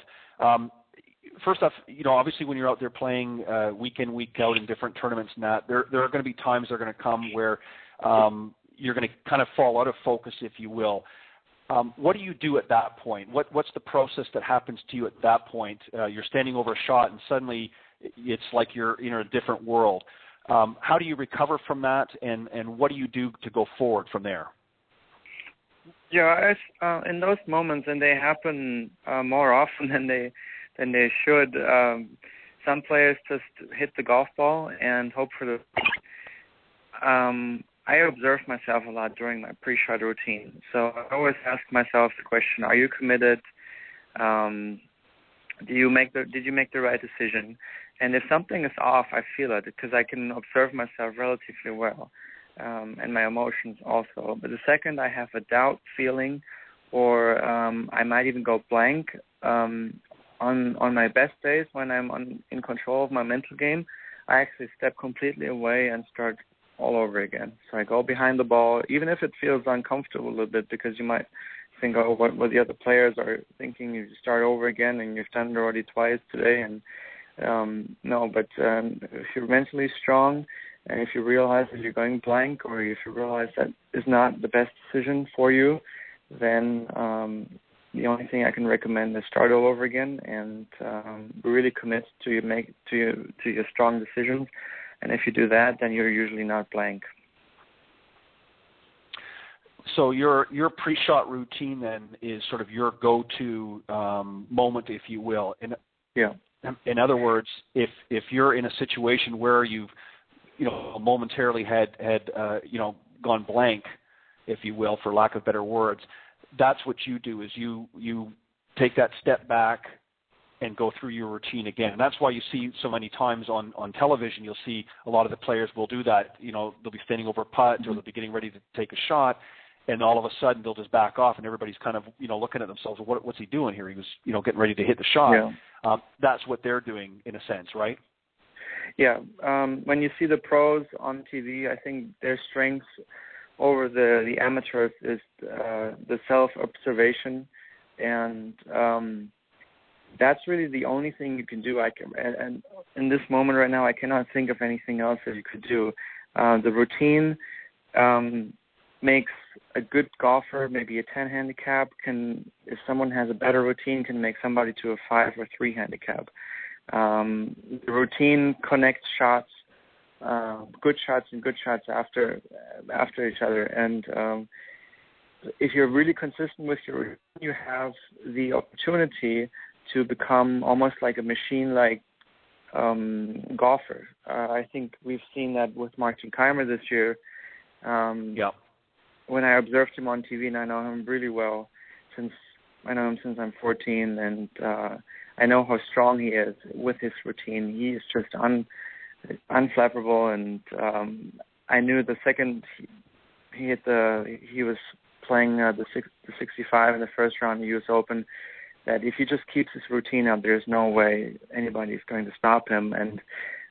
First off, obviously when you're out there playing week in, week out in different tournaments and that, there are going to be times that are going to come where you're going to kind of fall out of focus, if you will. What do you do at that point? What's the process that happens to you at that point? You're standing over a shot and suddenly it's like you're in a different world. How do you recover from that, and what do you do to go forward from there? Yeah, in those moments, and they happen more often than they should. Some players just hit the golf ball and hope for the. I observe myself a lot during my pre-shot routine, so I always ask myself the question: are you committed? Did you make the right decision? And if something is off, I feel it, because I can observe myself relatively well, and my emotions also. But the second I have a doubt feeling, or I might even go blank. On my best days, when I'm in control of my mental game, I actually step completely away and start all over again. So I go behind the ball, even if it feels uncomfortable a little bit, because you might think, oh, what the other players are thinking. You start over again, and you've done it already twice today. And if you're mentally strong, and if you realize that you're going blank, or if you realize that is not the best decision for you, then the only thing I can recommend is start all over again and really commit to your strong decisions. And if you do that, then you're usually not blank. So your pre-shot routine then is sort of your go-to moment, if you will. In other words, if you're in a situation where you've momentarily had gone blank, if you will, for lack of better words, that's what you do, is you take that step back and go through your routine again. And that's why you see so many times on television, you'll see a lot of the players will do that. They'll be standing over a putt, or they'll be getting ready to take a shot, and all of a sudden they'll just back off, and everybody's kind of, looking at themselves, what's he doing here? He was, getting ready to hit the shot. Yeah. That's what they're doing in a sense, right? Yeah. When you see the pros on TV, I think their strengths over the amateurs is the self-observation, and that's really the only thing you can do. And in this moment right now, I cannot think of anything else that you could do. The routine makes a good golfer, maybe a 10 handicap, if someone has a better routine, can make somebody to a 5 or 3 handicap. The routine connects shots, good shots and good shots after each other. And if you're really consistent with your routine, you have the opportunity to become almost like a machine-like golfer. I think we've seen that with Martin Keimer this year. When I observed him on TV, and I know him really well, I know him since I'm 14, and I know how strong he is with his routine. He is just unflappable, and I knew the second he was playing the 65 in the first round of the U.S. Open, that if he just keeps his routine up, there's no way anybody's going to stop him, and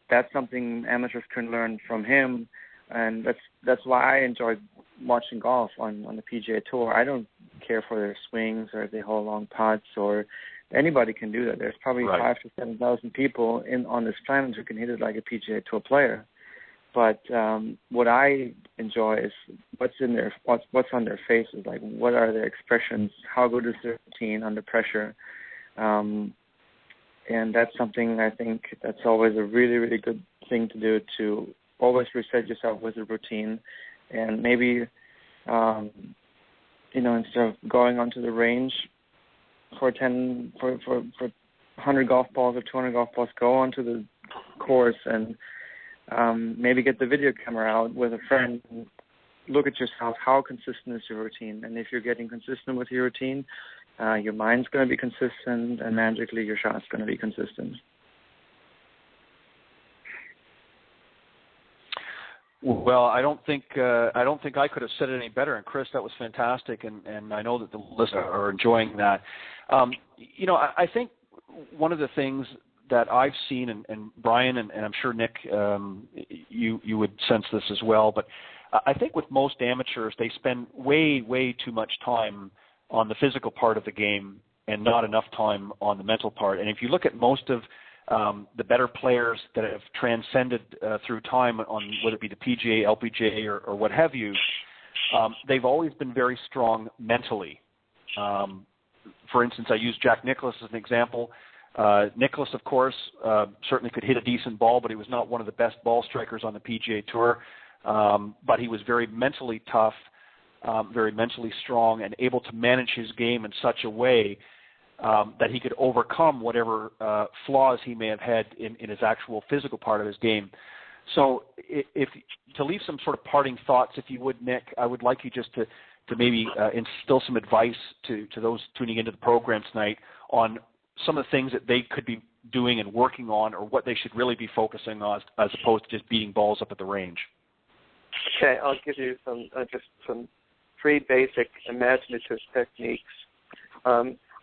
that's something amateurs can learn from him, and that's why I enjoy watching golf on the PGA Tour. I don't care for their swings or if they hold long putts, or anybody can do that. There's probably 5,000 to 7,000 people on this planet who can hit it like a PGA Tour player. But what I enjoy is what's on their faces, like what are their expressions, how good is their routine under pressure, and that's something I think that's always a really, really good thing to do, to always reset yourself with a routine, and maybe instead of going onto the range for 100 golf balls or 200 golf balls, go onto the course and maybe get the video camera out with a friend and look at yourself. How consistent is your routine? And if you're getting consistent with your routine, your mind's going to be consistent, and magically your shot's going to be consistent. Well, I don't think I could have said it any better. And Chris, that was fantastic, and I know that the listeners are enjoying that. I think one of the things that I've seen, and Brian, and I'm sure Nick, you would sense this as well, but I think with most amateurs, they spend way too much time on the physical part of the game and not enough time on the mental part. And if you look at most of the better players that have transcended through time, on whether it be the PGA, LPGA, or what have you, they've always been very strong mentally. For instance, I use Jack Nicklaus as an example. Nicklaus, of course, certainly could hit a decent ball, but he was not one of the best ball strikers on the PGA Tour. But he was very mentally tough, very mentally strong, and able to manage his game in such a way that he could overcome whatever flaws he may have had in his actual physical part of his game. So if to leave some sort of parting thoughts, if you would, Nick, I would like you just to maybe instill some advice to those tuning into the program tonight on some of the things that they could be doing and working on, or what they should really be focusing on, as opposed to just beating balls up at the range. Okay, I'll give you some 3 basic imaginative techniques.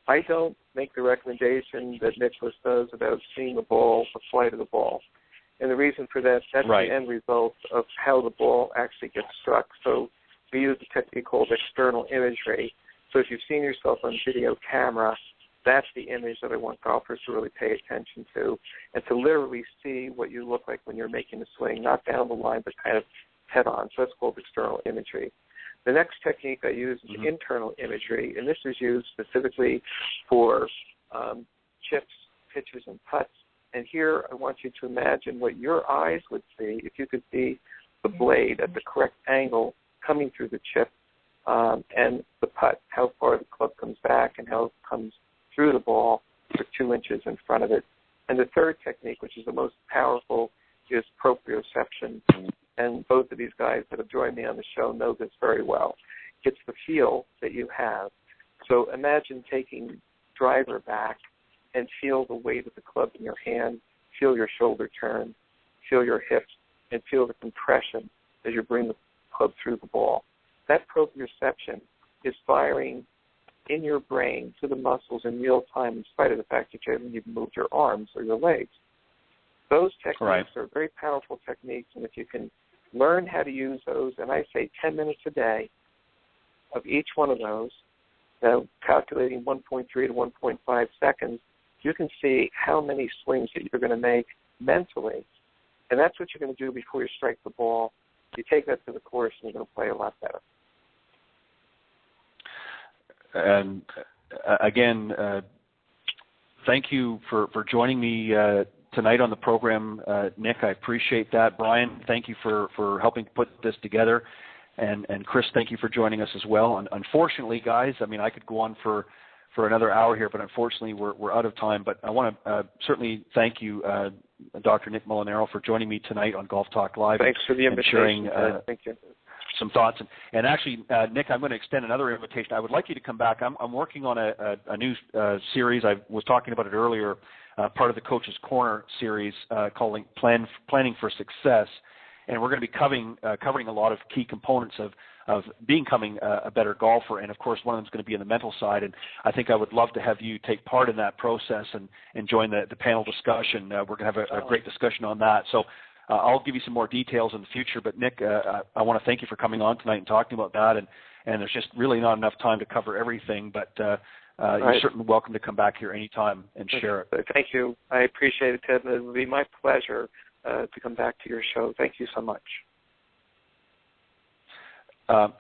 I don't make the recommendation that Nicklaus does about seeing the ball, the flight of the ball. And the reason for that, that's the end result of how the ball actually gets struck. So we use a technique called external imagery. So if you've seen yourself on video camera, that's the image that I want golfers to really pay attention to, and to literally see what you look like when you're making a swing, not down the line, but kind of head on. So that's called external imagery. The next technique I use is internal imagery, and this is used specifically for chips, pitches, and putts. And here I want you to imagine what your eyes would see if you could see the blade at the correct angle coming through the chip and the putt, how far the club comes back and how it comes through the ball for 2 inches in front of it. And the third technique, which is the most powerful, is proprioception. And both of these guys that have joined me on the show know this very well. It's the feel that you have. So imagine taking driver back and feel the weight of the club in your hand, feel your shoulder turn, feel your hips, and feel the compression as you bring the club through the ball. That proprioception is firing in your brain to the muscles in real time, in spite of the fact that you haven't even moved your arms or your legs. Those techniques are very powerful techniques, and if you can Learn how to use those, and I say 10 minutes a day of each one of those. Now, calculating 1.3 to 1.5 seconds, you can see how many swings that you're going to make mentally. And that's what you're going to do before you strike the ball. You take that to the course, and you're going to play a lot better. And again, thank you for joining me tonight on the program, Nick. I appreciate that. Brian, thank you for helping put this together. And Chris, thank you for joining us as well. And unfortunately, guys, I mean, I could go on for another hour here, but unfortunately we're out of time. But I want to certainly thank you, Dr. Nick Molinaro, for joining me tonight on Golf Talk Live. Thanks for the invitation. Sharing, thank you. Some thoughts. And actually, Nick, I'm going to extend another invitation. I would like you to come back. I'm working on a new series. I was talking about it earlier, part of the Coach's Corner series called Planning for Success. And we're going to be covering a lot of key components of becoming a better golfer. And, of course, one of them is going to be on the mental side. And I think I would love to have you take part in that process and join the panel discussion. We're going to have a great discussion on that. So I'll give you some more details in the future. But, Nick, I want to thank you for coming on tonight and talking about that. And there's just really not enough time to cover everything. But you're certainly welcome to come back here anytime and share it. Thank you. I appreciate it, Ted. It would be my pleasure to come back to your show. Thank you so much.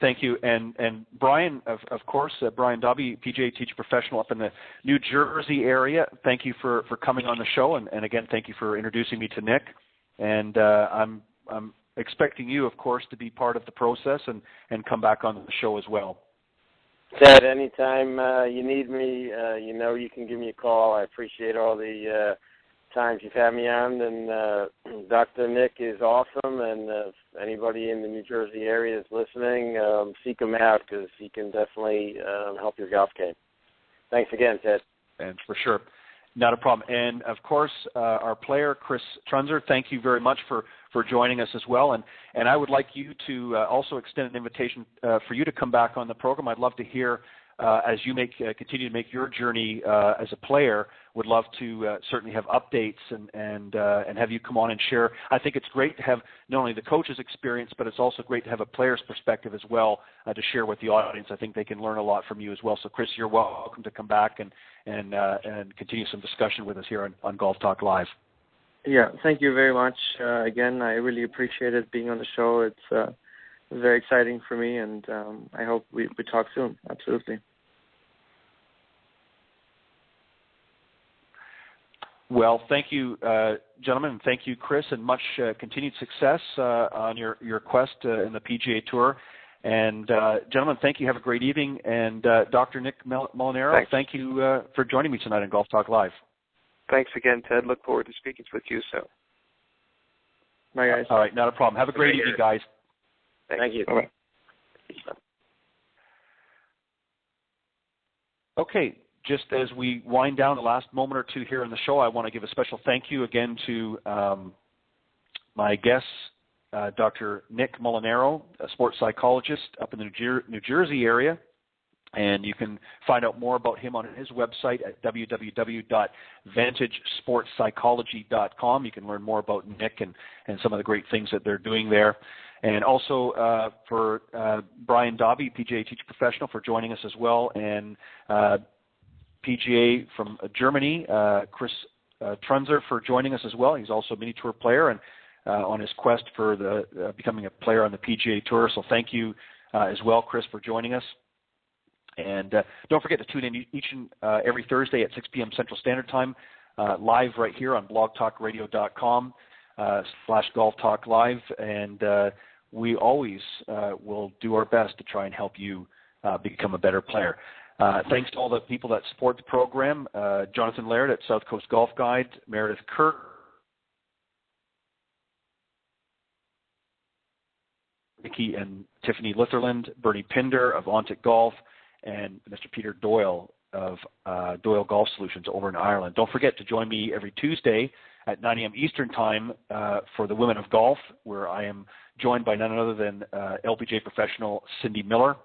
Thank you. And Brian, of course, Brian Dobby, PGA teacher professional up in the New Jersey area. Thank you for coming on the show. And again, thank you for introducing me to Nick. And I'm expecting you, of course, to be part of the process and come back on the show as well. Ted, anytime you need me, you can give me a call. I appreciate all the times you've had me on, and Dr. Nick is awesome, and if anybody in the New Jersey area is listening, seek him out because he can definitely help your golf game. Thanks again, Ted. And for sure. Not a problem. And, of course, our player, Chris Trunzer, thank you very much for joining us as well. And I would like you to also extend an invitation for you to come back on the program. I'd love to hear, as you continue to make your journey as a player, would love to certainly have updates and have you come on and share. I think it's great to have not only the coach's experience, but it's also great to have a player's perspective as well to share with the audience. I think they can learn a lot from you as well. So, Chris, you're welcome to come back and continue some discussion with us here on Golf Talk Live. Yeah, thank you very much. Again, I really appreciated being on the show. It's very exciting for me, and I hope we talk soon. Absolutely. Well, thank you, gentlemen, and thank you, Chris, and much continued success on your quest in the PGA Tour. And, gentlemen, thank you. Have a great evening. And Dr. Nick Molinaro, thank you for joining me tonight on Golf Talk Live. Thanks again, Ted. Look forward to speaking with you soon. Bye, guys. All right, not a problem. Have a great evening, guys. Thank you. Bye-bye. Okay, just as we wind down the last moment or two here in the show, I want to give a special thank you again to my guests, Dr. Nick Molinaro, a sports psychologist up in the New Jersey area. And you can find out more about him on his website at www.vantagesportspsychology.com. You can learn more about Nick and some of the great things that they're doing there. And also for Brian Dobby, PGA teacher professional, for joining us as well. And PGA from Germany, Chris Trunzer, for joining us as well. He's also a mini tour player and on his quest for becoming a player on the PGA Tour. So thank you as well, Chris, for joining us. And don't forget to tune in each and every Thursday at 6 p.m. Central Standard Time, live right here on blogtalkradio.com/Golf Talk Live. And we always will do our best to try and help you become a better player. Thanks to all the people that support the program, Jonathan Laird at South Coast Golf Guide, Meredith Kirk, Nikki and Tiffany Litherland, Bernie Pinder of Ontic Golf, and Mr. Peter Doyle of Doyle Golf Solutions over in Ireland. Don't forget to join me every Tuesday at 9 a.m. Eastern Time for the Women of Golf, where I am joined by none other than LPGA professional Cindy Miller,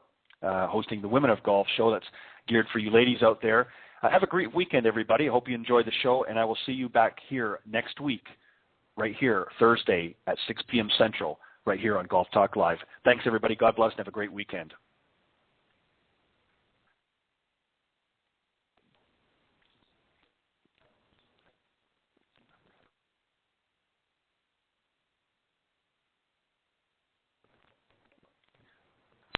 hosting the Women of Golf show that's geared for you ladies out there. Have a great weekend, everybody. I hope you enjoyed the show, and I will see you back here next week, right here, Thursday at 6 p.m. Central, right here on Golf Talk Live. Thanks, everybody. God bless and have a great weekend.